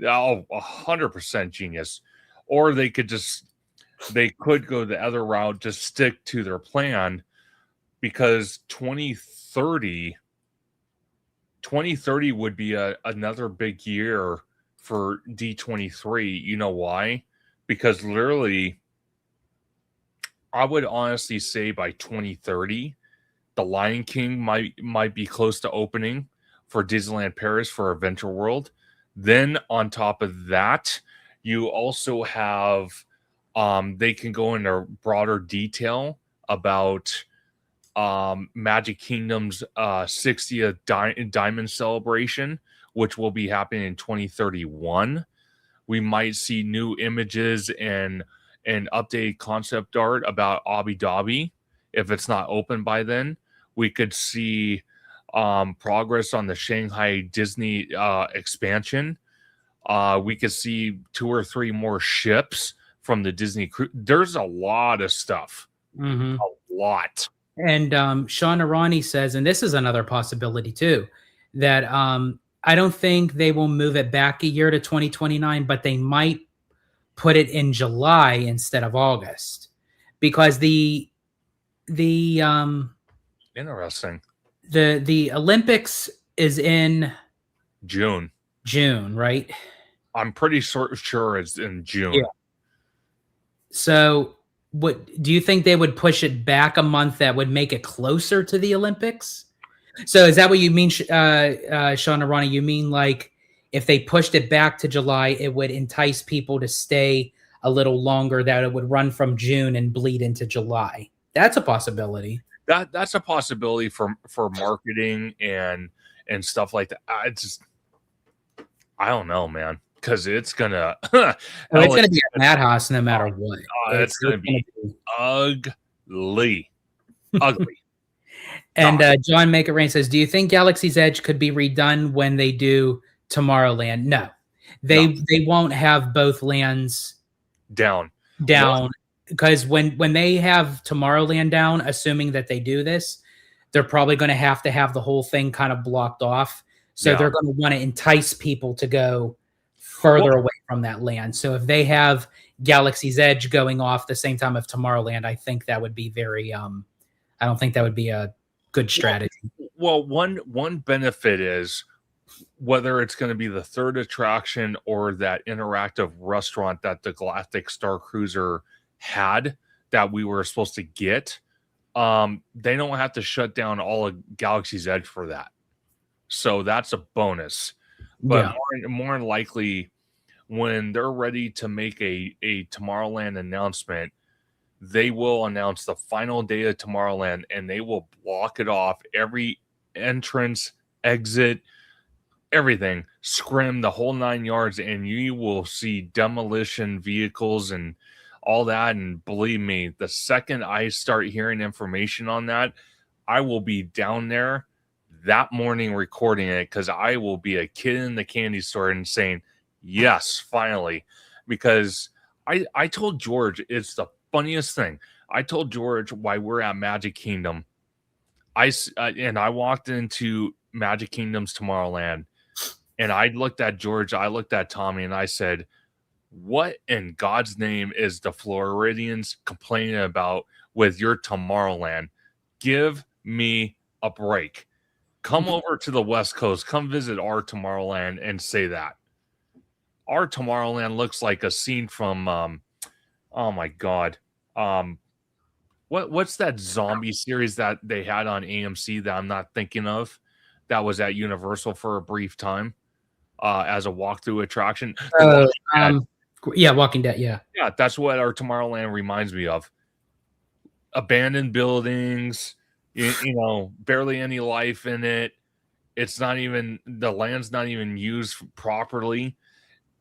100% genius. Or they could go the other route, just stick to their plan, because 2030 would be another big year for D23. You know why? Because literally, I would honestly say by 2030, The Lion King might be close to opening for Disneyland Paris for Adventure World. Then on top of that, you also have they can go into broader detail about Magic Kingdom's 60th Diamond Celebration, which will be happening in 2031. We might see new images and updated concept art about Abu Dhabi if it's not open by then. We could see progress on the Shanghai Disney expansion. We could see 2 or 3 more ships from the Disney crew. There's a lot of stuff. Mm-hmm. A lot. And Sean Arani says, and this is another possibility too, that I don't think they will move it back a year to 2029, but they might put it in July instead of August, because the Interesting. The Olympics is in June, right? I'm pretty sure it's in June. Yeah. So, what do you think they would push it back a month? That would make it closer to the Olympics. So, is that what you mean, Sean Arani? You mean like if they pushed it back to July, it would entice people to stay a little longer? That it would run from June and bleed into July. That's a possibility. That's a possibility for marketing and stuff like that. I don't know, man, because it's gonna it's gonna be a madhouse no matter what. It's gonna be ugly, ugly. And John Make It Rain says, "Do you think Galaxy's Edge could be redone when they do Tomorrowland?" No, they won't have both lands down. Because when they have Tomorrowland down, assuming that they do this, they're probably going to have the whole thing kind of blocked off. So they're going to want to entice people to go further away from that land. So if they have Galaxy's Edge going off the same time of Tomorrowland, I think that would be very I don't think that would be a good strategy. Well, one benefit is whether it's going to be the third attraction or that interactive restaurant that the Galactic Star Cruiser had that we were supposed to get, they don't have to shut down all of Galaxy's Edge for that. So that's a bonus. But more than likely, when they're ready to make a Tomorrowland announcement, they will announce the final day of Tomorrowland and they will block it off. Every entrance, exit, everything, scrim, the whole 9 yards, and you will see demolition vehicles and all that. And believe me, the second I start hearing information on that, I will be down there that morning recording it, because I will be a kid in the candy store and saying, yes, finally. Because I told George, it's the funniest thing. I told George why we're at Magic Kingdom. I walked into Magic Kingdom's Tomorrowland, and I looked at George, I looked at Tommy, and I said, what in God's name is the Floridians complaining about with your Tomorrowland? Give me a break. Come over to the West Coast. Come visit our Tomorrowland and say that. Our Tomorrowland looks like a scene from, oh my God. What's that zombie series that they had on AMC that I'm not thinking of? That was at Universal for a brief time as a walkthrough attraction. Walking Dead. Yeah, that's what our Tomorrowland reminds me of. Abandoned buildings, you know, barely any life in it. It's not even, the land's not even used properly.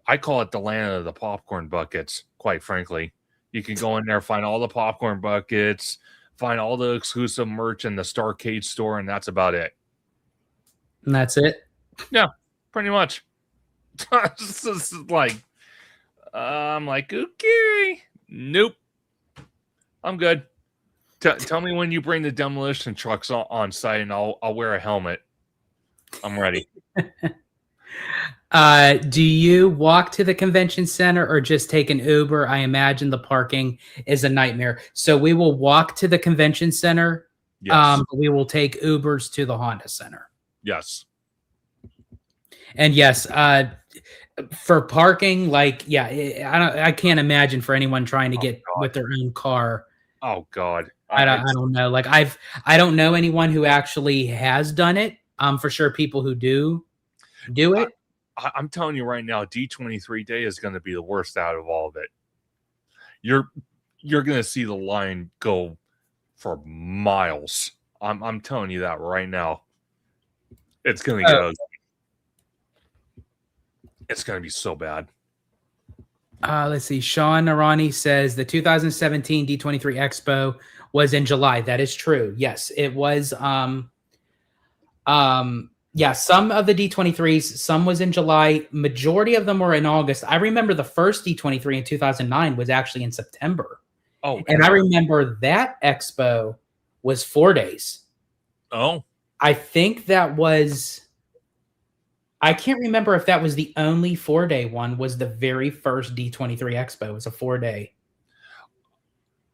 I call it the land of the popcorn buckets, quite frankly. You can go in there, find all the popcorn buckets, find all the exclusive merch in the Starcade store, and that's about it. And that's it? Yeah, pretty much. It's just like, I'm like, okay, nope, I'm good. Tell me when you bring the demolition trucks on site, and I'll wear a helmet. I'm ready. Do you walk to the convention center or just take an Uber? I imagine the parking is a nightmare. So we will walk to the convention center. Yes. We will take Ubers to the Honda Center. Yes. And yes, for parking, I can't imagine for anyone trying to get with their own car. Oh God. I don't know. Like I don't know anyone who actually has done it. For sure, people who do it. I'm telling you right now, D23 day is going to be the worst out of all of it. You're going to see the line go for miles. I'm telling you that right now. It's going to go. It's going to be so bad. Let's see. Sean Arani says the 2017 D23 Expo was in July. That is true. Yes, it was. Yeah, some of the D23s, some was in July. Majority of them were in August. I remember the first D23 in 2009 was actually in September. Oh, and I remember that expo was 4 days. Oh, I think that was, I can't remember if that was the only 4-day one, was the very first D23 expo. It was a 4-day.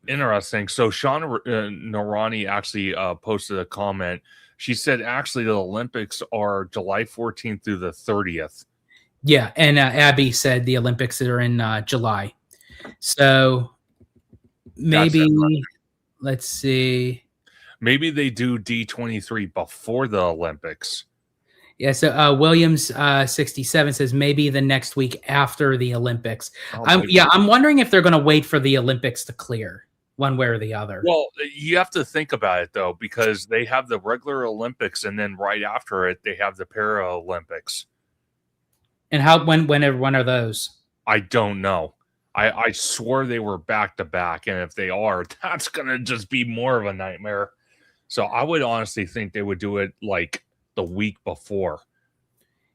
Interesting. So Sean Narani actually posted a comment. She said actually the Olympics are July 14th through the 30th. Yeah, and Abby said the Olympics are in July. So maybe, let's see. Maybe they do D23 before the Olympics. Yeah, so Williams 67 says maybe the next week after the Olympics. I'm wondering if they're going to wait for the Olympics to clear one way or the other. Well, you have to think about it, though, because they have the regular Olympics, and then right after it, they have the Paralympics. And when are those? I don't know. I swore they were back-to-back, and if they are, that's going to just be more of a nightmare. So I would honestly think they would do it like the week before.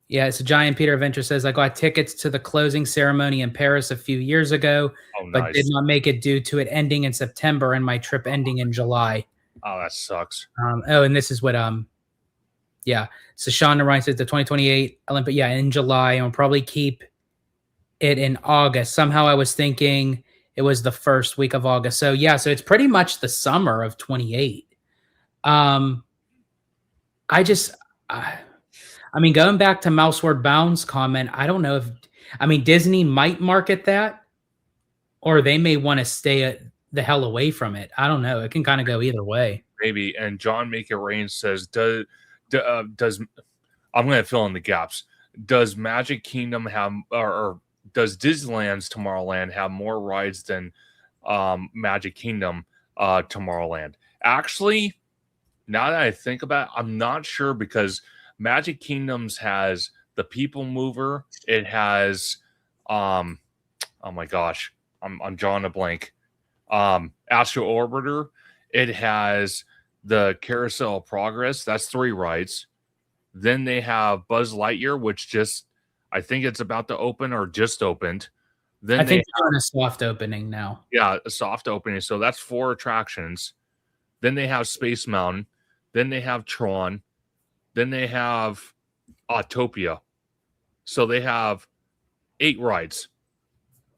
Yeah, so Giant Peter Venture says, I got tickets to the closing ceremony in Paris a few years ago, but did not make it due to it ending in September and my trip ending in July. Oh, that sucks. And this is what, yeah. So Sean Ryan says the 2028 Olympic, in July, and we'll probably keep it in August. Somehow I was thinking it was the first week of August. So yeah, so it's pretty much the summer of 28. I mean, going back to Mouseward Bound's comment, I don't know if, Disney might market that, or they may want to stay the hell away from it. I don't know. It can kind of go either way. Maybe. And John Make It Rain says, does I'm going to fill in the gaps. Does Magic Kingdom have, or does Disneyland's Tomorrowland have more rides than Magic Kingdom Tomorrowland? Actually, now that I think about it, I'm not sure, because Magic Kingdoms has the People Mover. It has, oh my gosh, I'm drawing a blank. Astro Orbiter. It has the Carousel of Progress. That's 3 rides. Then they have Buzz Lightyear, which I think it's about to open or just opened. Then I think they're doing a soft opening now. Yeah, a soft opening. So that's 4 attractions. Then they have Space Mountain. Then they have Tron. Then they have Autopia. So they have 8 rides.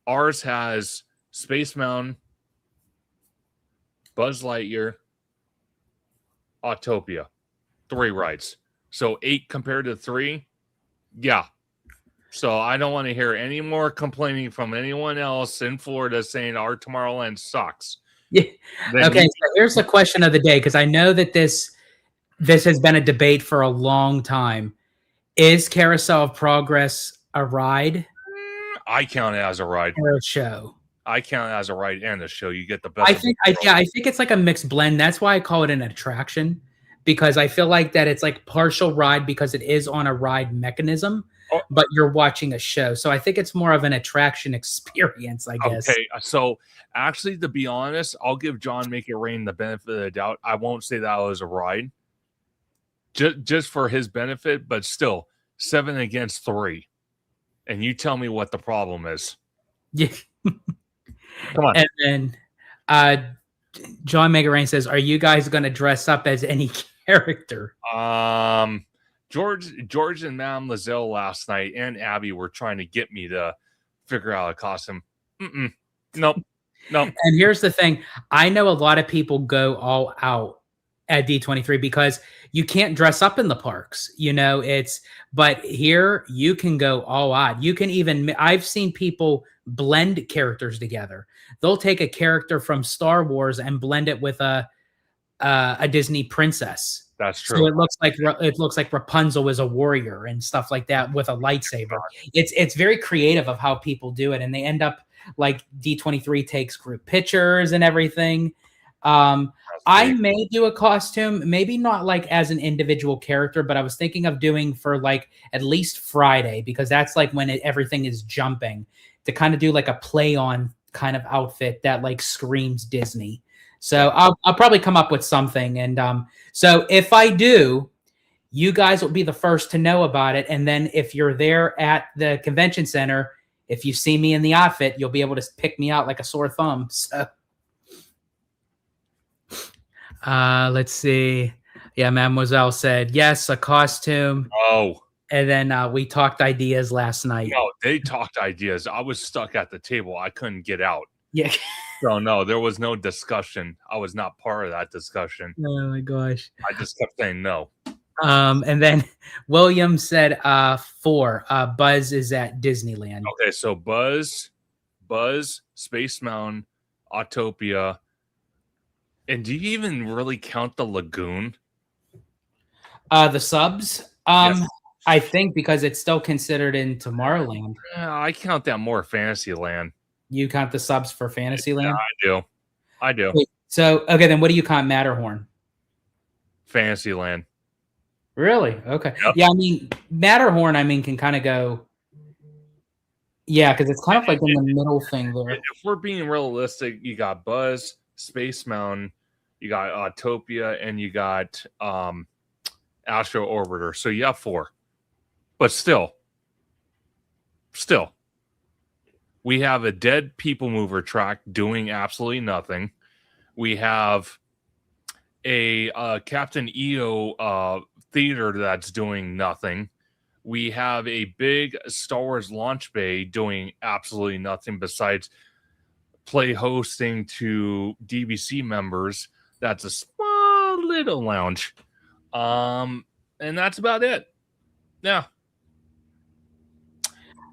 Ours has Space Mountain, Buzz Lightyear, Autopia. 3 rides. So 8 compared to 3. Yeah. So I don't want to hear any more complaining from anyone else in Florida saying our Tomorrowland sucks. Yeah. Okay, so here's the question of the day, because I know that this has been a debate for a long time. Is Carousel of Progress a ride? I count it as a ride. Or a show? I count it as a ride and a show. You get the best. I think it's like a mixed blend. That's why I call it an attraction, because I feel like that it's like partial ride because it is on a ride mechanism, but you're watching a show. So I think it's more of an attraction experience, I guess. Okay, so actually, to be honest, I'll give John Make It Rain the benefit of the doubt. I won't say that was a ride, just for his benefit, but still 7 against 3. And you tell me what the problem is. Yeah. Come on. And then John Make It Rain says, are you guys going to dress up as any character? George and Madame Lizelle last night and Abby were trying to get me to figure out a costume. Nope. And here's the thing. I know a lot of people go all out at D23 because you can't dress up in the parks, but here you can go all out. You can even, I've seen people blend characters together. They'll take a character from Star Wars and blend it with a Disney princess. That's true. So it looks like Rapunzel is a warrior and stuff like that with a lightsaber. It's very creative of how people do it, and they end up like D23 takes group pictures and everything. I may do a costume, maybe not like as an individual character, but I was thinking of doing for like at least Friday, because that's like when everything is jumping, to kind of do like a play on kind of outfit that like screams Disney. So I'll probably come up with something. And so if I do, you guys will be the first to know about it. And then if you're there at the convention center, if you see me in the outfit, you'll be able to pick me out like a sore thumb. So let's see. Yeah, Mademoiselle said, yes, a costume. Oh. And then we talked ideas last night. No, they talked ideas. I was stuck at the table. I couldn't get out. Yeah. So no, there was no discussion. I was not part of that discussion. Oh my gosh. I just kept saying no. And then William said 4. Buzz is at Disneyland. Okay, so Buzz, Space Mountain, Autopia. And do you even really count the lagoon? The subs? Yes. I think because it's still considered in Tomorrowland. I count that more Fantasyland. You count the subs for Fantasyland? Yeah, I do. Wait, so, okay, then what do you count Matterhorn? Fantasyland. Really? Okay. Yep. Yeah, I mean, Matterhorn, can kind of go. Yeah, because it's kind of like in the middle thing there. If we're being realistic, you got Buzz, Space Mountain, you got Autopia, and you got Astro Orbiter. So you have 4. But still, we have a dead people mover track doing absolutely nothing. We have a Captain EO theater that's doing nothing. We have a big Star Wars launch bay doing absolutely nothing besides play hosting to DVC members. That's a small little lounge. And that's about it. Yeah.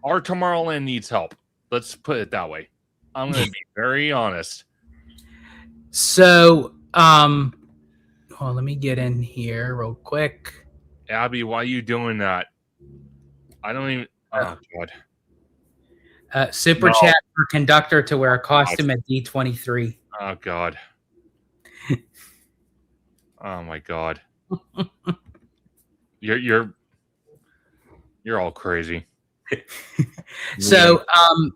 Our Tomorrowland needs help. Let's put it that way. I'm going to be very honest. So, let me get in here real quick. Abby, why are you doing that? I don't even. Oh, God. Super chat for conductor to wear a costume at D23. Oh, God. Oh, my God. You're all crazy. So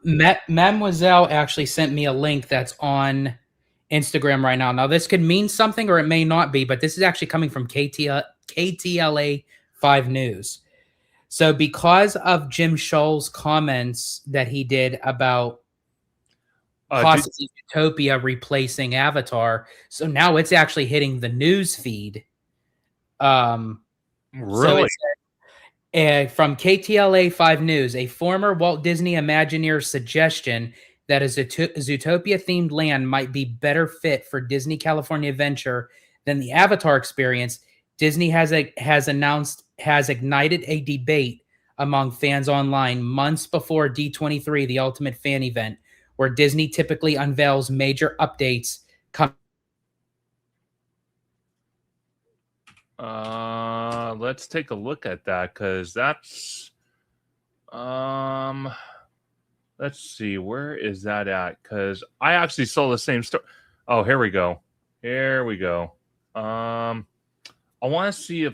Mademoiselle actually sent me a link that's on Instagram right now. Now this could mean something or it may not be, but this is actually coming from KTLA 5 News. So because of Jim Scholl's comments that he did about possibly Utopia replacing Avatar, so now it's actually hitting the news feed. Really? So from KTLA 5 News, a former Walt Disney Imagineer's suggestion that a Zootopia-themed land might be better fit for Disney California Adventure than the Avatar experience, Disney has ignited a debate among fans online months before D23, the Ultimate Fan event, where Disney typically unveils major updates. Let's take a look at that because that's let's see, where is that at? Because I actually saw the same story. Oh, here we go. I want to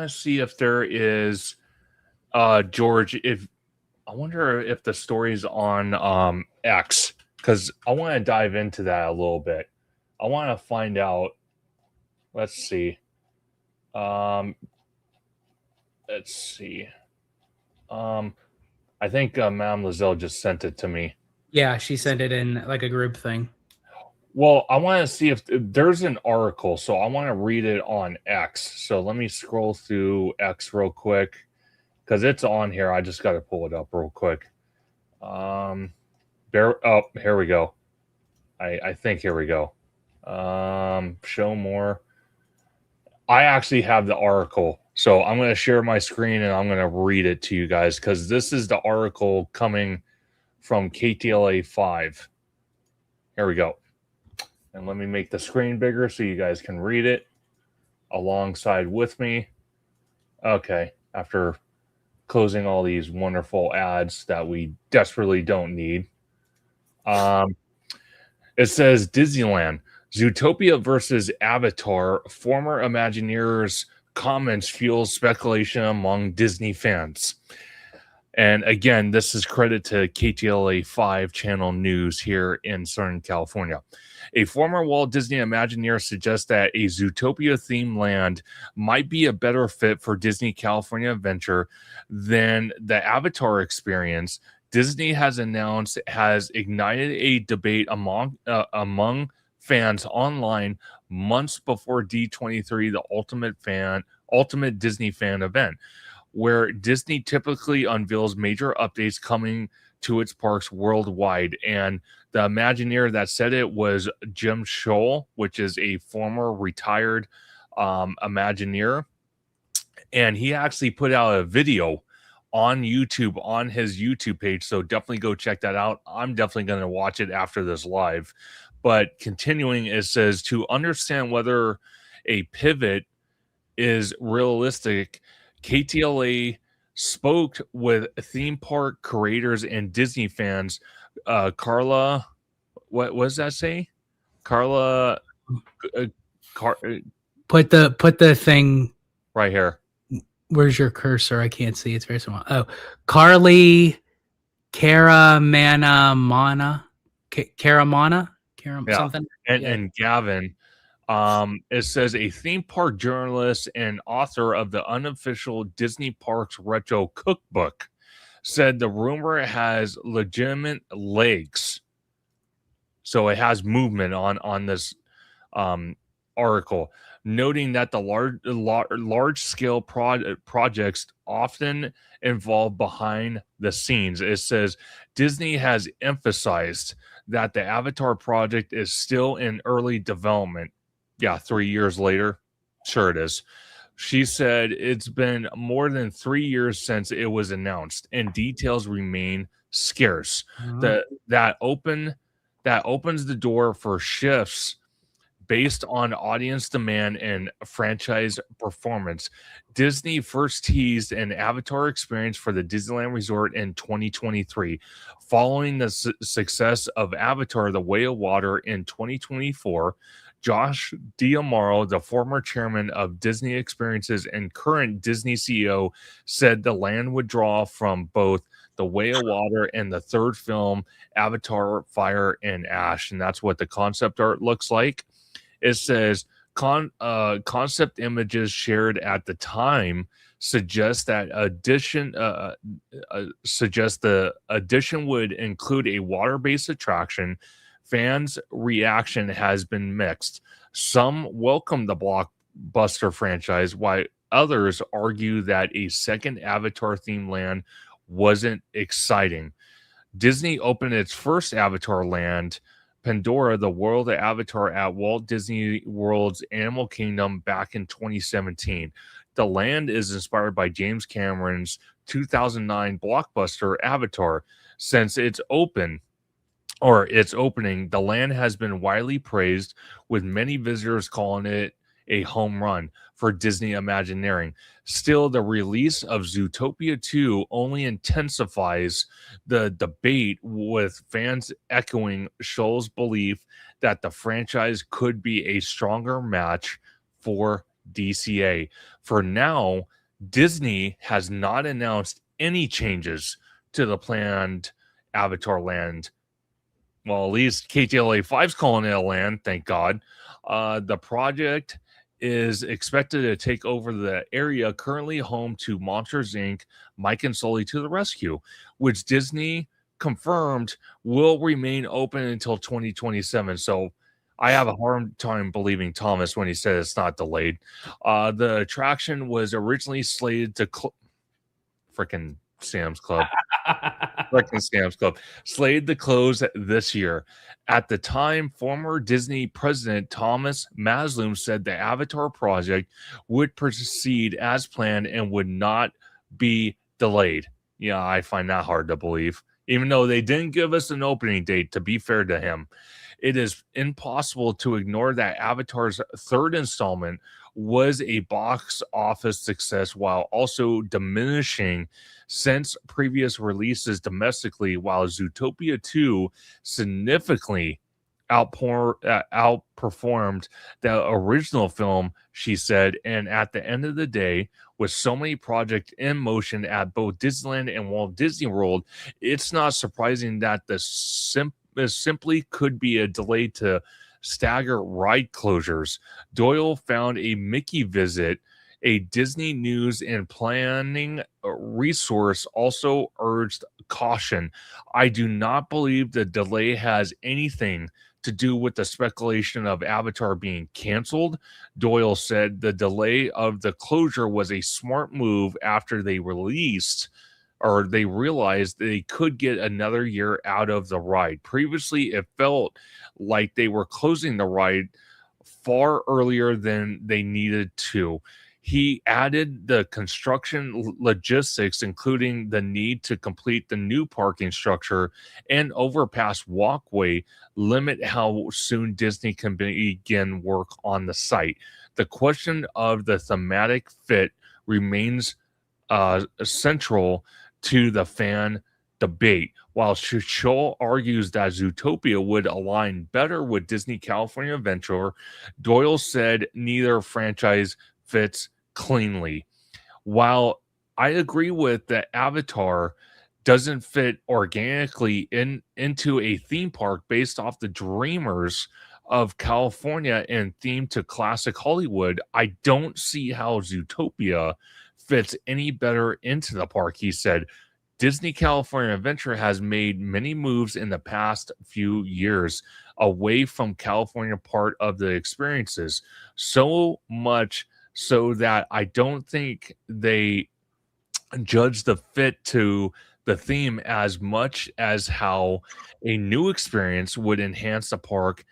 see if there is George. I wonder if the story's on X, because I want to dive into that a little bit. I want to find out. Let's see. I think Mademoiselle just sent it to me. Yeah, she sent it in like a group thing. Well, I want to see if there's an article, so I want to read it on X. So let me scroll through X real quick because it's on here. I just got to pull it up real quick. Here we go. I think here we go. Show more. I actually have the article, so I'm going to share my screen and I'm going to read it to you guys because this is the article coming from KTLA 5. Here we go. And let me make the screen bigger so you guys can read it alongside with me. Okay, after closing all these wonderful ads that we desperately don't need. It says Disneyland, Zootopia versus Avatar, former Imagineers' comments fuels speculation among Disney fans. And again, this is credit to KTLA 5 channel news here in Southern California. A former Walt Disney Imagineer suggests that a Zootopia themed land might be a better fit for Disney California Adventure than the Avatar experience. Disney has announced has ignited a debate among fans online months before D23, the ultimate Disney fan event, where Disney typically unveils major updates coming to its parks worldwide. And the Imagineer that said it was Jim Scholl, which is a former retired Imagineer. And he actually put out a video on YouTube, on his YouTube page. So definitely go check that out. I'm definitely going to watch it after this live. But continuing, it says, to understand whether a pivot is realistic, KTLA spoke with theme park creators and Disney fans. Carla, what does that say? Carla, put the thing right here. Where's your cursor? I can't see. It's very small. Oh, Carly Caramana, something. And Gavin. It says a theme park journalist and author of the unofficial Disney Parks Retro Cookbook said the rumor has legitimate legs. So it has movement on this article, noting that the large scale projects often involve behind the scenes. It says Disney has emphasized that the Avatar project is still in early development. Yeah, 3 years later. Sure it is. She said it's been more than 3 years since it was announced and details remain scarce. That opens the door for shifts based on audience demand and franchise performance. Disney first teased an Avatar experience for the Disneyland Resort in 2023. Following the success of Avatar: The Way of Water in 2024, Josh D'Amaro, the former chairman of Disney Experiences and current Disney CEO, said the land would draw from both The Way of Water and the third film, Avatar: Fire and Ash. And that's what the concept art looks like. It says concept images shared at the time suggest that the addition would include a water-based attraction. Fans' reaction has been mixed. Some welcome the blockbuster franchise, while others argue that a second Avatar-themed land wasn't exciting. Disney opened its first Avatar land, Pandora, the World of Avatar, at Walt Disney World's Animal Kingdom back in 2017. The land is inspired by James Cameron's 2009 blockbuster Avatar. Since its opening, the land has been widely praised, with many visitors calling it a home run for Disney Imagineering. Still, the release of Zootopia 2 only intensifies the debate, with fans echoing Scholl's belief that the franchise could be a stronger match for DCA. For now, Disney has not announced any changes to the planned Avatar land. Well, at least KTLA 5's calling it a land, thank God. The project is expected to take over the area currently home to Monsters, Inc., Mike and Sully to the Rescue, which Disney confirmed will remain open until 2027. So I have a hard time believing Thomas when he said it's not delayed. The attraction was originally slated to freaking Sam's Club. Slated to close this year. At the time, former Disney president Thomas Masloom said the Avatar project would proceed as planned and would not be delayed. Yeah, I find that hard to believe. Even though they didn't give us an opening date, to be fair to him, it is impossible to ignore that Avatar's third installment was a box office success while also diminishing since previous releases domestically, while Zootopia 2 significantly outperformed the original film, she said. And at the end of the day, with so many projects in motion at both Disneyland and Walt Disney World, it's not surprising that simply could be a delay to stagger ride closures. Doyle found a Mickey visit. A Disney News and Planning resource also urged caution. I do not believe the delay has anything to do with the speculation of Avatar being canceled. Doyle said the delay of the closure was a smart move after they realized they could get another year out of the ride. Previously, it felt like they were closing the ride far earlier than they needed to. He added the construction logistics, including the need to complete the new parking structure and overpass walkway, limit how soon Disney can begin work on the site. The question of the thematic fit remains central to the fan debate. While Scholl argues that Zootopia would align better with Disney California Adventure, Doyle said neither franchise fits cleanly. While I agree with that Avatar doesn't fit organically into a theme park based off the dreamers of California and themed to classic Hollywood, I don't see how Zootopia fits any better into the park, he said. Disney California Adventure has made many moves in the past few years away from California part of the experiences, so much so that I don't think they judge the fit to the theme as much as how a new experience would enhance the park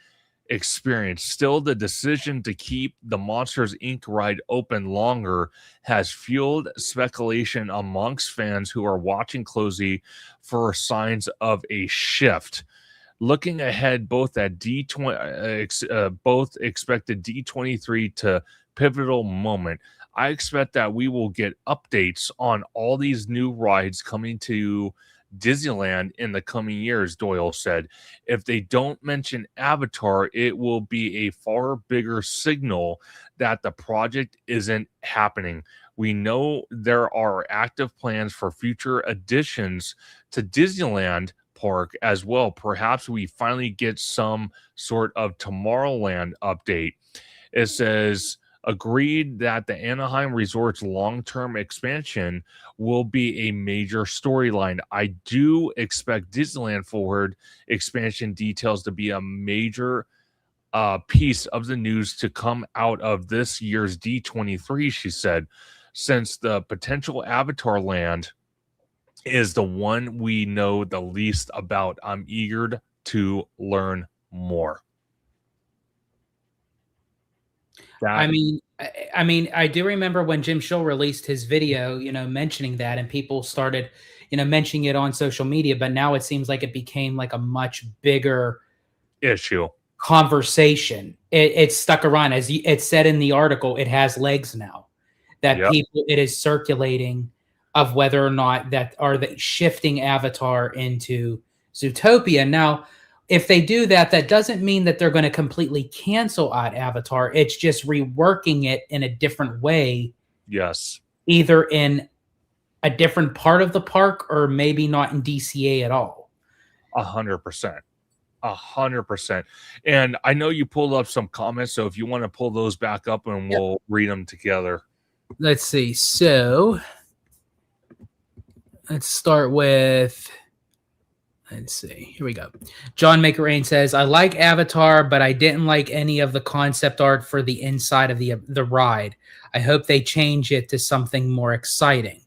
experience. Still, the decision to keep the Monsters Inc. ride open longer has fueled speculation amongst fans who are watching closely for signs of a shift. Looking ahead, both at both expected D23 to pivotal moment. I expect that we will get updates on all these new rides coming to Disneyland in the coming years, Doyle said. If they don't mention Avatar, it will be a far bigger signal that the project isn't happening. We know there are active plans for future additions to Disneyland Park as well. Perhaps we finally get some sort of Tomorrowland update. It says, agreed that the Anaheim Resort's long-term expansion will be a major storyline. I do expect Disneyland Forward expansion details to be a major piece of the news to come out of this year's D23, she said, since the potential Avatar land is the one we know the least about. I'm eager to learn more. I mean, I do remember when Jim Scholl released his video, mentioning that, and people started, mentioning it on social media. But now it seems like it became like a much bigger issue conversation. It's stuck around, as it said in the article. It has legs now. That it is circulating of whether or not that are they shifting Avatar into Zootopia now. If they do that, that doesn't mean that they're going to completely cancel out Avatar. It's just reworking it in a different way. Yes. Either in a different part of the park or maybe not in DCA at all. 100%. 100%. And I know you pulled up some comments, so if you want to pull those back up and we'll read them together. Let's see. So let's start with... Let's see. Here we go. John McRain says, I like Avatar, but I didn't like any of the concept art for the inside of the ride. I hope they change it to something more exciting.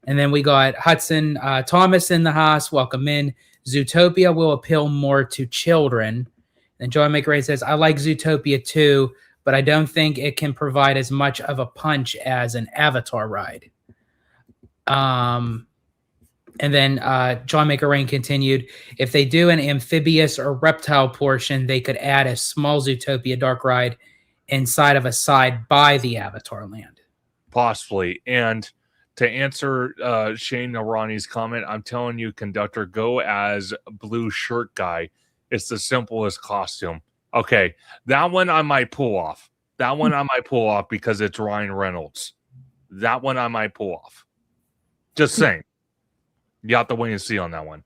And then we got Hudson Thomas in the house. Welcome in. Zootopia will appeal more to children. And John McRae says, I like Zootopia too, but I don't think it can provide as much of a punch as an Avatar ride. And then John McRain continued, if they do an amphibious or reptile portion, they could add a small Zootopia dark ride inside of a side by the Avatar land. Possibly. And to answer Shane Narani's comment, I'm telling you, conductor, go as blue shirt guy. It's the simplest costume. Okay, that one I might pull off. That one I might pull off because it's Ryan Reynolds. That one I might pull off. Just saying. You have to wait and see on that one.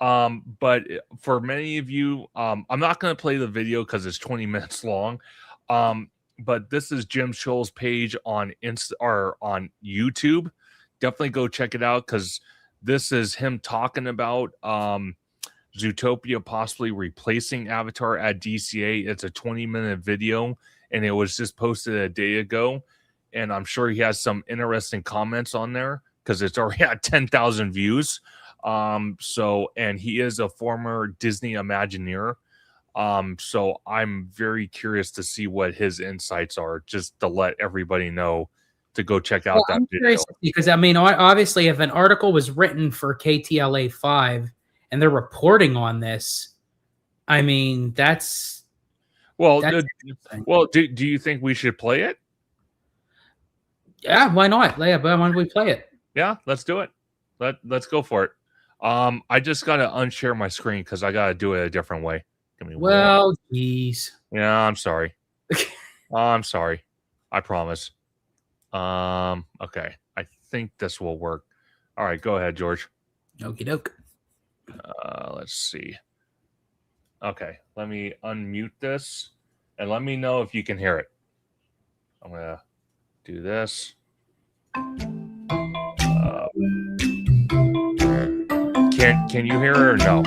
But for many of you, I'm not going to play the video because it's 20 minutes long. But this is Jim Scholl's page on on YouTube. Definitely go check it out because this is him talking about Zootopia possibly replacing Avatar at DCA. It's a 20-minute video, and it was just posted a day ago. And I'm sure he has some interesting comments on there because it's already at 10,000 views. And he is a former Disney Imagineer. So I'm very curious to see what his insights are, just to let everybody know to go check out that video. Because I mean, obviously, if an article was written for KTLA 5 and they're reporting on this, I mean, that's do you think we should play it? Yeah, why not? Yeah, why don't we play it? Yeah, let's do it. Let's go for it. I just gotta unshare my screen because I gotta do it a different way. Well, geez. Yeah, I'm sorry. I'm sorry. I promise. Okay. I think this will work. All right, go ahead, George. Okie doke. Let's see. Okay, let me unmute this and let me know if you can hear it. I'm gonna do this. Can you hear it or no?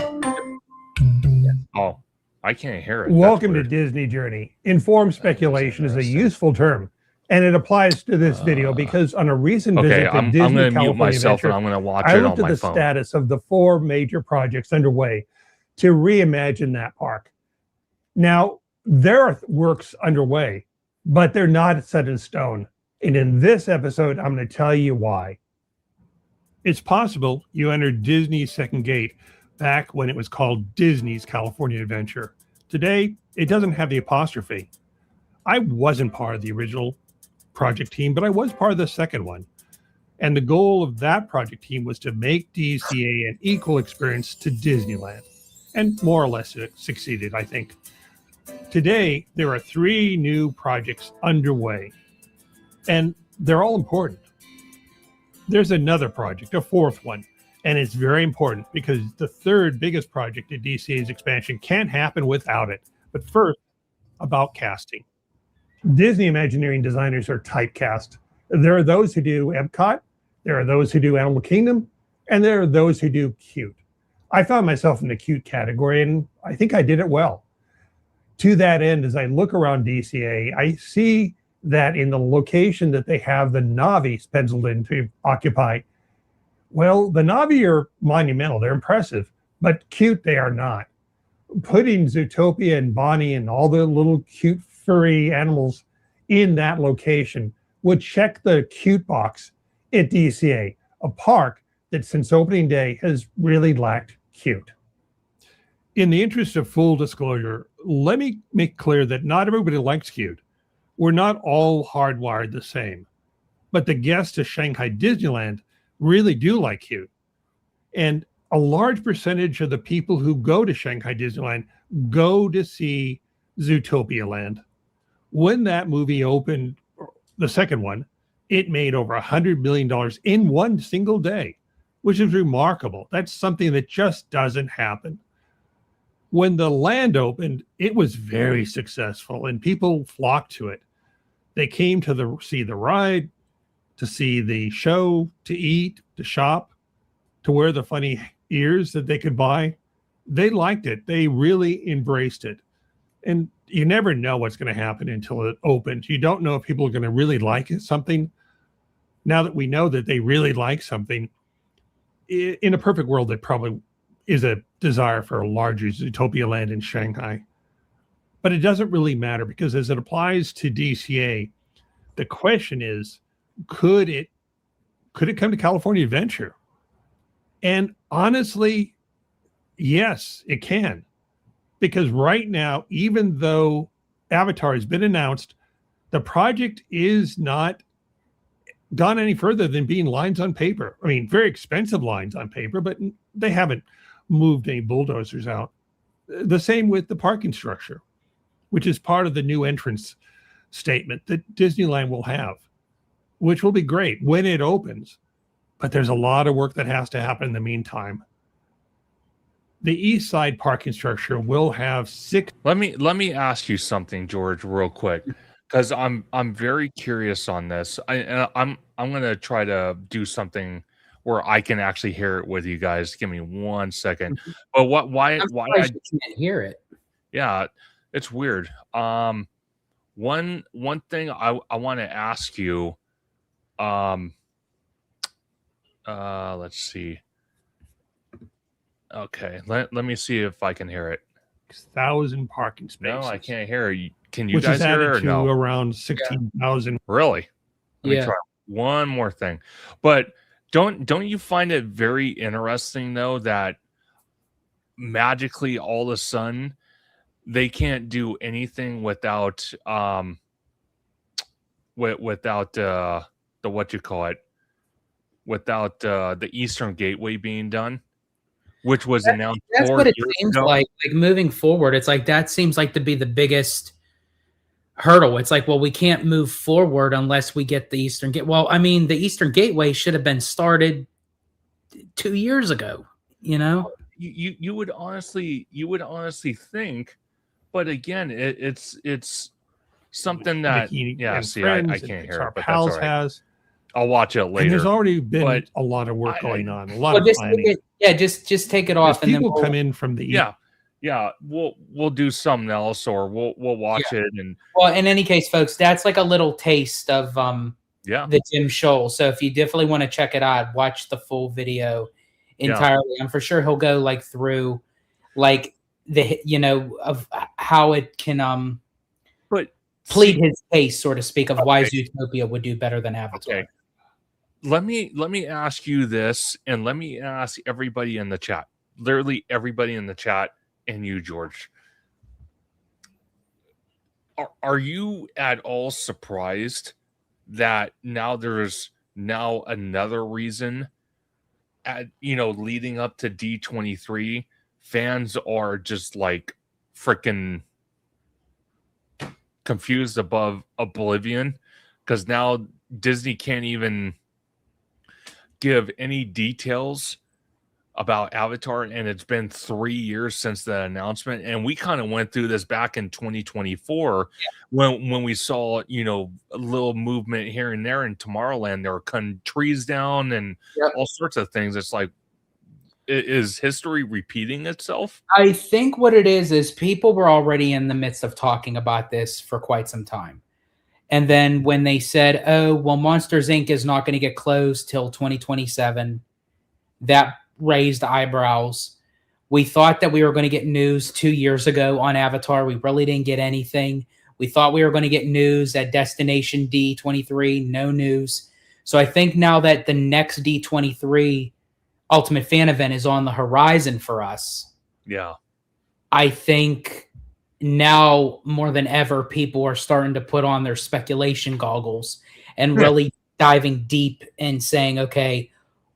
Oh, I can't hear it. Welcome to Disney Journey. Informed speculation is a useful term, and it applies to this video because on a recent visit to Disney I'm going to California mute myself Adventure, and I'm going to watch I it on looked at my the phone. status of the 4 major projects underway to reimagine that park. Now, there are works underway, but they're not set in stone. And in this episode, I'm going to tell you why. It's possible you entered Disney's second gate back when it was called Disney's California Adventure. Today, it doesn't have the apostrophe. I wasn't part of the original project team, but I was part of the second one. And the goal of that project team was to make DCA an equal experience to Disneyland. And more or less it succeeded, I think. Today, there are 3 new projects underway, and they're all important. There's another project, a 4th one, and it's very important because the 3rd biggest project in DCA's expansion can't happen without it. But first, about casting. Disney Imagineering designers are typecast. There are those who do Epcot, there are those who do Animal Kingdom, and there are those who do cute. I found myself in the cute category, and I think I did it well. To that end, as I look around DCA, I see that in the location that they have the Navis penciled in to occupy, well, the Navi are monumental. They're impressive, but cute they are not. Putting Zootopia and Bonnie and all the little cute furry animals in that location would check the cute box at DCA, a park that since opening day has really lacked cute. In the interest of full disclosure, let me make clear that not everybody likes cute. We're not all hardwired the same, but the guests to Shanghai Disneyland really do like cute. And a large percentage of the people who go to Shanghai Disneyland go to see Zootopia Land. When that movie opened, the second one, it made over $100 million in one single day, which is remarkable. That's something that just doesn't happen. When the land opened, it was very successful and people flocked to it. They came to see the ride, to see the show, to eat, to shop, to wear the funny ears that they could buy. They liked it. They really embraced it. And you never know what's going to happen until it opens. You don't know if people are going to really like something. Now that we know that they really like something, in a perfect world, there probably is a desire for a larger Zootopia Land in Shanghai. But it doesn't really matter because as it applies to DCA, the question is, could it come to California Adventure? And honestly, yes, it can. Because right now, even though Avatar has been announced, the project is not gone any further than being lines on paper. I mean, very expensive lines on paper, but they haven't moved any bulldozers out. The same with the parking structure, which is part of the new entrance statement that Disneyland will have, which will be great when it opens. But there's a lot of work that has to happen in the meantime. The east side parking structure will have 6. Let me ask you something, George, real quick, because I'm very curious on this. I'm gonna try to do something where I can actually hear it with you guys. Give me 1 second. But why I'm I surprised you can't hear it. yeah, it's weird. One thing I want to ask you. Let's see. Okay, let me see if I can hear it. 6,000 parking spaces. No, I can't hear you. Can you Which guys is hear it added or to no? around 16,000. Really? Let me Yeah. try one more thing. But don't you find it very interesting though that magically all of a sudden they can't do anything without without the what you call it, without the Eastern Gateway being done, which was announced That's 4 what it years seems ago? like. Like moving forward, it's like that seems like to be the biggest hurdle. It's like, well, we can't move forward unless we get the Eastern Gate. Well, I mean, the Eastern Gateway should have been started 2 years ago. You know, You would honestly think, but again, it's something that Mickey yeah. and See, Friends I and can't hear Pixar it, but that's Pals all right. has. I'll watch it And later. there's already been but a lot of work I- going on, a lot well, of just planning. take it, yeah, just take it As off, and then people we'll, come in from the east. Yeah, we'll do something else, or we'll watch it, and well, in any case, folks, that's like a little taste of yeah, the Jim Scholl. So if you definitely want to check it out, watch the full video entirely. I'm for sure he'll go like through like the of how it can but plead his case, so to speak, of why Okay. Zootopia would do better than Avatar. Okay. Let me ask you this, and let me ask everybody in the chat, literally everybody in the chat, and you, George. Are you at all surprised that now there's now another reason at leading up to D23, fans are just like freaking confused above oblivion because now Disney can't even give any details about Avatar, and it's been 3 years since the announcement, and we kind of went through this back in 2024 when we saw a little movement here and there in Tomorrowland. They were cutting trees down and all sorts of things. It's like, is history repeating itself? I think what it is people were already in the midst of talking about this for quite some time. And then when they said, oh, well, Monsters, Inc. is not going to get closed till 2027, that raised eyebrows. We thought that we were going to get news 2 years ago on Avatar. We really didn't get anything. We thought we were going to get news at Destination D23, no news. So I think now that the next D23 Ultimate Fan event is on the horizon for us, I think now more than ever, people are starting to put on their speculation goggles and really diving deep and saying, okay,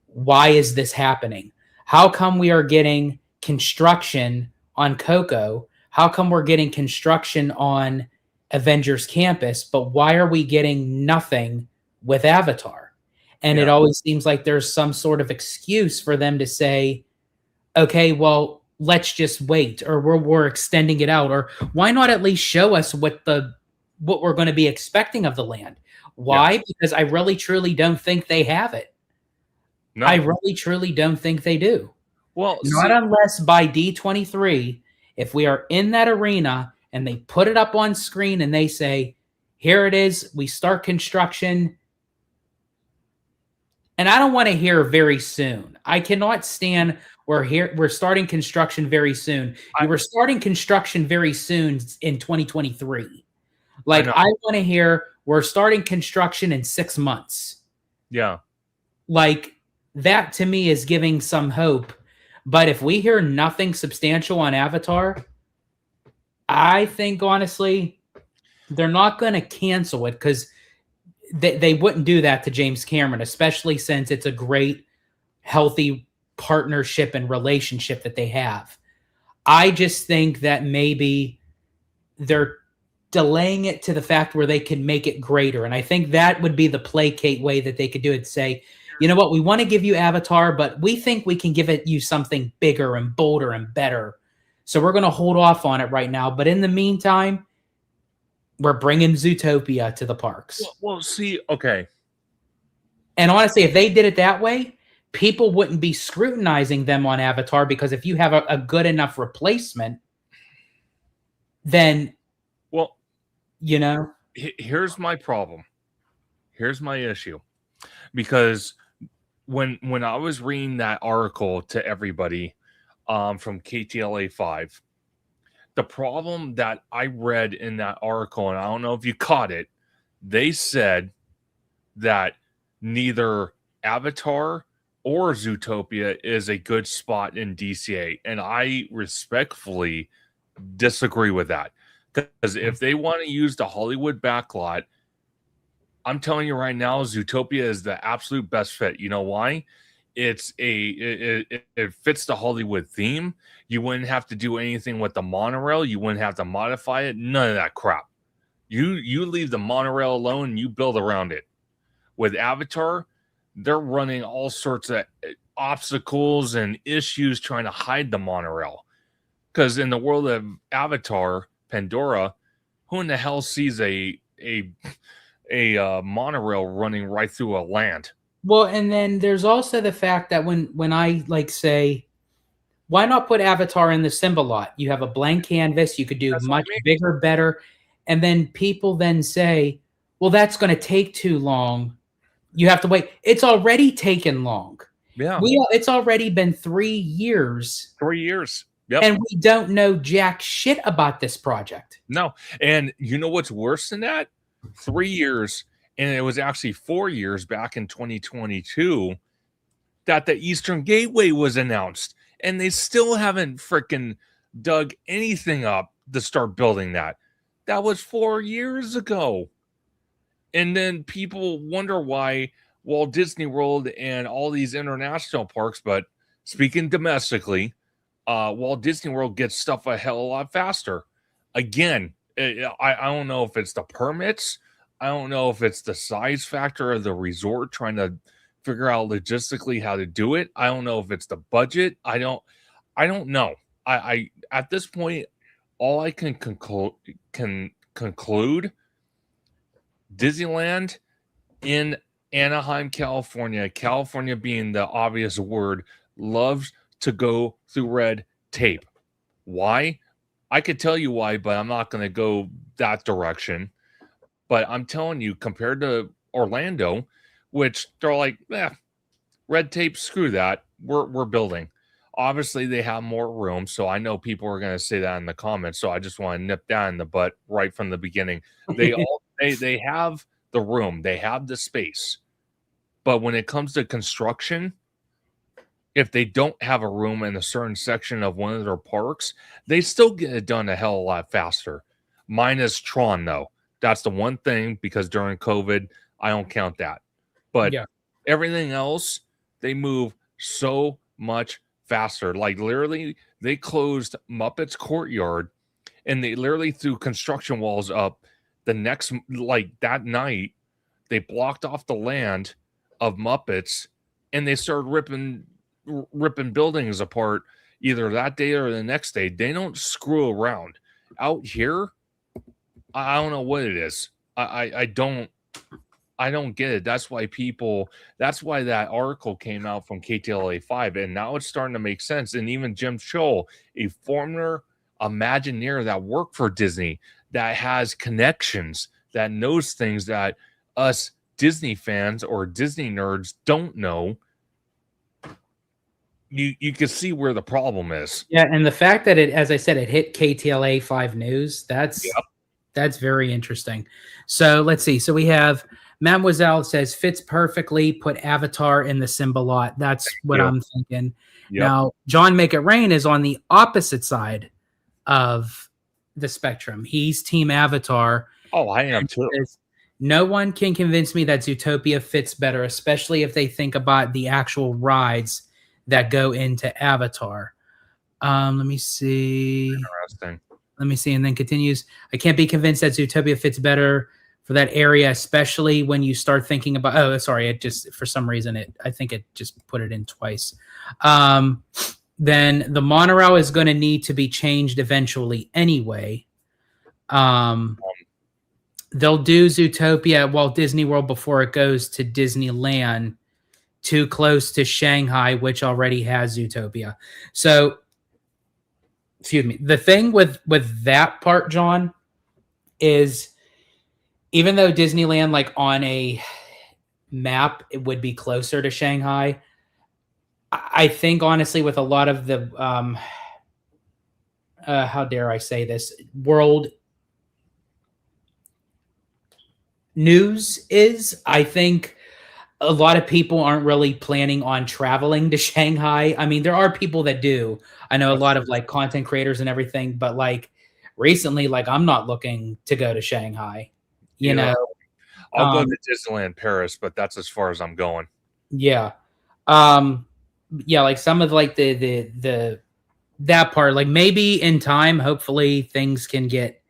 why is this happening? How come we are getting construction on Coco? How come we're getting construction on Avengers Campus, but why are we getting nothing with Avatar? And it always seems like there's some sort of excuse for them to say, okay, well, let's just wait, or we're extending it out, or why not at least show us what we're going to be expecting of the land? Why? Because I really truly don't think they have it. No. I really truly don't think they do. Well, not unless by D23, if we are in that arena and they put it up on screen and they say, here it is, we start construction. And I don't want to hear very soon. I cannot stand we're starting construction very soon. You were starting construction very soon in 2023. Like, I want to hear we're starting construction in 6 months. Yeah. Like, that to me is giving some hope. But if we hear nothing substantial on Avatar, I think honestly, they're not going to cancel it, because they wouldn't do that to James Cameron, especially since it's a great, healthy partnership and relationship that they have. I just think that maybe they're delaying it to the fact where they can make it greater. And I think that would be the placate way that they could do it. Say, you know what, we want to give you Avatar, but we think we can give you something bigger and bolder and better. So we're going to hold off on it right now. But in the meantime, we're bringing Zootopia to the parks. Well, see, okay. And honestly, if they did it that way, people wouldn't be scrutinizing them on Avatar, because if you have a good enough replacement, then, well, you know. Here's my problem. Here's my issue. Because when I was reading that article to everybody from KTLA 5, the problem that I read in that article, and I don't know if you caught it, they said that neither Avatar or Zootopia is a good spot in DCA. And I respectfully disagree with that. Because if they want to use the Hollywood backlot, I'm telling you right now, Zootopia is the absolute best fit. You know why? It fits the Hollywood theme. You wouldn't have to do anything with the monorail. You wouldn't have to modify it. None of that crap. You leave the monorail alone and you build around it. With Avatar, they're running all sorts of obstacles and issues trying to hide the monorail. Because in the world of Avatar, Pandora, who in the hell sees a monorail running right through a land? Well, and then there's also the fact that when I say, why not put Avatar in the Simba lot? You have a blank canvas. You could do much bigger, better. And then people then say, well, that's going to take too long. You have to wait. It's already taken long. Yeah. It's already been 3 years. 3 years. Yep. And we don't know jack shit about this project. No. And you know what's worse than that? 3 years, and it was actually 4 years back in 2022 that the Eastern Gateway was announced. And they still haven't freaking dug anything up to start building that. That was 4 years ago. And then people wonder why Walt Disney World and all these international parks, but speaking domestically, Walt Disney World gets stuff a hell of a lot faster. Again, I don't know if it's the permits. I don't know if it's the size factor of the resort trying to figure out logistically how to do it. I don't know if it's the budget. I don't know. I at this point, all I can conclude, Disneyland in Anaheim, California being the obvious word, loves to go through red tape. Why? I could tell you why, but I'm not going to go that direction. But I'm telling you, compared to Orlando, which they're like, red tape, screw that. We're building. Obviously, they have more room, so I know people are going to say that in the comments. So I just want to nip that in the butt right from the beginning. They have the room, they have the space, but when it comes to construction, if they don't have a room in a certain section of one of their parks, they still get it done a hell of a lot faster. Minus Tron, though. That's the one thing, because during COVID, I don't count that. But everything else, they move so much faster. Like literally, they closed Muppets Courtyard, and they literally threw construction walls up the next, like that night. They blocked off the land of Muppets, and they started ripping buildings apart either that day or the next day. They don't screw around. Out here, I don't know what it is. I don't get it. That's why that article came out from KTLA 5, and now it's starting to make sense. And even Jim Scholl, a former Imagineer that worked for Disney, that has connections, that knows things that us Disney fans or Disney nerds don't know. You can see where the problem is. Yeah, and the fact that it, as I said, it hit KTLA 5 News, that's very interesting. So let's see. So we have Mademoiselle says, fits perfectly, put Avatar in the Simba lot. That's what I'm thinking. Yep. Now, John Make It Rain is on the opposite side of the spectrum. He's Team Avatar. Oh, I am too. No one can convince me that Zootopia fits better, especially if they think about the actual rides that go into Avatar. Let me see. Interesting. Let me see. And then continues. I can't be convinced that Zootopia fits better for that area, especially when you start thinking about. Oh, sorry. It just, for some reason, I think it just put it in twice. Then the monorail is going to need to be changed eventually anyway. They'll do Zootopia at Walt Disney World before it goes to Disneyland, too close to Shanghai, which already has Zootopia. So, excuse me. The thing with that part, John, is even though Disneyland, like on a map, it would be closer to Shanghai, I think honestly with a lot of the how dare I say this, world news is, I think a lot of people aren't really planning on traveling to Shanghai. I mean, there are people that do. I know a lot of like content creators and everything, but like recently, like I'm not looking to go to Shanghai. You know, I'll go to Disneyland Paris, but that's as far as I'm going. Yeah. Yeah, like some of like the that part, like maybe in time, hopefully things can get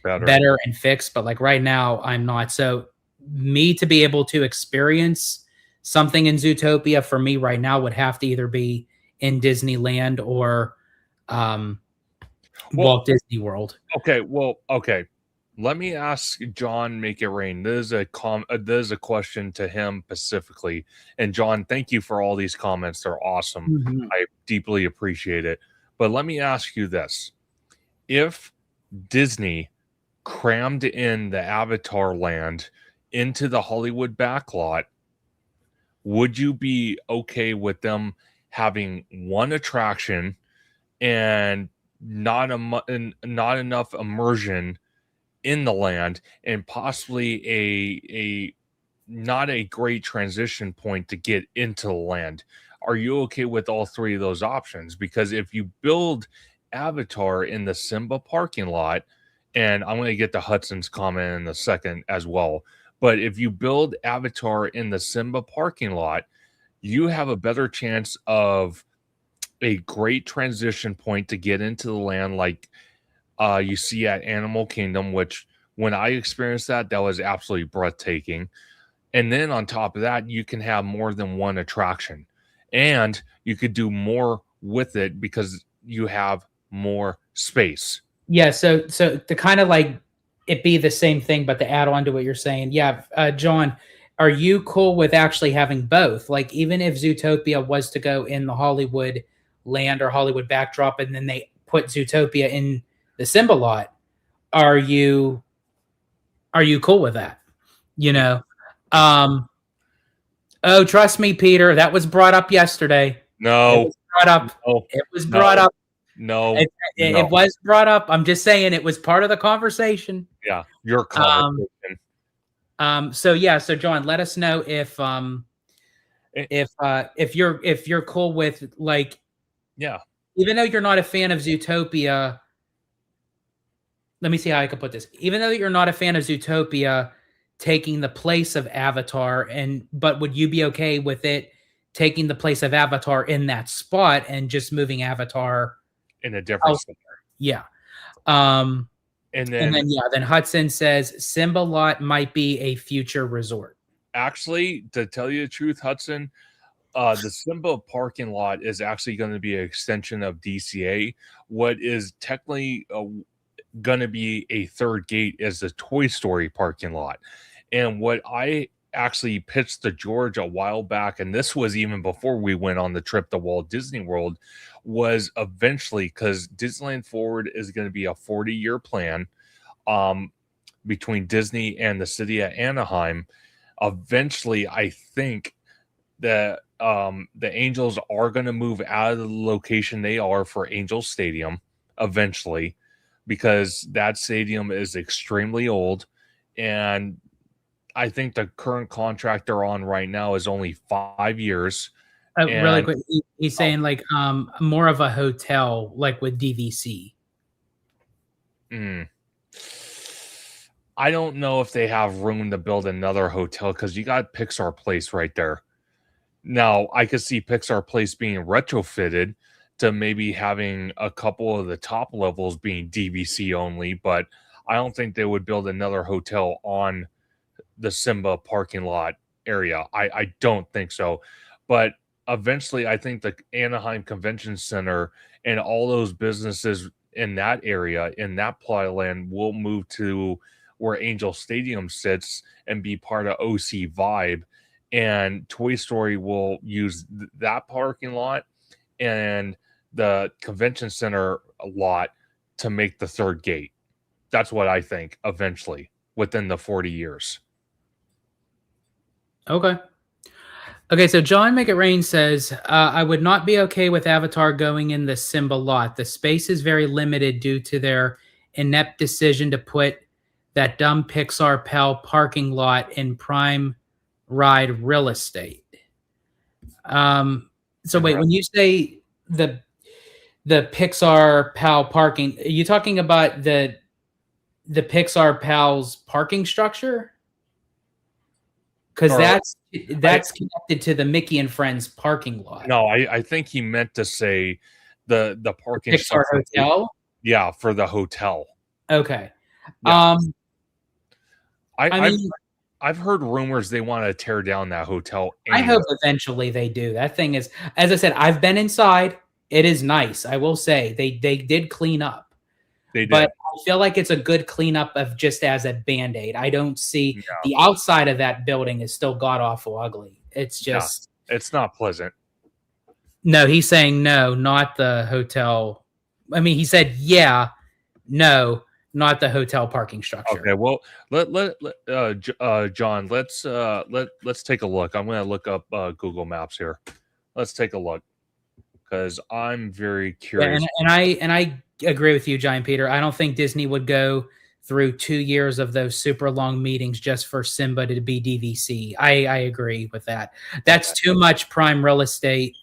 better and fixed, but like right now I'm not. So me to be able to experience something in Zootopia for me right now would have to either be in Disneyland or Walt Disney World. Okay. Let me ask John Make It Rain. This is a question to him specifically. And John, thank you for all these comments. They're awesome. Mm-hmm. I deeply appreciate it. But let me ask you this. If Disney crammed in the Avatar land into the Hollywood backlot, would you be okay with them having one attraction and not enough immersion in the land, and possibly a not a great transition point to get into the land? Are you okay with all three of those options? Because if you build Avatar in the Simba parking lot, and I'm going to get to Hudson's comment in a second as well, but if you build Avatar in the Simba parking lot, you have a better chance of a great transition point to get into the land, like you see at Animal Kingdom, which when I experienced that was absolutely breathtaking. And then on top of that, you can have more than one attraction, and you could do more with it because you have more space. Yeah, so to kind of like it be the same thing, but to add on to what you're saying, yeah, John, are you cool with actually having both? Like, even if Zootopia was to go in the Hollywood land or Hollywood backdrop, and then they put Zootopia in the Simba lot, are you cool with that? You know, oh, trust me, Peter, that was brought up yesterday. No, it was brought up. No, it was brought up. No, it was brought up. I'm just saying it was part of the conversation. Yeah, your conversation. So John, let us know if you're cool with, like, yeah, even though you're not a fan of Zootopia, let me see how I can put this. Even though you're not a fan of Zootopia taking the place of Avatar, but would you be okay with it taking the place of Avatar in that spot and just moving Avatar in a different center? Yeah. And then Hudson says Simba lot might be a future resort. Actually, to tell you the truth, Hudson, the Simba parking lot is actually going to be an extension of DCA. What is technically going to be a third gate is the Toy Story parking lot. And what I actually pitched to George a while back, and this was even before we went on the trip to Walt Disney World, was eventually, because Disneyland Forward is going to be a 40-year plan between Disney and the city of Anaheim. Eventually, I think that the Angels are going to move out of the location they are for Angel Stadium eventually, because that stadium is extremely old, and I think the current contract they're on right now is only 5 years. Really quick, he's saying like more of a hotel, like with DVC. I don't know if they have room to build another hotel, because you got Pixar Place right there. Now, I could see Pixar Place being retrofitted to maybe having a couple of the top levels being DVC only, but I don't think they would build another hotel on the Simba parking lot area. I don't think so. But eventually, I think the Anaheim Convention Center and all those businesses in that area, in that plot of land, will move to where Angel Stadium sits and be part of OC Vibe. And Toy Story will use that parking lot and the convention center lot to make the third gate. That's what I think eventually within the 40 years. Okay. Okay, so John Make It Rain says, I would not be okay with Avatar going in the Simba lot. The space is very limited due to their inept decision to put that dumb Pixar Pal parking lot in prime ride real estate. So wait, when you say the Pixar Pal parking, are you talking about the Pixar Pal's parking structure? Because that's connected to the Mickey and Friends parking lot. No, I think he meant to say the parking Pixar Hotel. Yeah, for the hotel. Okay. Yeah. I mean, I've heard rumors they want to tear down that hotel. I hope eventually they do. That thing is, as I said, I've been inside. It is nice. I will say they did clean up. They did. But I feel like it's a good cleanup of just as a Band-Aid. I don't see the outside of that building is still god-awful ugly. It's just... Yeah, it's not pleasant. No, he's saying no, not the hotel. I mean, he said, yeah, no, not the hotel parking structure. Okay, well, John, let's take a look. I'm going to look up Google Maps here. Let's take a look because I'm very curious. Yeah, and I agree with you, Giant Peter. I don't think Disney would go through 2 years of those super long meetings just for Simba to be DVC. I agree with that. That's too much prime real estate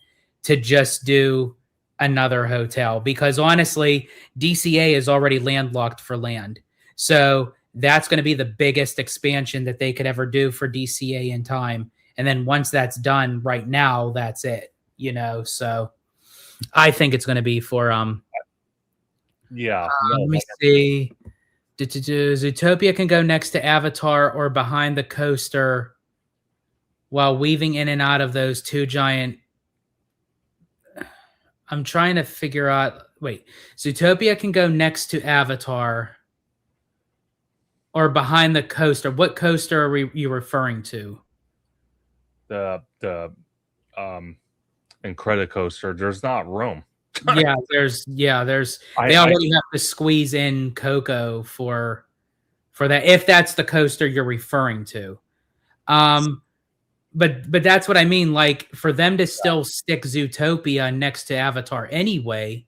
to just do another hotel because honestly, DCA is already landlocked for land. So that's going to be the biggest expansion that they could ever do for DCA in time. And then once that's done right now, that's it, so I think it's going to be for, let me see. Zootopia can go next to Avatar or behind the coaster while weaving in and out of those two giant. I'm trying to figure out. Wait, Zootopia can go next to Avatar or behind the coaster. What coaster are you referring to? The Incredicoaster. There's not room. There's they already have to squeeze in Coco for that, if that's the coaster you're referring to. But that's what I mean, like for them to still stick Zootopia next to Avatar anyway,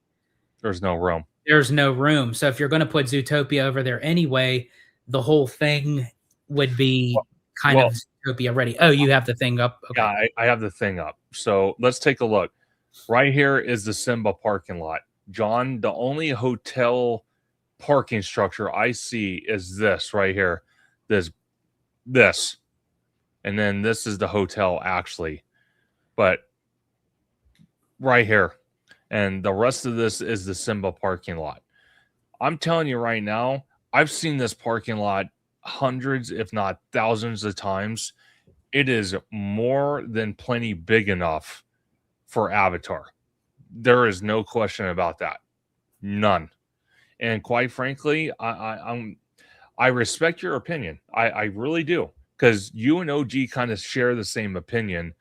there's no room. So if you're going to put Zootopia over there anyway, the whole thing would be kind of Zootopia ready. Oh, you have the thing up? Okay. Yeah, I have the thing up. So let's take a look. Right here is the Simba parking lot. John, the only hotel parking structure I see is this right here. This. And then this is the hotel actually. But right here. And the rest of this is the Simba parking lot. I'm telling you right now, I've seen this parking lot hundreds, if not thousands of times. It is more than plenty big enough for Avatar. There is no question about that. None. And quite frankly, I respect your opinion. I really do. Because you and OG kind of share the same opinion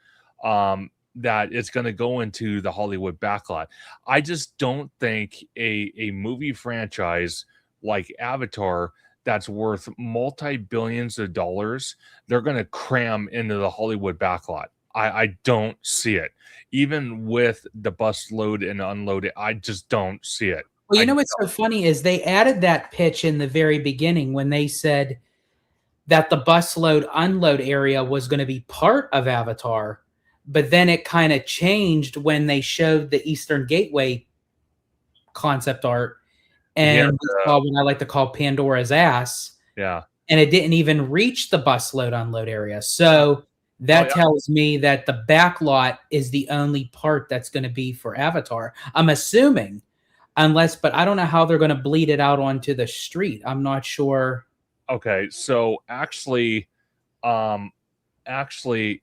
that it's going to go into the Hollywood backlot. I just don't think a movie franchise like Avatar that's worth multi-billions of dollars, they're going to cram into the Hollywood backlot. I don't see it. Even with the bus load and unload, I just don't see it. Well, what's so funny is they added that pitch in the very beginning when they said that the bus load unload area was going to be part of Avatar, but then it kind of changed when they showed the Eastern Gateway concept art and what I like to call Pandora's ass. Yeah. And it didn't even reach the bus load unload area. So that tells me that the back lot is the only part that's going to be for Avatar. I'm assuming, but I don't know how they're going to bleed it out onto the street. I'm not sure. Okay, so actually, John actually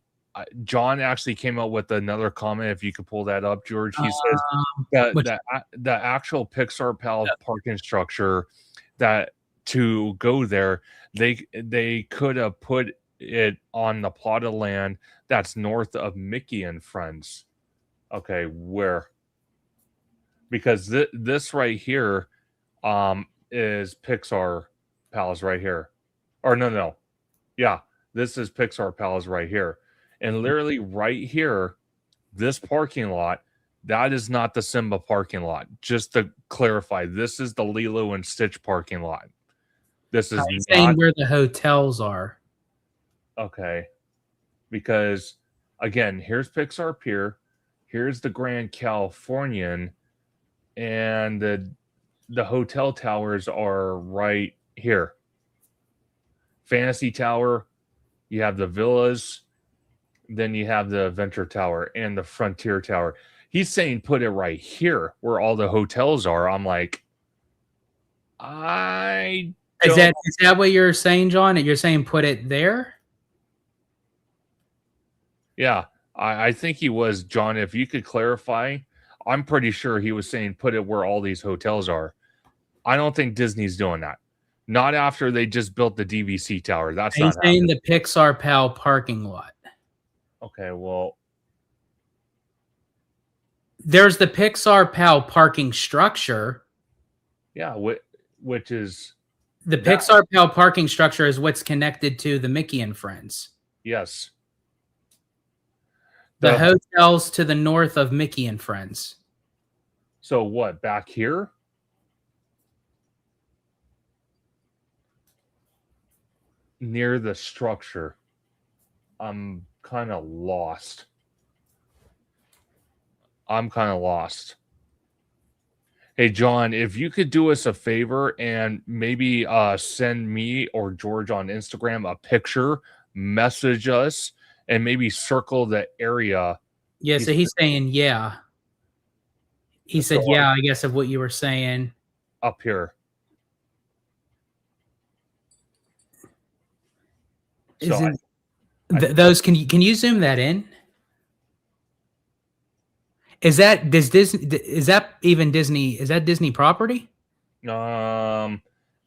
came out with another comment. If you could pull that up, George, he says that the actual Pixar Pal parking structure, that to go there, they could have put it on the plot of land that's north of Mickey and Friends. Okay, where? Because this right here, is Pixar Palace right here, or no, yeah, this is Pixar Palace right here, and literally right here, this parking lot, that is not the Simba parking lot. Just to clarify, this is the Lilo and Stitch parking lot. This is I'm saying where the hotels are. Okay, because again, here's Pixar Pier, here's the Grand Californian, and the hotel towers are right here. Fantasy Tower, you have the villas, then you have the Adventure Tower and the Frontier Tower. He's saying put it right here where all the hotels are. I'm like, is that what you're saying, John? You're saying put it there? Yeah, I think he was, John. If you could clarify, I'm pretty sure he was saying put it where all these hotels are. I don't think Disney's doing that. Not after they just built the DVC tower. That's not saying the Pixar Pal parking lot. Okay, well, there's the Pixar Pal parking structure. Yeah, which is the Pixar Pal parking structure is what's connected to the Mickey and Friends. Yes. The hotels to the north of Mickey and Friends. So what, back here? Near the structure. I'm kind of lost. Hey, John, if you could do us a favor and maybe send me or George on Instagram a picture, message us, and maybe circle the area. Yeah, so he's saying, yeah. He said, yeah, I guess of what you were saying. Up here. Those, can you zoom that in? Is that even Disney? Is that Disney property?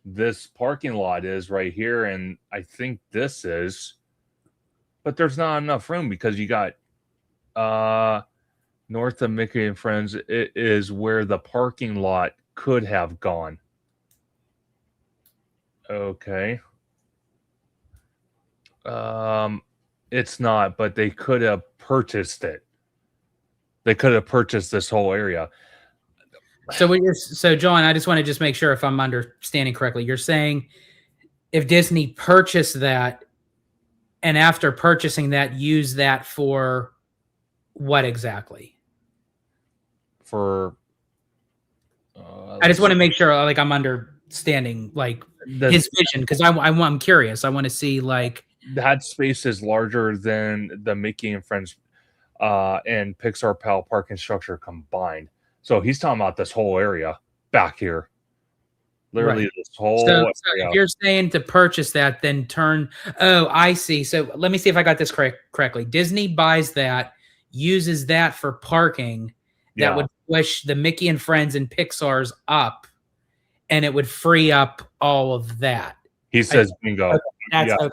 This parking lot is right here, and I think this is, but there's not enough room because you got north of Mickey and Friends. It is where the parking lot could have gone. Okay. It's not, but they could have purchased it. They could have purchased this whole area. So John, I just want to just make sure if I'm understanding correctly. You're saying if Disney purchased that, and after purchasing that, use that for what exactly? For I just want to make sure, like, I'm understanding, like, his vision, because I'm curious. I want to see, like, that space is larger than the Mickey and Friends and Pixar Pal parking structure combined. So he's talking about this whole area back here. Literally right. This whole area. So if you're saying to purchase that, then turn... Oh, I see. So let me see if I got this correctly. Disney buys that, uses that for parking. That would push the Mickey and Friends and Pixar's up, and it would free up all of that. He says bingo. Okay, that's okay.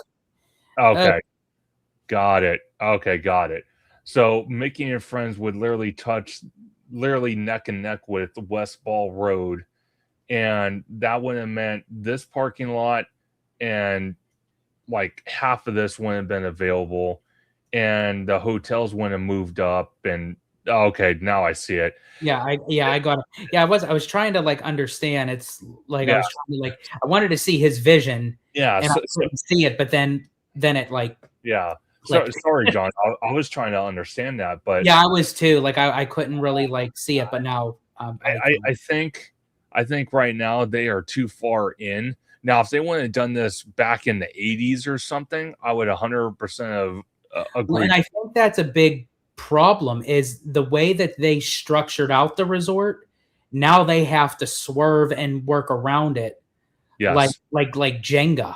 Okay. Got it. Okay, got it. So Mickey and Friends would literally touch neck and neck with West Ball Road. And that would have meant this parking lot and like half of this wouldn't have been available. And the hotels wouldn't have moved up. And okay, now I see it. Yeah, I got it. Yeah, I was trying to like understand. It's like I was trying to like I wanted to see his vision. Yeah, and I couldn't see it, but then it like sorry, John. I was trying to understand that, but yeah, I was too. Like I couldn't really like see it, but now I think right now they are too far in. Now, if they would have done this back in the 80s or something, I would 100% Agreed. And I think that's a big problem is the way that they structured out the resort. Now they have to swerve and work around it, Yes. like Jenga.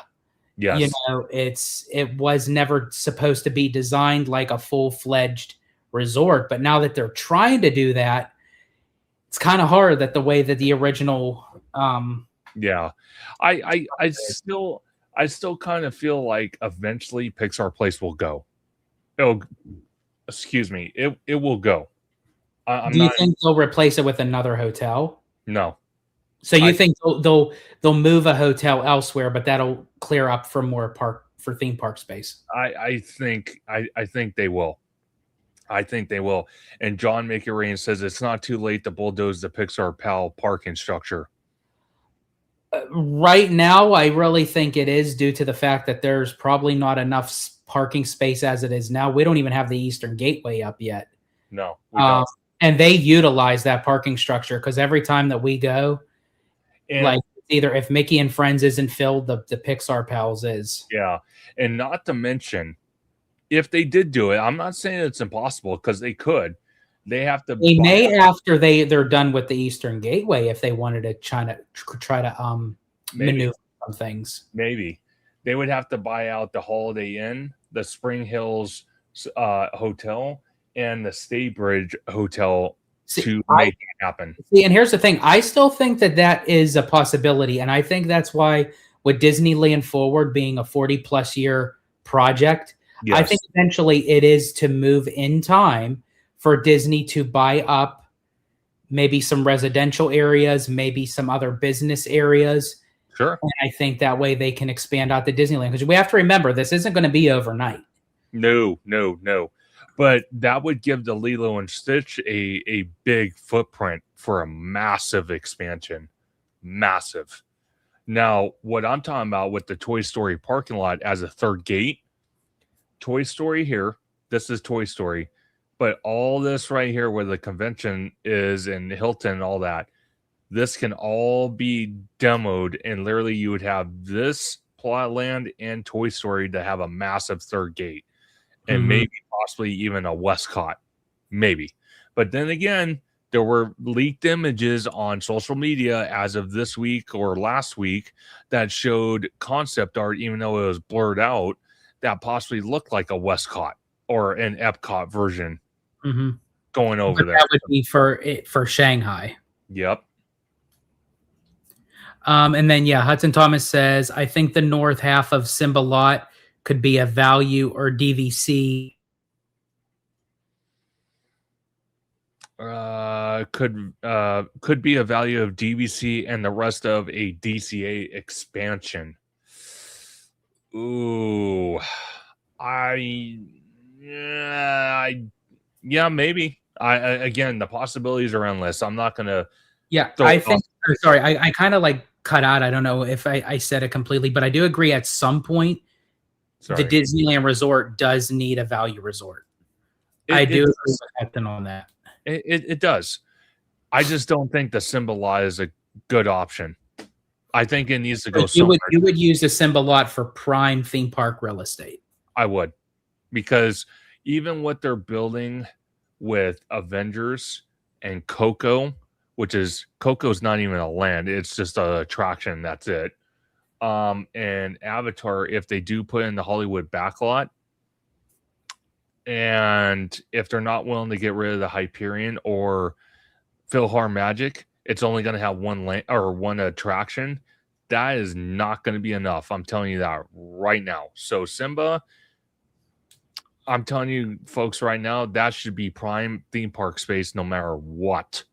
Yes. You know, it was never supposed to be designed like a full-fledged resort, but now that they're trying to do that, it's kind of hard that the way that the original Yeah. I still kind of feel like eventually Pixar Place will go. Excuse me. It will go. Do you think they'll replace it with another hotel? No. So you think they'll move a hotel elsewhere, but that'll clear up for more theme park space? I think they will. I think they will. And John Make It Rain says it's not too late to bulldoze the Pixar Pal parking structure. Right now, I really think it is due to the fact that there's probably not enough parking space as it is now. We don't even have the Eastern Gateway up yet. No, we don't. And they utilize that parking structure because every time that we go, like either if Mickey and Friends isn't filled, the Pixar Pals is. Yeah. And not to mention, if they did do it, I'm not saying it's impossible because they could. They have to. They may after they're done with the Eastern Gateway if they wanted to try to maneuver some things. Maybe they would have to buy out the Holiday Inn, the Spring Hills Hotel, and the Staybridge Hotel to make it happen. See, and here's the thing: I still think that is a possibility, and I think that's why with Disneyland Forward being a 40+ year project, yes. I think eventually it is to move in time for Disney to buy up maybe some residential areas, maybe some other business areas. Sure. And I think that way they can expand out to Disneyland. Because we have to remember, this isn't going to be overnight. No. But that would give the Lilo and Stitch a big footprint for a massive expansion. Massive. Now, what I'm talking about with the Toy Story parking lot as a third gate, Toy Story here, this is Toy Story. But all this right here where the convention is in Hilton and all that, this can all be demoed. And literally you would have this plot land and Toy Story to have a massive third gate. And maybe possibly even a Westcott. Maybe. But then again, there were leaked images on social media as of this week or last week that showed concept art, even though it was blurred out, that possibly looked like a Westcott or an Epcot version. Going over there. That would be for Shanghai. Yep. And then Hudson Thomas says, I think the north half of Simba lot could be a value or DVC. Could be a value of DVC and the rest of a DCA expansion. Ooh, maybe. Again, the possibilities are endless. I'm not gonna. Yeah, I think. Sorry, I kind of like cut out. I don't know if I said it completely, but I do agree. At some point, the Disneyland Resort does need a value resort. I do agree with Hector on that. It does. I just don't think the Simba lot is a good option. I think it needs to go somewhere. You would use the Simba lot for prime theme park real estate. I would, because even what they're building with Avengers and Coco, which is Coco's not even a land, it's just an attraction. That's it. And Avatar, if they do put in the Hollywood backlot, and if they're not willing to get rid of the Hyperion or Philhar Magic, it's only going to have one land or one attraction. That is not going to be enough. I'm telling you that right now. So Simba, I'm telling you folks right now, that should be prime theme park space no matter what.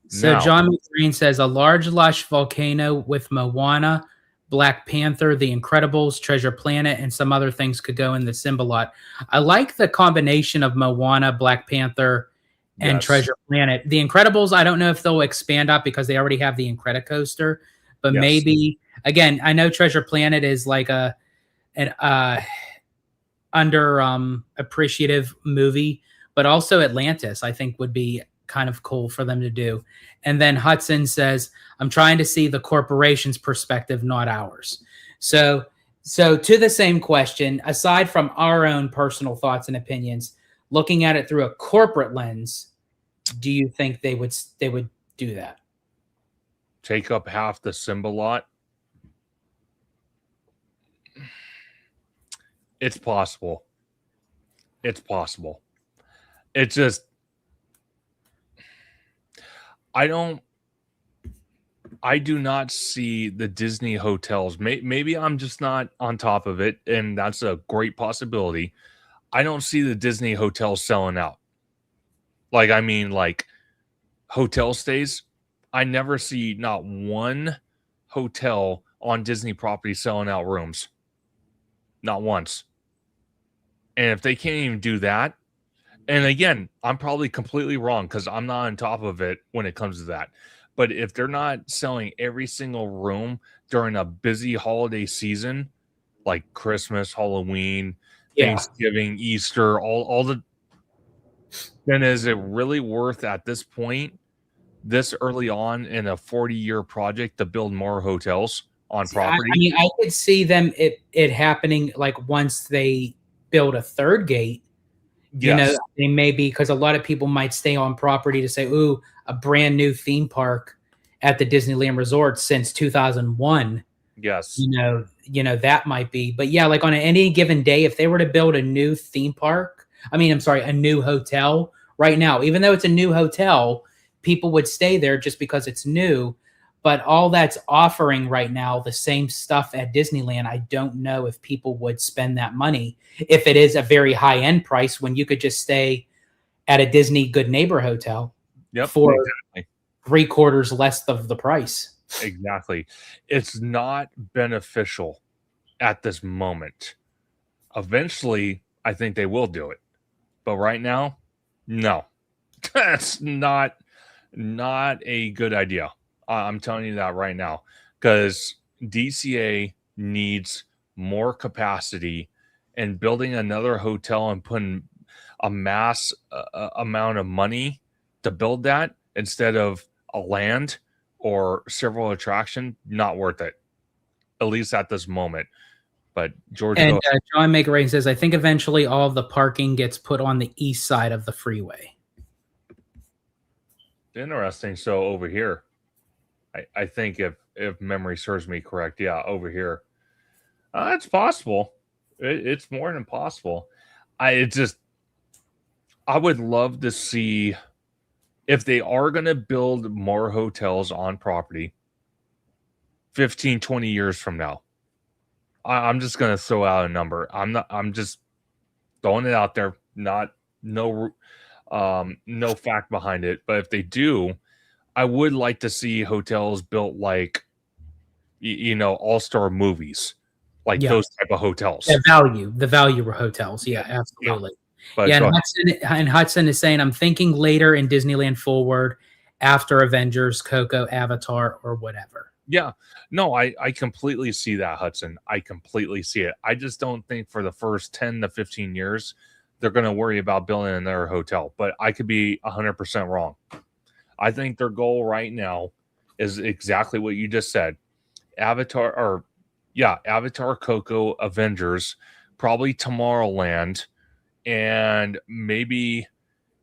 So now, John McGreen says a large lush volcano with Moana, Black Panther, The Incredibles, Treasure Planet, and some other things could go in the Simba lot. I like the combination of Moana, Black Panther, and Treasure Planet. The Incredibles, I don't know if they'll expand up because they already have the Incredicoaster, but maybe, again, I know Treasure Planet is like an appreciative movie, but also Atlantis, I think, would be kind of cool for them to do. And then Hudson says, I'm trying to see the corporation's perspective, not ours. So So to the same question, aside from our own personal thoughts and opinions, looking at it through a corporate lens, do you think they would do that? Take up half the Simba lot? It's possible. It's possible. It's just I do not see the Disney hotels. Maybe I'm just not on top of it, and that's a great possibility. I don't see the Disney hotels selling out. Like, I mean, like hotel stays. I never see not one hotel on Disney property selling out rooms. Not once. And if they can't even do that, and again, I'm probably completely wrong because I'm not on top of it when it comes to that. But if they're not selling every single room during a busy holiday season, like Christmas, Halloween, Thanksgiving, Easter, all the, then is it really worth at this point, this early on in a 40-year project, to build more hotels on property? I mean, I could see them it happening like once they build a third gate. You know, they may be, because a lot of people might stay on property to say, ooh, a brand new theme park at the Disneyland Resort since 2001. Yes. You know, that might be. But yeah, like on any given day, if they were to build a new theme park, a new hotel right now, even though it's a new hotel, people would stay there just because it's new. But all that's offering right now, the same stuff at Disneyland, I don't know if people would spend that money if it is a very high-end price when you could just stay at a Disney Good Neighbor hotel for three-quarters less of the price. Exactly. It's not beneficial at this moment. Eventually, I think they will do it. But right now, no. That's not a good idea. I'm telling you that right now, because DCA needs more capacity, and building another hotel and putting a mass amount of money to build that instead of a land or several attraction, not worth it, at least at this moment. But George, and John Makeray says, I think eventually all of the parking gets put on the east side of the freeway. Interesting. So over here, I think if memory serves me correct, yeah, over here, it's possible. It's more than possible. I would love to see if they are going to build more hotels on property 15, 20 years from now. I'm just going to throw out a number. I'm just throwing it out there. No fact behind it. But if they do, I would like to see hotels built like, all-star movies, like those type of hotels. The value hotels. Yeah, absolutely. Yeah, and Hudson is saying, I'm thinking later in Disneyland Forward, after Avengers, Coco, Avatar, or whatever. Yeah, no, I completely see that, Hudson. I completely see it. I just don't think for the first 10 to 15 years, they're going to worry about building another hotel. But I could be 100% wrong. I think their goal right now is exactly what you just said. Avatar, Coco, Avengers, probably Tomorrowland, and maybe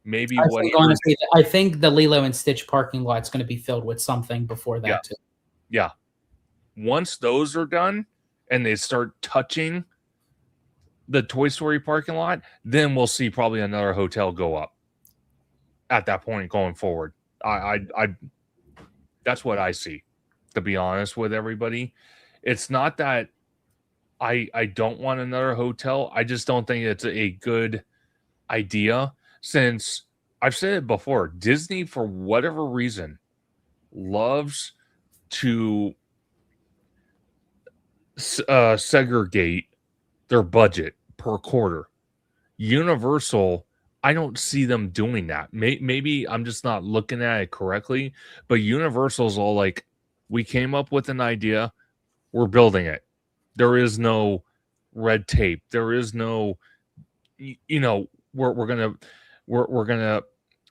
I think the Lilo and Stitch parking lot's going to be filled with something before that too. Yeah. Once those are done and they start touching the Toy Story parking lot, then we'll see probably another hotel go up at that point going forward. I that's what I see, to be honest with everybody. It's not that I don't want another hotel. I just don't think it's a good idea, since I've said it before, Disney, for whatever reason, loves to segregate their budget per quarter. Universal, I don't see them doing that. Maybe I'm just not looking at it correctly, but Universal's all like, we came up with an idea, we're building it. There is no red tape. There is no, we're gonna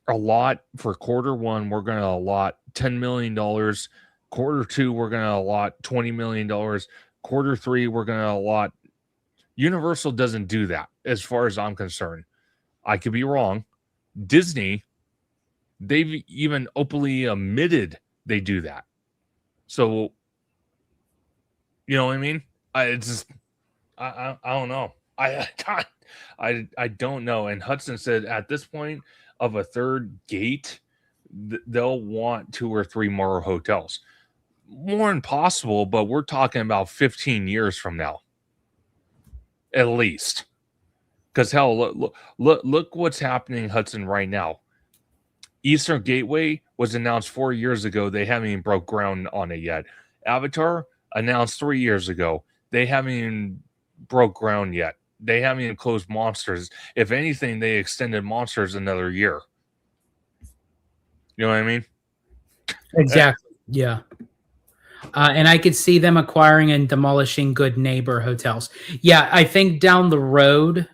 allot for quarter one. We're gonna allot $10 million. Quarter two, we're gonna allot $20 million. Q3, we're going to allot. Universal doesn't do that, as far as I'm concerned. I could be wrong. Disney, they've even openly admitted they do that. So, you know what I mean? I don't know. I don't know. And Hudson said at this point of a third gate, they'll want 2 or 3 more hotels. More than possible, but we're talking about 15 years from now, at least. Because hell, look what's happening, Hudson, right now. Eastern Gateway was announced 4 years ago. They haven't even broke ground on it yet. Avatar announced 3 years ago. They haven't even broke ground yet. They haven't even closed Monsters. If anything, they extended Monsters another year. You know what I mean? Exactly. Yeah. And I could see them acquiring and demolishing Good Neighbor hotels. Yeah, I think down the road,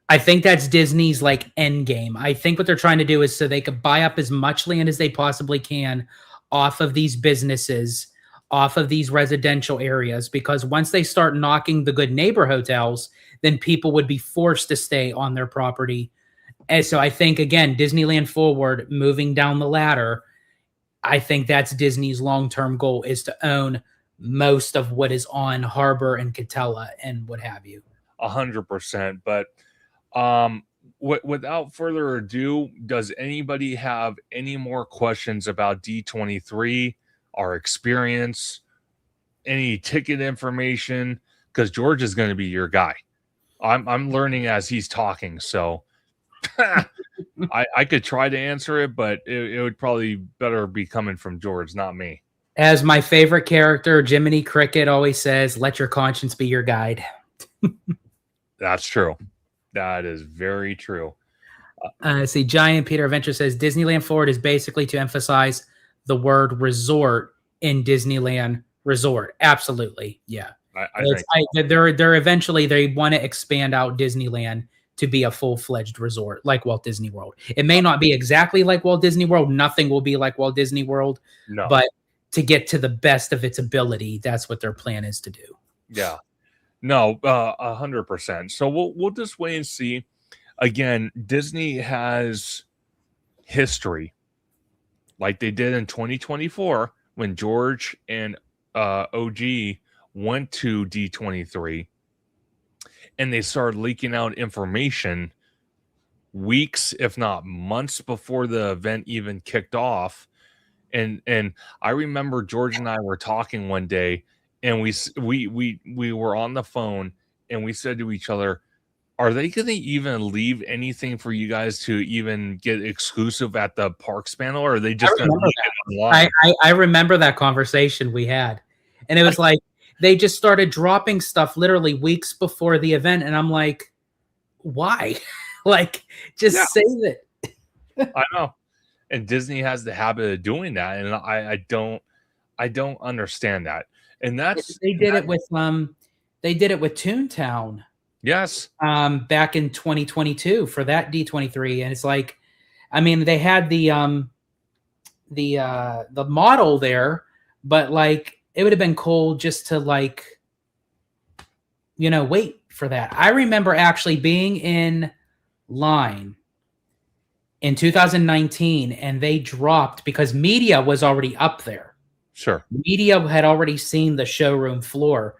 I think that's Disney's like end game. I think what they're trying to do is so they could buy up as much land as they possibly can off of these businesses, off of these residential areas, because once they start knocking the Good Neighbor hotels, then people would be forced to stay on their property. And so I think, again, Disneyland Forward, moving down the ladder, I think that's Disney's long-term goal, is to own most of what is on Harbor and Catella and what have you. 100%. But without further ado, does anybody have any more questions about D23, our experience, any ticket information? Because George is going to be your guy. I'm learning as he's talking, so I could try to answer it, but it would probably better be coming from George, not me. As my favorite character, Jiminy Cricket, always says, let your conscience be your guide. That's true. That is very true. See, Giant Peter Adventure says Disneyland Forward is basically to emphasize the word resort in Disneyland Resort. Absolutely. Yeah. I think they're eventually, they want to expand out Disneyland to be a full-fledged resort like Walt Disney World. It may not be exactly like Walt Disney World. Nothing will be like Walt Disney World. No. But to get to the best of its ability, that's what their plan is to do. Yeah. No, 100%. So we'll just wait and see. Again, Disney has history, like they did in 2024 when George and OG went to D23, and they started leaking out information weeks, if not months, before the event even kicked off. And I remember George and I were talking one day, and we were on the phone, and we said to each other, are they going to even leave anything for you guys to even get exclusive at the Parks panel, or are they just going to leave it online? I remember that conversation we had, and it was like they just started dropping stuff literally weeks before the event, and I'm like, why? Like, just say that. I know. And Disney has the habit of doing that, and I don't understand that. And that's they did it with Toontown. Yes. Back in 2022 for that D23, and it's like, I mean, they had the model there, but like it would have been cool just to like, you know, wait for that. I remember actually being in line in 2019, and they dropped because media was already up there. Sure. Media had already seen the showroom floor,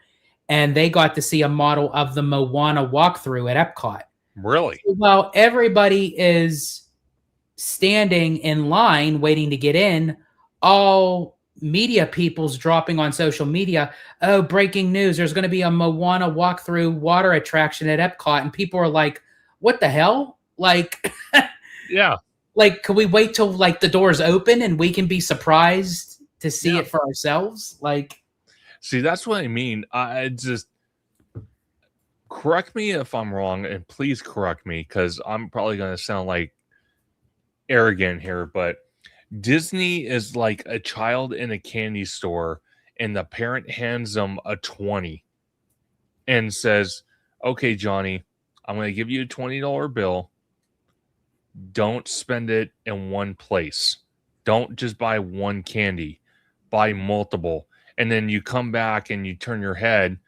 and they got to see a model of the Moana walkthrough at Epcot. Really? So while everybody is standing in line waiting to get in, all media people's dropping on social media, oh, breaking news, there's going to be a Moana walkthrough water attraction at Epcot. And people are like, what the hell? Like, yeah. Like, can we wait till like the doors open and we can be surprised to see it for ourselves? Like, see, that's what I mean. I just, correct me if I'm wrong, and please correct me, because I'm probably going to sound like arrogant here, but Disney is like a child in a candy store, and the parent hands them a 20 and says, okay, Johnny, I'm going to give you a $20 bill. Don't spend it in one place. Don't just buy one candy. Buy multiple. and then you come back and you turn your head,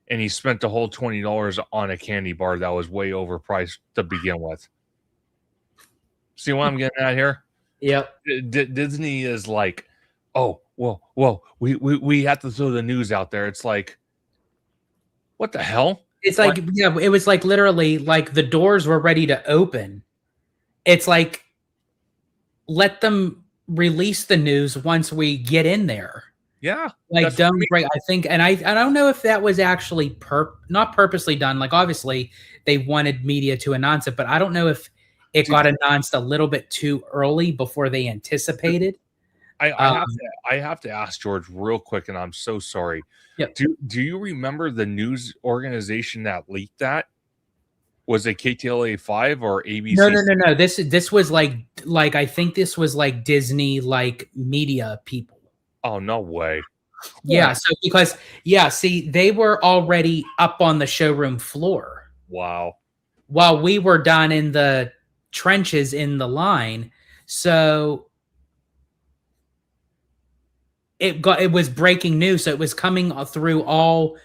and he spent the whole $20 on a candy bar that was way overpriced to begin with. See what I'm getting at here? Yep. Disney is like, oh, whoa, we have to throw the news out there. It's like, what the hell? It's like, yeah, it was like literally like the doors were ready to open. It's like, let them release the news once we get in there. Yeah. Like, don't break. I think, and I don't know if that was actually not purposely done. Like, obviously, they wanted media to announce it, but I don't know if it got announced a little bit too early before they anticipated. I have to ask George real quick, and I'm so sorry. Yep. Do you remember the news organization that leaked that? Was it KTLA 5 or ABC? No. This was like I think this was like Disney like media people. Oh, no way. Yeah, so because see, they were already up on the showroom floor. Wow. While we were down in the trenches in the line. So it was breaking news. So it was coming through all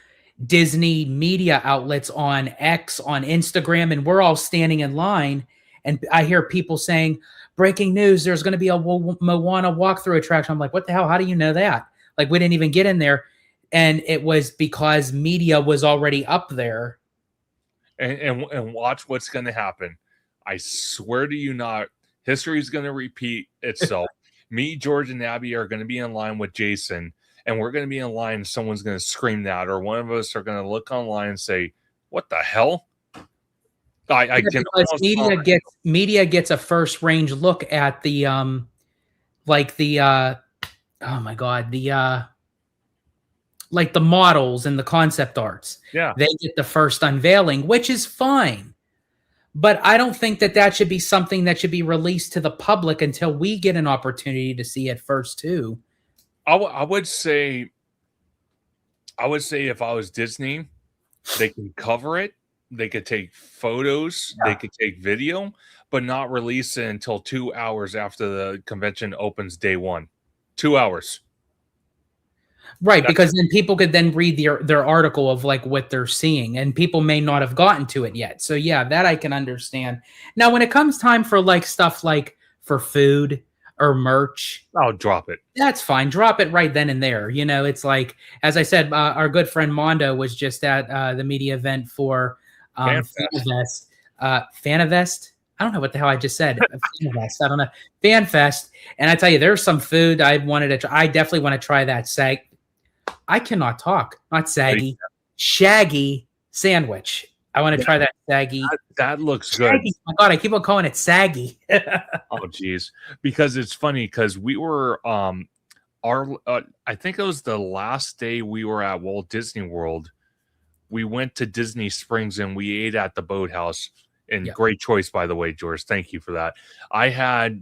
Disney media outlets on X, on Instagram, and we're all standing in line. And I hear people saying, breaking news, there's going to be a Moana walkthrough attraction. I'm like, what the hell? How do you know that? Like, we didn't even get in there. And it was because media was already up there. And watch what's going to happen. I swear to you not, history is going to repeat itself. Me, George, and Abby are going to be in line with Jason, and we're going to be in line, and someone's going to scream that, or one of us are going to look online and say, what the hell? Media gets a first range look at the oh my god, like the models and the concept arts. Yeah, they get the first unveiling, which is fine, but I don't think that should be something that should be released to the public until we get an opportunity to see it first too. I would say if I was Disney, they can cover it. They could take photos, they could take video, but not release it until 2 hours after the convention opens day one. 2 hours. Right, because then people could then read their article of like what they're seeing, and people may not have gotten to it yet. So yeah, that I can understand. Now, when it comes time for like stuff like for food or merch, I'll drop it. That's fine. Drop it right then and there. You know, it's like, as I said, our good friend Mondo was just at the media event for FanFest. FanFest. I don't know what the hell I just said. FanFest. I don't know. FanFest. And I tell you, there's some food I wanted to try. I definitely want to try that I cannot talk. Not saggy. Shaggy sandwich. I want to try that saggy. That looks saggy. good. Oh my God, I keep on calling it saggy. Oh, geez. Because it's funny because we were I think it was the last day we were at Walt Disney World. We went to Disney Springs and we ate at the Boathouse. And great choice, by the way, George. Thank you for that. I had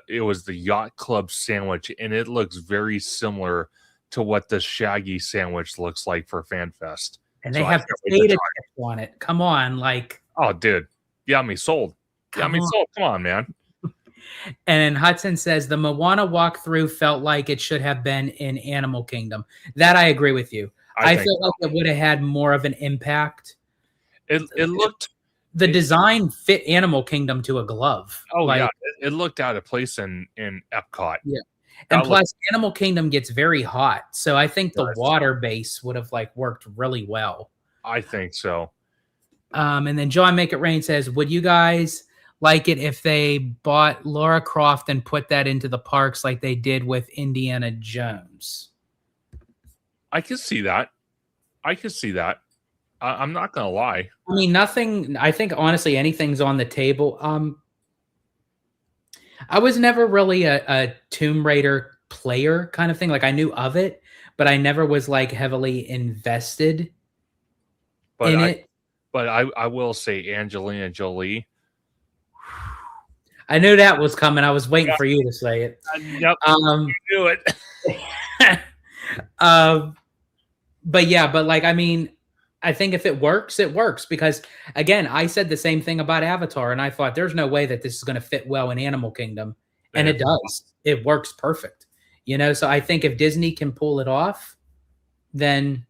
it was the Yacht Club sandwich, and it looks very similar to what the Shaggy sandwich looks like for FanFest. And they have potato chips on it. Come on, like. Oh, dude. Got me sold. Come on, man. And Hudson says the Moana walkthrough felt like it should have been in Animal Kingdom. That I agree with you. I feel like it would have had more of an impact. It looked. The design fit Animal Kingdom to a glove. Oh, like, yeah. It looked out of place in Epcot. Yeah. And plus, Animal Kingdom gets very hot. So I think the water base would have like worked really well. I think so. And then John Make It Rain says, would you guys like it if they bought Lara Croft and put that into the parks like they did with Indiana Jones? I can see that. I'm not going to lie. I mean, nothing. I think, honestly, anything's on the table. I was never really a Tomb Raider player kind of thing. Like, I knew of it, but I never was, like, heavily invested in it. But I will say Angelina Jolie. I knew that was coming. I was waiting for you to say it. Yep, you knew it. But yeah, but like, I mean, I think if it works, it works. Because again, I said the same thing about Avatar, and I thought there's no way that this is going to fit well in Animal Kingdom. And it does. It works perfect. You know, so I think if Disney can pull it off, then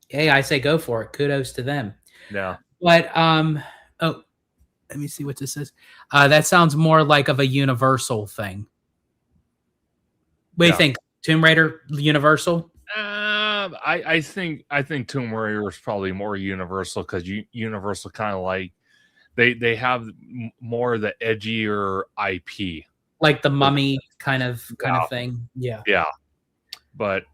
hey, I say go for it. Kudos to them. Yeah. But oh, let me see what this is. That sounds more like of a Universal thing. What do you think? Tomb Raider Universal? I think Tomb Raider is probably more Universal because Universal kind of like they have more of the edgier IP, like the Mummy kind of thing. Yeah. But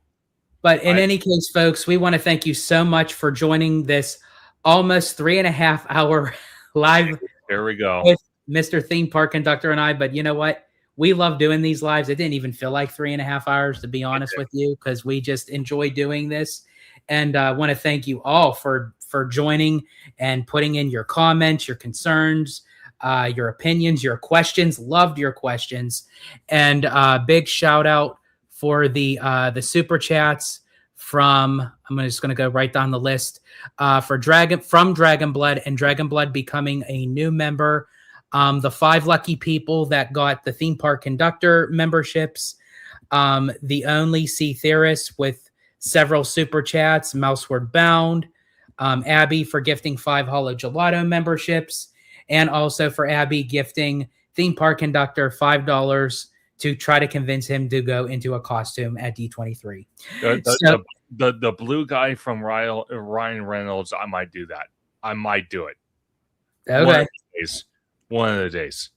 in any case, folks, we want to thank you so much for joining this almost 3.5 hour live. There we go. With Mr. Theme Park Conductor and I. But you know what? We love doing these lives. It didn't even feel like 3.5 hours, to be honest with you, because we just enjoy doing this. And I want to thank you all for joining and putting in your comments, your concerns, your opinions, your questions. Loved your questions. And big shout out for the super chats from, I'm just going to go right down the list, for Dragon Blood and Dragon Blood becoming a new member. The 5 lucky people that got the Theme Park Conductor memberships, the Only Sea Theorist with several super chats, Mouseward Bound, Abby for gifting 5 Hollow Gelato memberships, and also for Abby gifting Theme Park Conductor $5 to try to convince him to go into a costume at D23. The blue guy from Ryan Reynolds, I might do that. I might do it. Okay. One of the days.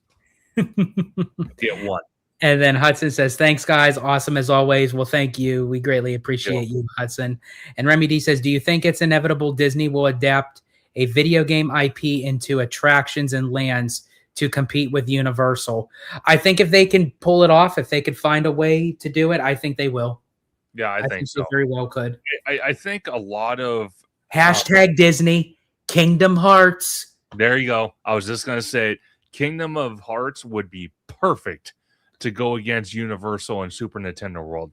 Get one. And then Hudson says, thanks, guys. Awesome as always. Well, thank you. We greatly appreciate you, Hudson. And Remy D says, do you think it's inevitable Disney will adapt a video game IP into attractions and lands to compete with Universal? I think if they can pull it off, if they could find a way to do it, I think they will. Yeah, I think so. They very well could. I think a lot of... Hashtag Disney, Kingdom Hearts. There you go. I was just going to say, Kingdom of Hearts would be perfect to go against Universal and Super Nintendo World.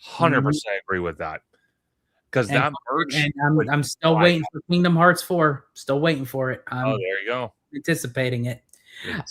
100% agree with that. Because that merch... And I'm still waiting for Kingdom Hearts 4. Still waiting for it. Oh, there you go. Anticipating it.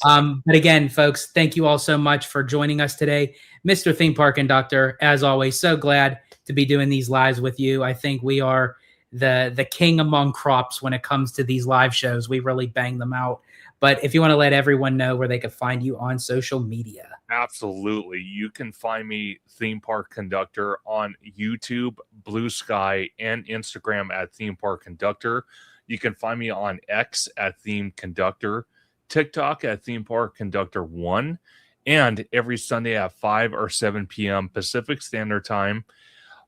But again, folks, thank you all so much for joining us today. Mr. Theme Park Conductor, as always, so glad to be doing these lives with you. I think we are the king among crops when it comes to these live shows. We really bang them out. But if you want to let everyone know where they can find you on social media. Absolutely. You can find me, Theme Park Conductor, on YouTube, Blue Sky, and Instagram at Theme Park Conductor. You can find me on X at Theme Conductor, TikTok at Theme Park Conductor 1, and every Sunday at 5 or 7 p.m. Pacific Standard Time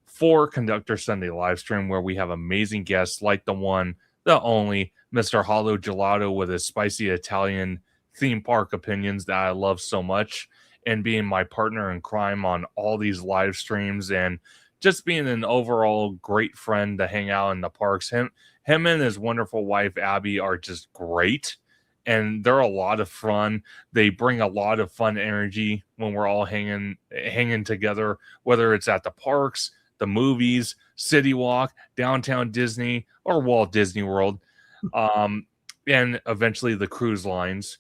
for Conductor Sunday live stream, where we have amazing guests like the one, the only, Mr. Hollow Gelato with his spicy Italian theme park opinions that I love so much, and being my partner in crime on all these live streams, and just being an overall great friend to hang out in the parks. Him and his wonderful wife, Abby, are just great. And they're a lot of fun. They bring a lot of fun energy when we're all hanging together, whether it's at the parks, the movies, City Walk, Downtown Disney, or Walt Disney World, and eventually the cruise lines.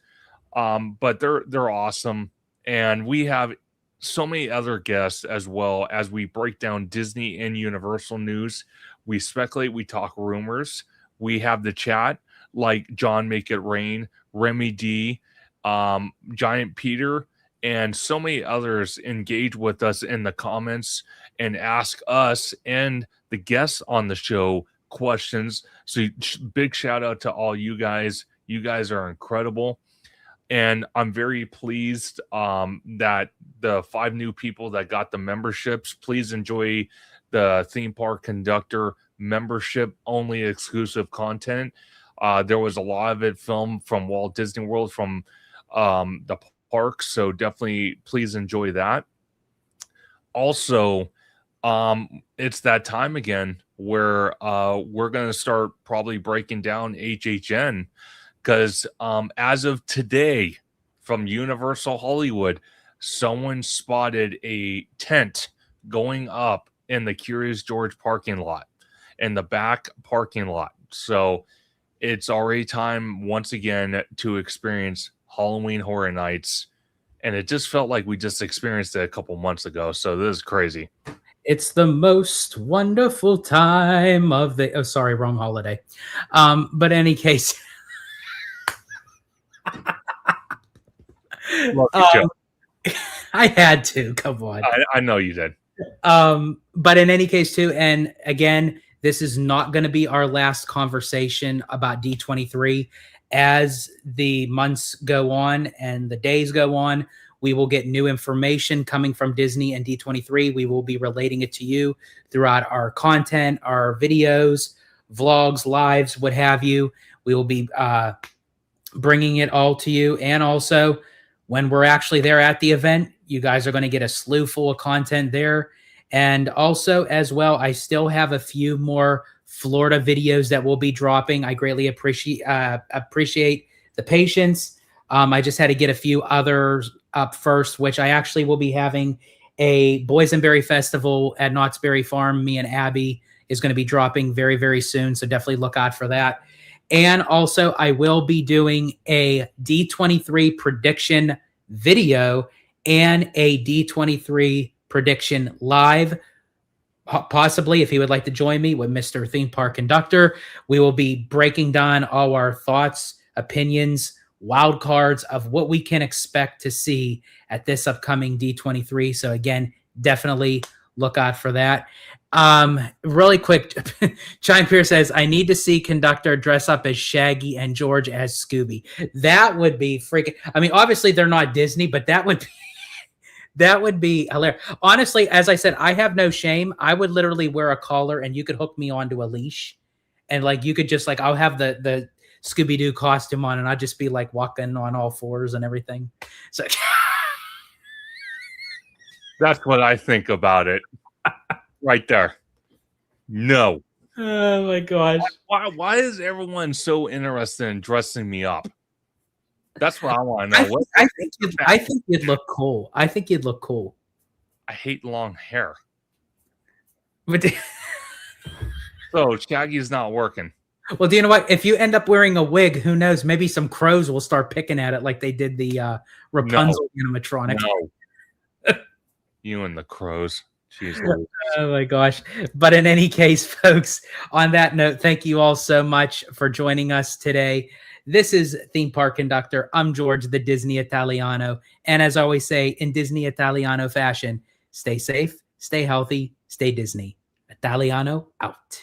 But they're awesome. And we have so many other guests as well as we break down Disney and Universal news. We speculate, we talk rumors. We have the chat, like John Make It Rain, Remy D, Giant Peter, and so many others engage with us in the comments and ask us and the guests on the show questions. So big shout out to all you guys. You guys are incredible. And I'm very pleased that the 5 new people that got the memberships, please enjoy the Theme Park Conductor membership only exclusive content. There was a lot of it filmed from Walt Disney World, from the park, so definitely please enjoy that. Also, it's that time again where we're going to start probably breaking down HHN, because as of today from Universal Hollywood, someone spotted a tent going up in the Curious George parking lot, in the back parking lot. So it's already time once again to experience Halloween Horror Nights. And it just felt like we just experienced it a couple months ago. So this is crazy. It's the most wonderful time of the. Oh, sorry, wrong holiday. But any case, Love you, Joe. I had to. Come on. I know you did. But in any case, too, and again, this is not going to be our last conversation about D23. As the months go on and the days go on, we will get new information coming from Disney and D23. We will be relating it to you throughout our content, our videos, vlogs, lives, what have you. We will be bringing it all to you. And also, when we're actually there at the event, you guys are going to get a slew full of content there. And also, as well, I still have a few more Florida videos that will be dropping. I greatly appreciate the patience. I just had to get a few others up first, which I actually will be having a Boysenberry Festival at Knott's Berry Farm. Me and Abby is going to be dropping very, very soon. So definitely look out for that. And also, I will be doing a D23 prediction video and a D23 prediction live. Possibly, if he would like to join me with Mr. Theme Park Conductor, we will be breaking down all our thoughts, opinions, wild cards of what we can expect to see at this upcoming D23. So again, definitely look out for that. Really quick, Chime Pierce says, I need to see Conductor dress up as Shaggy and George as Scooby. That would be freaking, I mean, obviously they're not Disney, but that would be hilarious. Honestly, as I said, I have no shame. I would literally wear a collar and you could hook me onto a leash. And like, you could just like, I'll have the Scooby-Doo costume on and I'd just be like walking on all fours and everything. So That's what I think about it. Right there. No. oh my gosh. Why is everyone so interested in dressing me up? That's what I want to know. I think you'd look cool. I think you'd look cool. I hate long hair. But So Shaggy's not working. well, do you know what? If you end up wearing a wig, who knows? Maybe some crows will start picking at it like they did the Rapunzel animatronic. No. You and the crows. Jeez. Oh my gosh. But in any case, folks, on that note, thank you all so much for joining us today. This is Theme Park Conductor. I'm George, the Disney Italiano. And as I always say, in Disney Italiano fashion, stay safe, stay healthy, stay Disney. Italiano out.